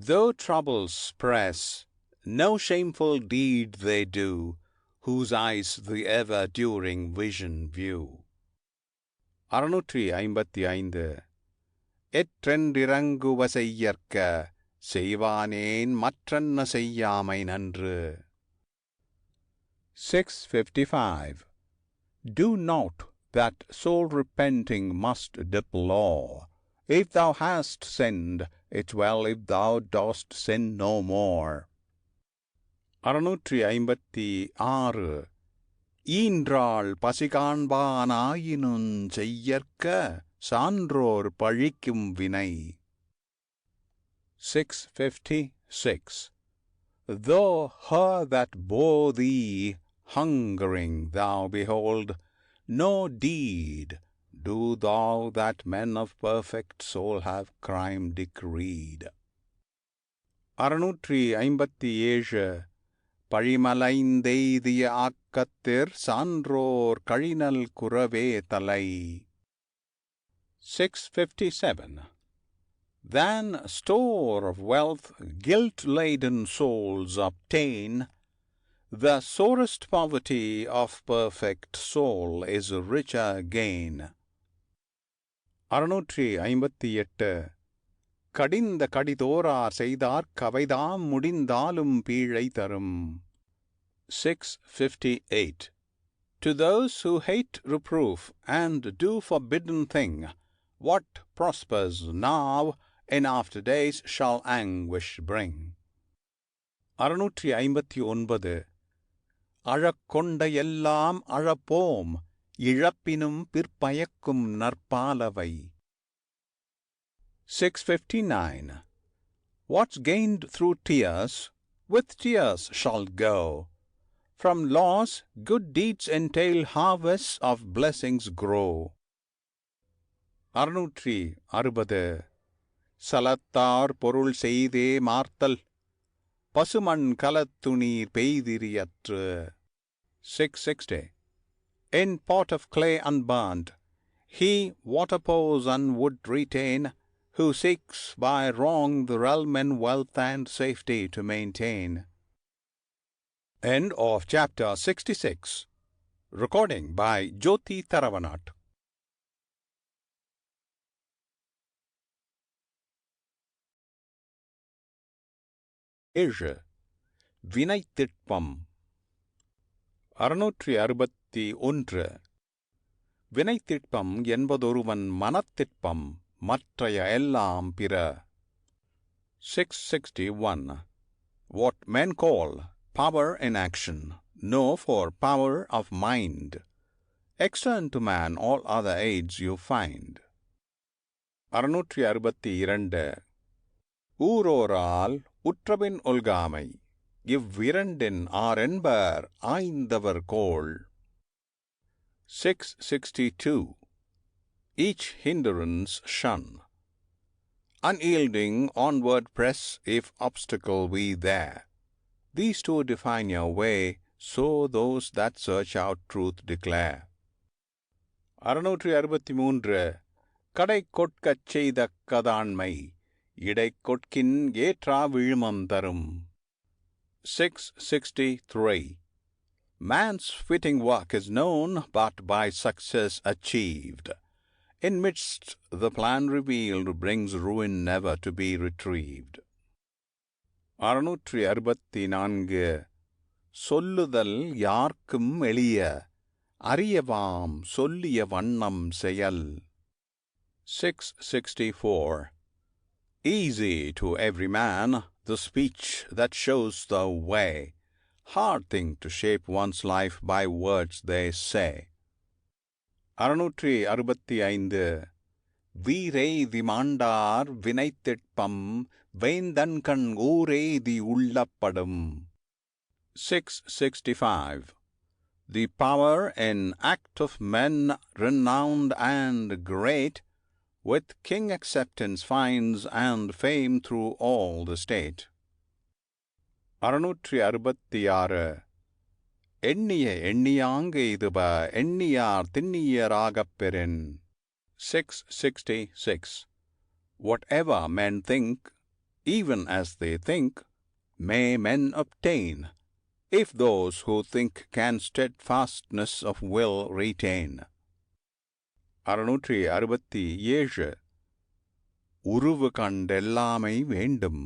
S2: Though troubles press, no shameful deed they do, whose eyes the ever-during vision view. 655. எற்றென்றிரங்குவ செய்யற்க செய்வானேன் மற்றென்ன செய்யாமை நன்று. 655. Do not that soul repenting must deplore. If thou hast sinned, it's well if thou dost sin no more. 656. ஈன்றாள் பசிகாண்பானாயினுஞ் செய்யற்க சான்றோர் பழிக்கும் வினை. 656. Though her that bore thee hungering thou behold, no deed do thou that men of perfect soul have crime decreed. 657. பழிமலைந்தெய்திய ஆக்கத்திற் சான்றோர் கழினல் குறவே தலை. 657. Than store of wealth guilt-laden souls obtain, The sorest poverty of perfect soul is richer gain. 658 கடிந்த கடிதோரார் செய்தார் கவைதாம் முடிந்தாலும் பீழை தரும். 658 To those who hate reproof and do forbidden thing, what prospers now in after days shall anguish bring. 659 அழக்கொண்ட எல்லாம் அழப்போம் இழப்பினும் பிற்பயக்கும் நற்பாலவை. 659 What's gained through tears, with tears shall go. From loss, good deeds entail harvests of blessings grow. 660 சலத்தார் பொருள் செய்தே மார்த்தல் பசுமண் கலத்துணீர் பெய்திரியற்று. 660 In pot of clay unburnt, he water pours and would retain, who seeks by wrong the realm in wealth and safety to maintain. End of chapter 66. Recording by Jyoti Taravanat. வினைத்திட்பம். 661 வினைத்திட்பம் என்பதொருவன் மனத்திட்பம் மற்றைய எல்லாம் பிற. 661 What men call power in action, know for power of mind. Extern to man all other aids you find. 662 ஊரோரால் உற்றபின் ஒல்காமை இவ்விரண்டின் ஆரென்பர் ஆய்ந்தவர் கோள். 662 Each hindrance shun. Unyielding onward press if obstacle be there. These two define your way, so those that search out truth declare. 663 கடை கொட்கச் செய்த கதாண்மை இடை கொட்கின் ஏற்றா விழுமம் தரும். 663 Man's fitting work is known but by success achieved. In midst the plan revealed brings ruin never to be retrieved. 664 சொல்லுதல் யார்க்கும் எளிய அறியவாம் சொல்லிய வண்ணம் செயல். 664 Easy to every man the speech that shows the way. Hard thing to shape one's life by words they say. 665 வீரெய்தி மாண்டார் வினைத்திட்பம் வேந்தன்கண் ஊரெய்தி உள்ளப்படும். 665 The power in act of men renowned and great, with king acceptance finds and fame through all the state. 666 எண்ணிய எண்ணியாங்கு இதுப எண்ணியார் திண்ணியராகப் பெறின். 666 Whatever men think, even as they think, may men obtain, if those who think can steadfastness of will retain. 667 உருவு கண்டெல்லாமை வேண்டும்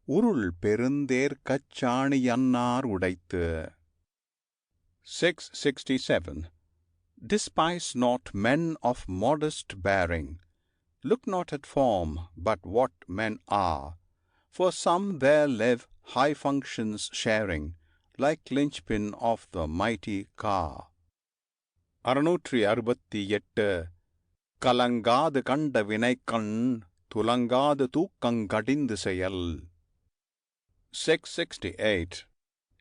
S2: உருள் பெருந்தேர் கச்சாணியன்னார் உடைத்து. 667 Despise not men of modest bearing. Look not at form, but what men are. For some there live high functions sharing, like linchpin of the mighty car. 668 கலங்காது கண்ட வினைக்கண் துலங்காது தூக்கங்கடிந்து செயல். 668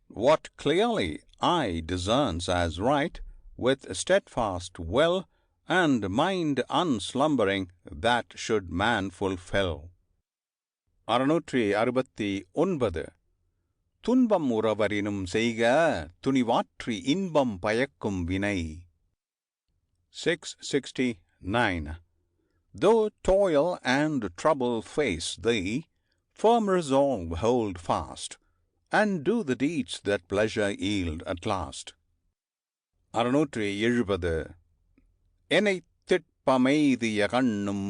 S2: What clearly eye discerns as right, with steadfast will and mind unslumbering, that should man fulfill. 669 துன்பம் உறவரினும் செய்க துணிவாற்றி இன்பம் பயக்கும் வினை. 669 Though toil and trouble face thee, firm resolve hold fast, and do the deeds that pleasure yield at last. 670 எனைத் திட்பமெய்திய கண்ணும்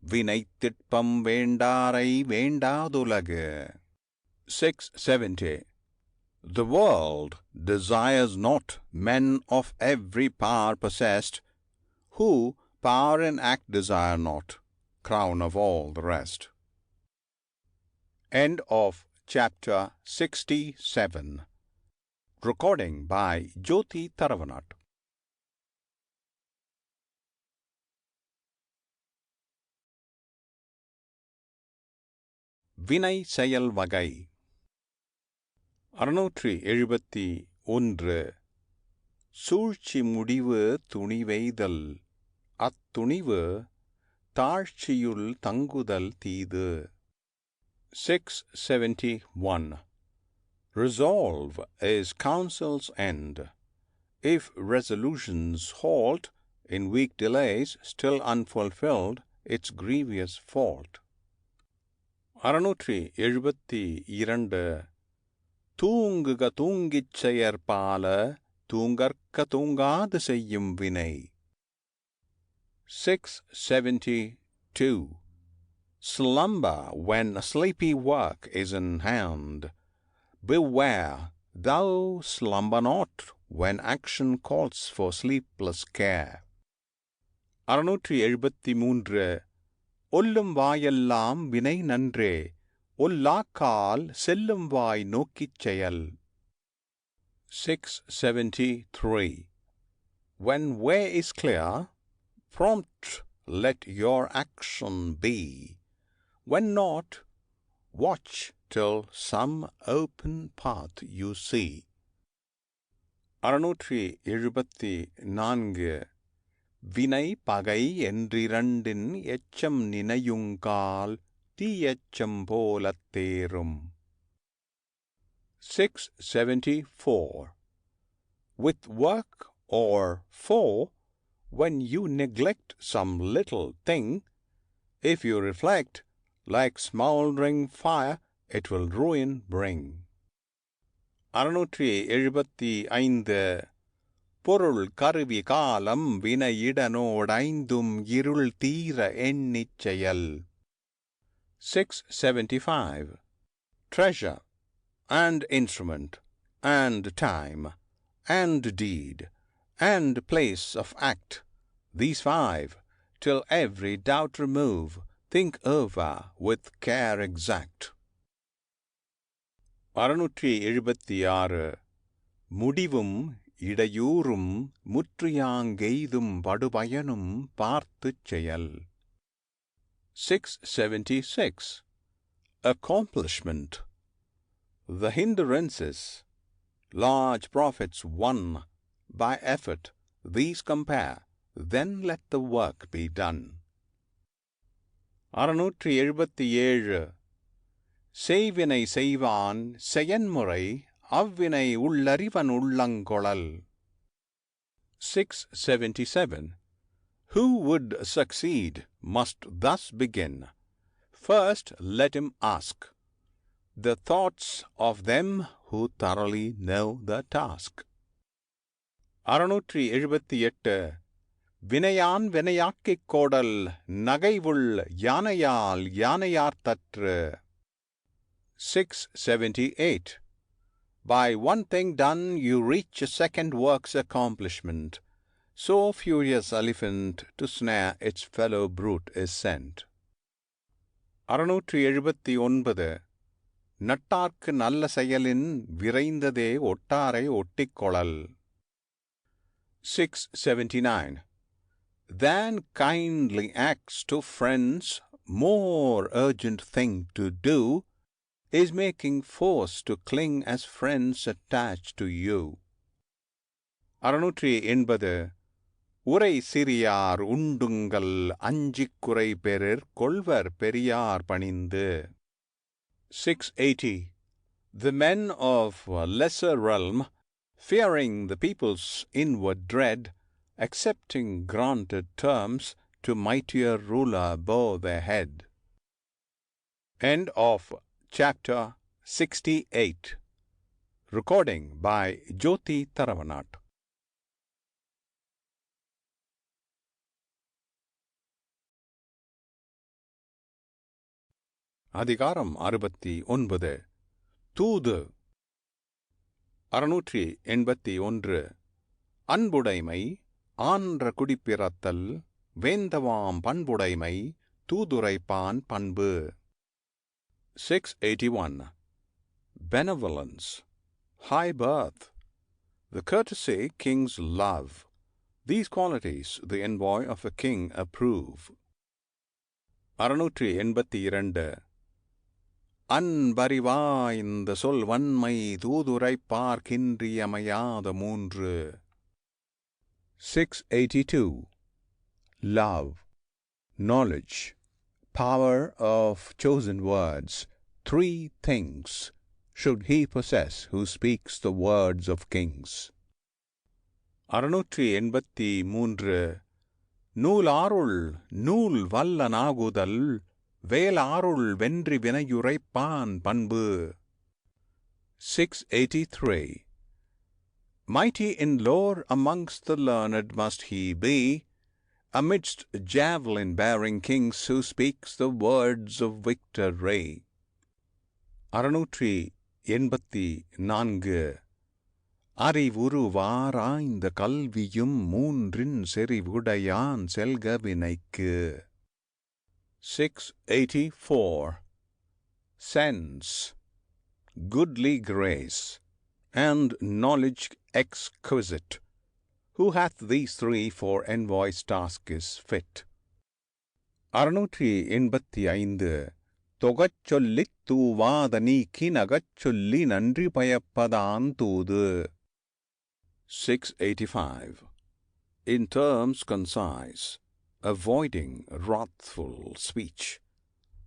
S2: வினைத் திட்பம் வேண்டாரை வேண்டாதுலகு. 670 The world desires not men of every power possessed, who power and act desire not, crown of all the rest. End of chapter 67. Recording by Jyoti Taravanat. வினை செயல் வகை 671 சூழ்ச்சி முடிவு துணிவெய்தல், அத்துணிவு தாழ்ச்சியுள் தங்குதல் தீது. 671 Resolve is counsel's end. If resolutions halt in weak delays, still unfulfilled, it's grievous fault. 672 தூங்குக தூங்கிச் செயற்பால, தூங்கற்க தூங்காது செய்யும் வினை. 672 Slumber when sleepy work is in hand. Beware thou slumber not when action calls for sleepless care. 673 ஒல்லும் வாயெல்லாம் வினை நன்றே, ஒல்லாக்கால் செல்லும் வாய் நோக்கிச் செயல். 673 When way is clear, prompt let your action be. When not, watch till some open path you see. 674 வினை பகை என்றிரண்டின் எச்சம் நினையுங்கால் தீயச்சம் போலத் தேரும். 674 With work or foe, when you neglect some little thing, if you reflect, like smouldering fire, it will ruin bring. 675 பொருள் கருவி காலம் வினையிடனோடைந்தும் இருள் தீர எண்ணிச் செயல். 675 Treasure and instrument and time and deed and place of act, these 5, till every doubt remove, think over with care exact. 676 முடிவும் இடையூறும் முற்றியாங்கெய்தும் படுபயனும் பார்த்துச் செயல். 676 Accomplishment The hindrances, large profits won by effort, these compare, then let the work be done. 677 செய்வினை செய்வான் செயன்முறை அவ்வினை உள்ளறிவன் உள்ளங்கொளல். 677 Who would succeed must thus begin. First let him ask the thoughts of them who thoroughly know the task. 678 வினையான் வினையாக்கிக் codal நகைவுள் யானையால் யானையார்த்தற்று. 678 By one thing done you reach a second work's accomplishment. So furious elephant to snare its fellow brute is sent. 679 நட்டார்க்கு நல்ல செயலின் விரைந்ததே ஒட்டாரை ஒட்டிக்கொளல். 679 Than kindly acts to friends, more urgent thing to do is making force to cling as friends attached to you. 680 உரை சிறியார் உண்டுங்கள் அஞ்சிக் குறை பெறிர் கொள்வர் பெரியார் பணிந்து. 680 The men of a lesser realm, fearing the people's inward dread, accepting granted terms, to mightier ruler bow their head. End of chapter 68. Recording by Jyoti Tharavanat. அதிகாரம் 69. தூது. 681. அன்புடைமை, ஆன்ற குடிப்பிறத்தல், வேந்தவாம் பண்புடைமை, தூதுரைப்பான் பண்பு. 681. Benevolence, high birth, the courtesy kings love. These qualities the envoy of a king approve. 682. அன்பறிவாய்ந்த சொல் வன்மை தூதுரைப்பார்க்கின்றியமையாத மூன்று. 682. Love, knowledge, power of chosen words, three things should he possess who speaks the words of kings. 683. நூலாருள் நூல் வல்லனாகுதல், வேலாருள் வென்றி வினையுரைப்பான் பண்பு. 683. Mighty in lore amongst the learned must he be, amidst javelin-bearing kings who speaks the words of victory. 684. அறிவுருவாராய்ந்த கல்வியும் மூன்றின் செறிவுடையான் செல்க வினைக்கு. 684. Sense, goodly grace, and knowledge exquisite, who hath these three for envoy's task is fit. 685. தொகச்சொல்லித் தூவாத நீக்கி நகச்சொல்லி நன்றி பயப்பதான் தூது. 685. In terms concise, avoiding wrathful speech,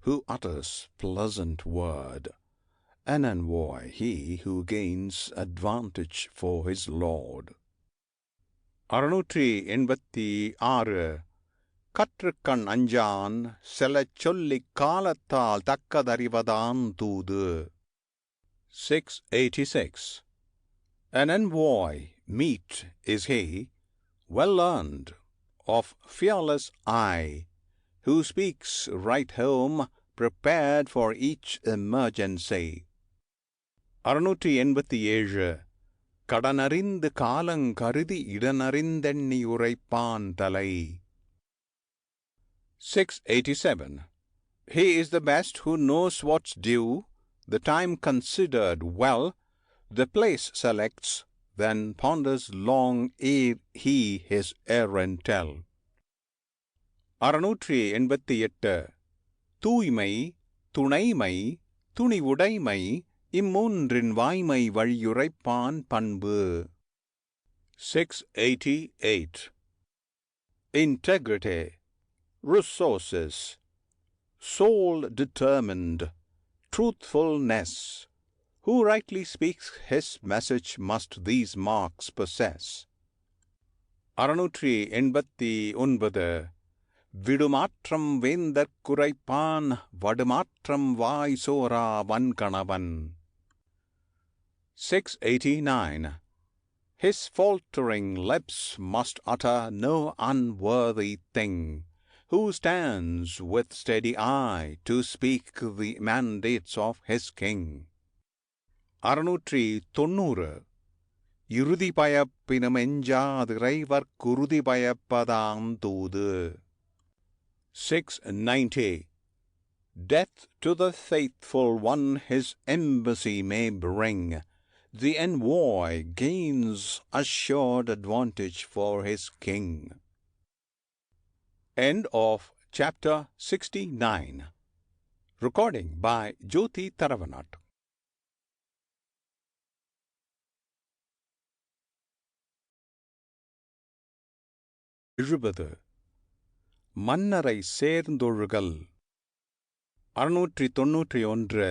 S2: who utters pleasant word, an envoy he who gains advantage for his lord. 686. கற்றுக்கண் Anjaan செலச் சொல்லிக் காலத்தால் தக்கதறிவதான் தூது. 686. An envoy meet is he, well learned, of fearless eye, who speaks right home, prepared for each emergency. 687. கடனறிந்து காலங்கருதி இடனறிந்தெண்ணி உரைப்பான் தலை. 687. He is the best who knows what's due, the time considered well, the place selects, then ponders long ere he his errand tell. 688. தூய்மை, துணைமை, துணிவுடைமை, இம்மூன்றின் வாய்மை வழியுரைப்பான் பண்பு. 688. Integrity, resources, soul determined, truthfulness, who rightly speaks his message must these marks possess. 689. விடுமாற்றம் வேந்தற் குரைப்பான் வடுமாற்றம் why சோரா வன்கணவன். 689. His faltering lips must utter no unworthy thing, who stands with steady eye to speak the mandates of his king. 690. இறுதி பயப்பினுமெஞ்சாதிறைவர் குருதி பயப்பதாம் தூது. 690. Death to the faithful one his embassy may bring, the envoy gains assured advantage for his king. End of chapter 69. Recording by Jyoti Tharavanat. 70. மன்னரை சேர்ந்தொழுகல். 691.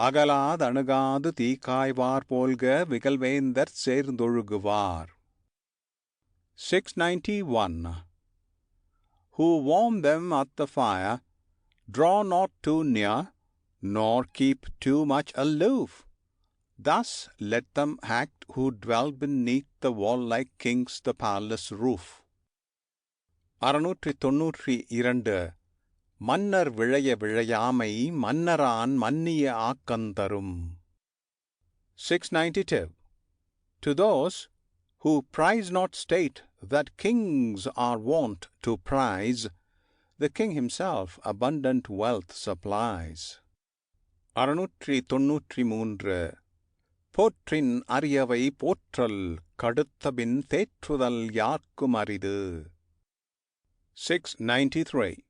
S2: அகலாதணுகாது தீக்காய்வார் போல்க விகல்வேந்தர் சேர்ந்தொழுகுவார். 691. Who warm them at the fire, draw not too near, nor keep too much aloof, Thus let them act who dwell beneath the wall-like kings the palace roof. 692 மன்னர் விழைய விழையாமை மன்னரான் மன்னிய ஆக்கந்தரும். 692 To those who prize not state that kings are wont to prize, the king himself abundant wealth supplies. 693 போற்றின் அரியவை போற்றல் கடுத்தபின் தேற்றுதல் யார்க்கும் அரிது. 693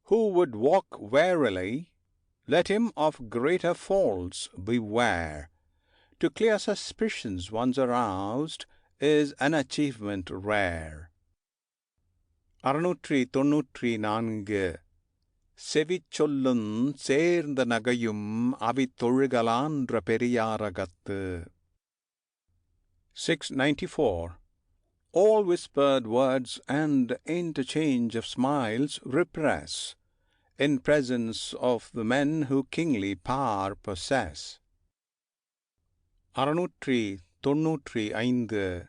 S2: Who would walk warily, let him of greater faults beware. To clear suspicions once aroused is an achievement rare. 694 செவிச்சொல்லுந் சேர்ந்த நகையும் அவித்தொழுகலான்ற பெரியாரகத்து. 694 All whispered words and interchange of smiles repress in presence of the men who kingly power possess. 695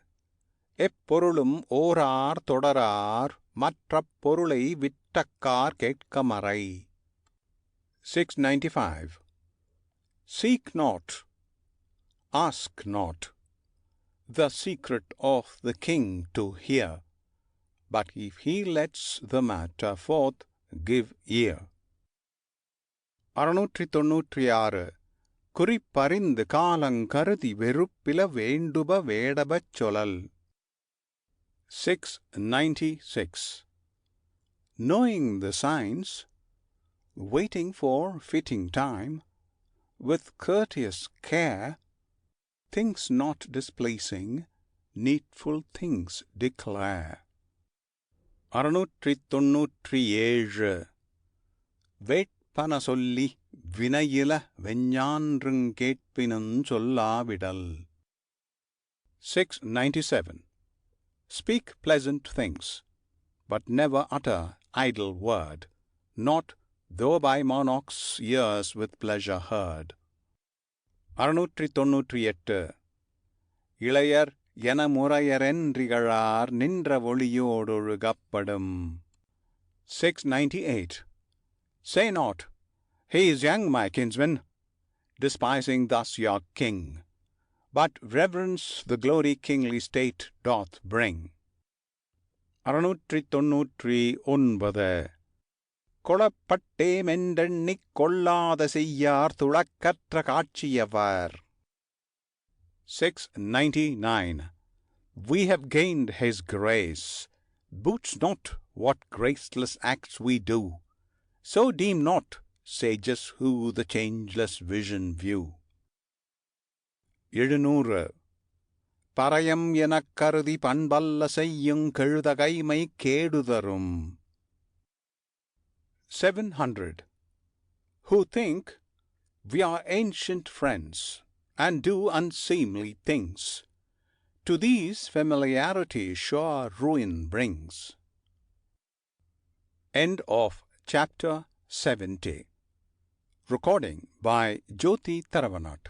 S2: எப்பொருளும் ஓரார் தொடரார் மற்றப் பொருளை விட்டக்கார் கேட்கமறை. 695 Seek not, ask not, the secret of the king to hear, but if he lets the matter forth, give ear. 696 குறிப்பறிந்து காலங்கருதி வெறுப்பில வேண்டுப வேடபச் சொலல். 696 Knowing the signs, waiting for fitting time, with courteous care, things not displacing, needful things declare. 697 வேட்பன சொல்லி வினையில வெஞ்ஞான்றுங் கேட்பினுஞ் சொல்லாவிடல். 697 Speak pleasant things, but never utter idle word, not though by monarchs' ears with pleasure heard. 698 இளையர் என முறையரென்றிகழார் நின்ற ஒளியோடொழுகப்படும். 698 Say not, he is young, my kinsman, despising thus your king, but reverence the glory kingly state doth bring. 699 கொளப்பட்டேமென்றெண்ணிக் கொள்ளாத செய்யார் துளக்கற்ற காட்சியவர். 699 We have gained his grace, boots not what graceless acts we do, so deem not sages who the changeless vision view. 700 பரயம் எனக் கருதி பண்பல்ல செய்யுங் கெழுதகைமை கேடுதரும். 700 Who think we are ancient friends and do unseemly things, to these familiarity sure ruin brings. End of chapter 70. Recording by Jyoti Taravanat.